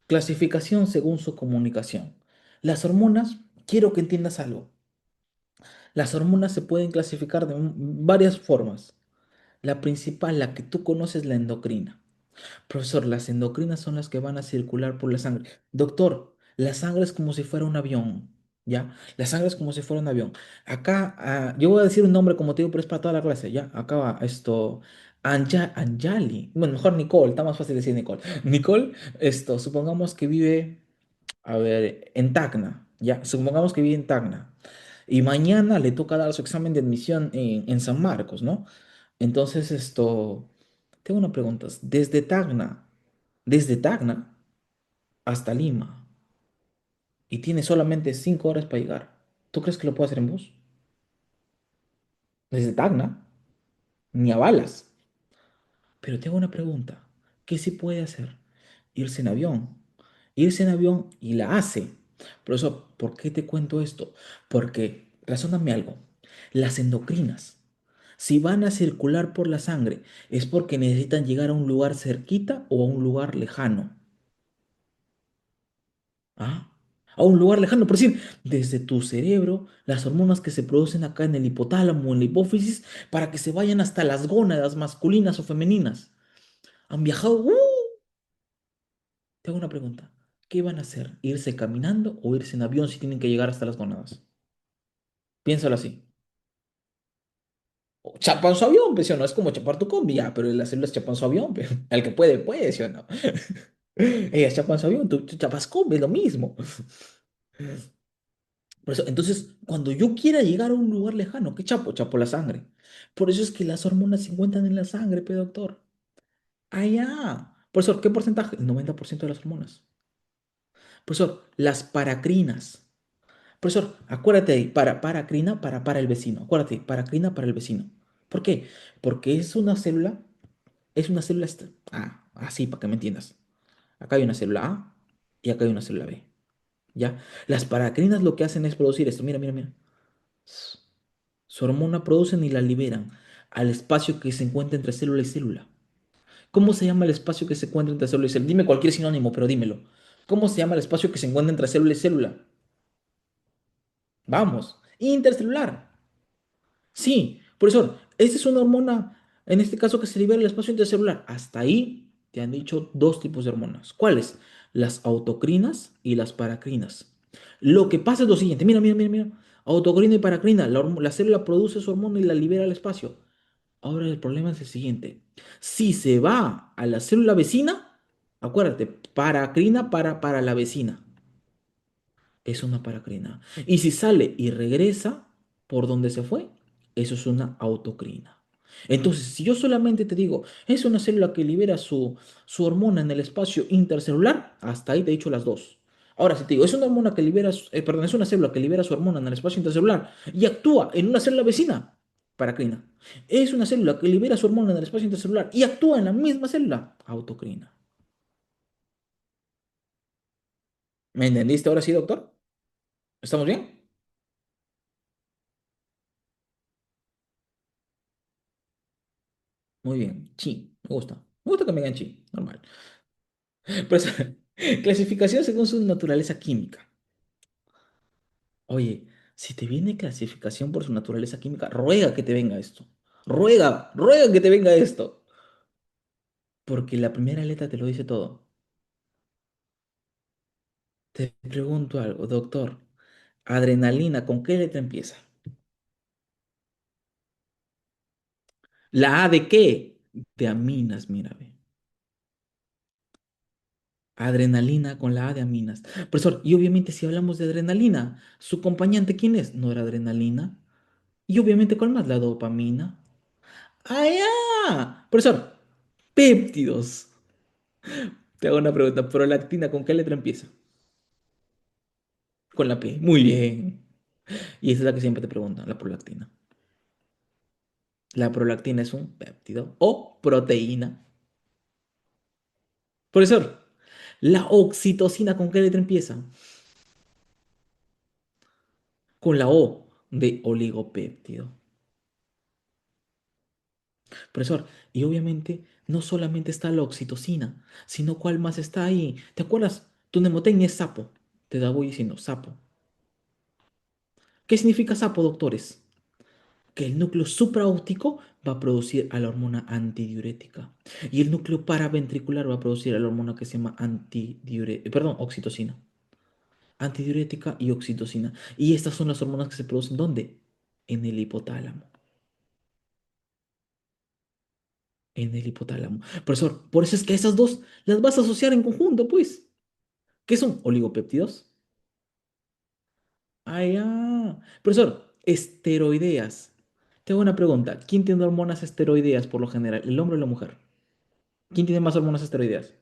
clasificación según su comunicación. Las hormonas, quiero que entiendas algo. Las hormonas se pueden clasificar de varias formas. La principal, la que tú conoces, la endocrina. Profesor, las endocrinas son las que van a circular por la sangre. Doctor, la sangre es como si fuera un avión, ¿ya? La sangre es como si fuera un avión. Acá, yo voy a decir un nombre como te digo, pero es para toda la clase, ¿ya? Acá va esto, Anjali. Bueno, mejor Nicole, está más fácil decir Nicole. Nicole, supongamos que vive, a ver, en Tacna, ¿ya? Supongamos que vive en Tacna. Y mañana le toca dar su examen de admisión en San Marcos, ¿no? Entonces, tengo una pregunta. Desde Tacna hasta Lima, y tiene solamente 5 horas para llegar. ¿Tú crees que lo puede hacer en bus? Desde Tacna, ni a balas. Pero tengo una pregunta. ¿Qué sí puede hacer? Irse en avión. Irse en avión y la hace. Por eso, ¿por qué te cuento esto? Porque, razóname algo. Las endocrinas, si van a circular por la sangre, es porque necesitan llegar a un lugar cerquita o a un lugar lejano. ¿Ah? A un lugar lejano, por decir, desde tu cerebro, las hormonas que se producen acá en el hipotálamo, en la hipófisis, para que se vayan hasta las gónadas masculinas o femeninas. Han viajado. Te hago una pregunta. ¿Qué van a hacer? ¿Irse caminando o irse en avión si tienen que llegar hasta las gónadas? Piénsalo así. O chapan su avión, pues, ¿sí o no? Es como chapar tu combi, ya, pero las células chapan su avión, pero el que puede, puede, ¿sí o no? Ellas chapan su avión, tú chapas combi, es lo mismo. Por eso, entonces, cuando yo quiera llegar a un lugar lejano, ¿qué chapo? Chapo la sangre. Por eso es que las hormonas se encuentran en la sangre, pe doctor. Allá. Profesor, ¿qué porcentaje? El 90% de las hormonas. Profesor, las paracrinas. Profesor, acuérdate ahí, paracrina para el vecino. Acuérdate, paracrina para el vecino. ¿Por qué? Porque es una célula, así, para que me entiendas. Acá hay una célula A y acá hay una célula B. ¿Ya? Las paracrinas lo que hacen es producir esto. Mira, mira, mira. Su hormona producen y la liberan al espacio que se encuentra entre célula y célula. ¿Cómo se llama el espacio que se encuentra entre célula y célula? Dime cualquier sinónimo, pero dímelo. ¿Cómo se llama el espacio que se encuentra entre célula y célula? Vamos, intercelular. Sí, profesor, esta es una hormona, en este caso que se libera en el espacio intercelular. Hasta ahí te han dicho dos tipos de hormonas. ¿Cuáles? Las autocrinas y las paracrinas. Lo que pasa es lo siguiente, mira, mira, mira, mira. Autocrina y paracrina, la célula produce su hormona y la libera al espacio. Ahora el problema es el siguiente. Si se va a la célula vecina, acuérdate, paracrina para la vecina es una paracrina. Y si sale y regresa por donde se fue, eso es una autocrina. Entonces, si yo solamente te digo, es una célula que libera su hormona en el espacio intercelular, hasta ahí te he dicho las dos. Ahora, si te digo, es una hormona que libera, perdón, es una célula que libera su hormona en el espacio intercelular y actúa en una célula vecina, paracrina. Es una célula que libera su hormona en el espacio intercelular y actúa en la misma célula, autocrina. ¿Me entendiste ahora sí, doctor? ¿Estamos bien? Muy bien, chi, me gusta. Me gusta que me digan chi, normal. Pues, clasificación según su naturaleza química. Oye, si te viene clasificación por su naturaleza química, ruega que te venga esto. Ruega que te venga esto. Porque la primera letra te lo dice todo. Te pregunto algo, doctor. Adrenalina, ¿con qué letra empieza? ¿La A de qué? De aminas, mira, ve. Adrenalina con la A de aminas. Profesor, y obviamente si hablamos de adrenalina, ¿su acompañante quién es? No era adrenalina. Y obviamente, ¿cuál más? La dopamina. ¡Ah, ya! Profesor, péptidos. Te hago una pregunta. ¿Prolactina con qué letra empieza? Con la P. Muy bien. Y esa es la que siempre te preguntan, la prolactina. La prolactina es un péptido o proteína. Profesor, ¿la oxitocina con qué letra empieza? Con la O de oligopéptido. Profesor, y obviamente no solamente está la oxitocina, sino cuál más está ahí. ¿Te acuerdas? Tu mnemotecnia es sapo. Te la voy diciendo, sapo. ¿Qué significa sapo, doctores? Que el núcleo supraóptico va a producir a la hormona antidiurética y el núcleo paraventricular va a producir a la hormona que se llama perdón, oxitocina. Antidiurética y oxitocina. Y estas son las hormonas que se producen ¿dónde? En el hipotálamo. En el hipotálamo. Profesor, por eso es que esas dos las vas a asociar en conjunto, pues. ¿Qué son? Oligopéptidos. Ah, ya. Profesor, esteroideas. Tengo una pregunta. ¿Quién tiene hormonas esteroideas por lo general? ¿El hombre o la mujer? ¿Quién tiene más hormonas esteroideas?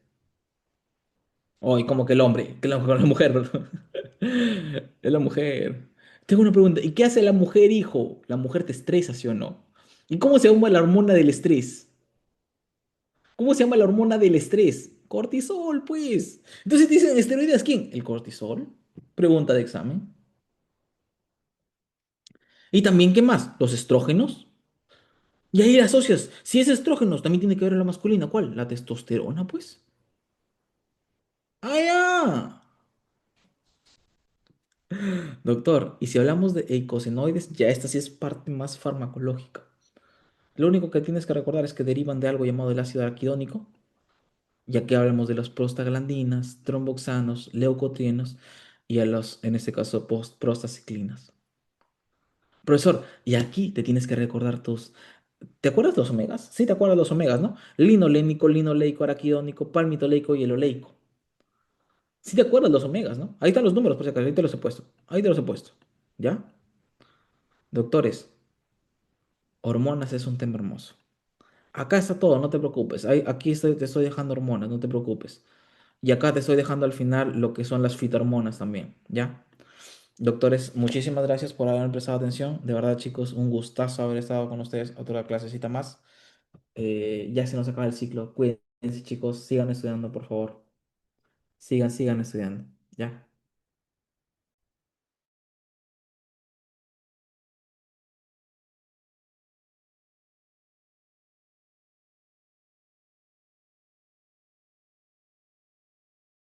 Hoy, como que el hombre, que la mujer, perdón. Es la mujer. Tengo una pregunta. ¿Y qué hace la mujer, hijo? La mujer te estresa, ¿sí o no? ¿Y cómo se llama la hormona del estrés? ¿Cómo se llama la hormona del estrés? Cortisol, pues. Entonces te dicen esteroides, ¿quién? ¿El cortisol? Pregunta de examen. ¿Y también qué más? ¿Los estrógenos? Y ahí la asocias. Si es estrógenos, también tiene que ver en la masculina. ¿Cuál? La testosterona, pues. ¡Ah, ya! Doctor, y si hablamos de eicosenoides, ya esta sí es parte más farmacológica. Lo único que tienes que recordar es que derivan de algo llamado el ácido araquidónico, ya que hablamos de las prostaglandinas, tromboxanos, leucotrienos y a los, en este caso, prostaciclinas. Profesor, y aquí te tienes que recordar tus... ¿Te acuerdas de los omegas? Sí, te acuerdas de los omegas, ¿no? Linolénico, linoleico, araquidónico, palmitoleico y eloleico. Sí te acuerdas de los omegas, ¿no? Ahí están los números, por si acaso, ahí te los he puesto. Ahí te los he puesto. ¿Ya? Doctores, hormonas es un tema hermoso. Acá está todo, no te preocupes. Aquí te estoy dejando hormonas, no te preocupes. Y acá te estoy dejando al final lo que son las fitohormonas también, ¿ya? Doctores, muchísimas gracias por haberme prestado atención. De verdad, chicos, un gustazo haber estado con ustedes otra clasecita más. Ya se nos acaba el ciclo. Cuídense, chicos. Sigan estudiando, por favor. Sigan estudiando. ¿Ya?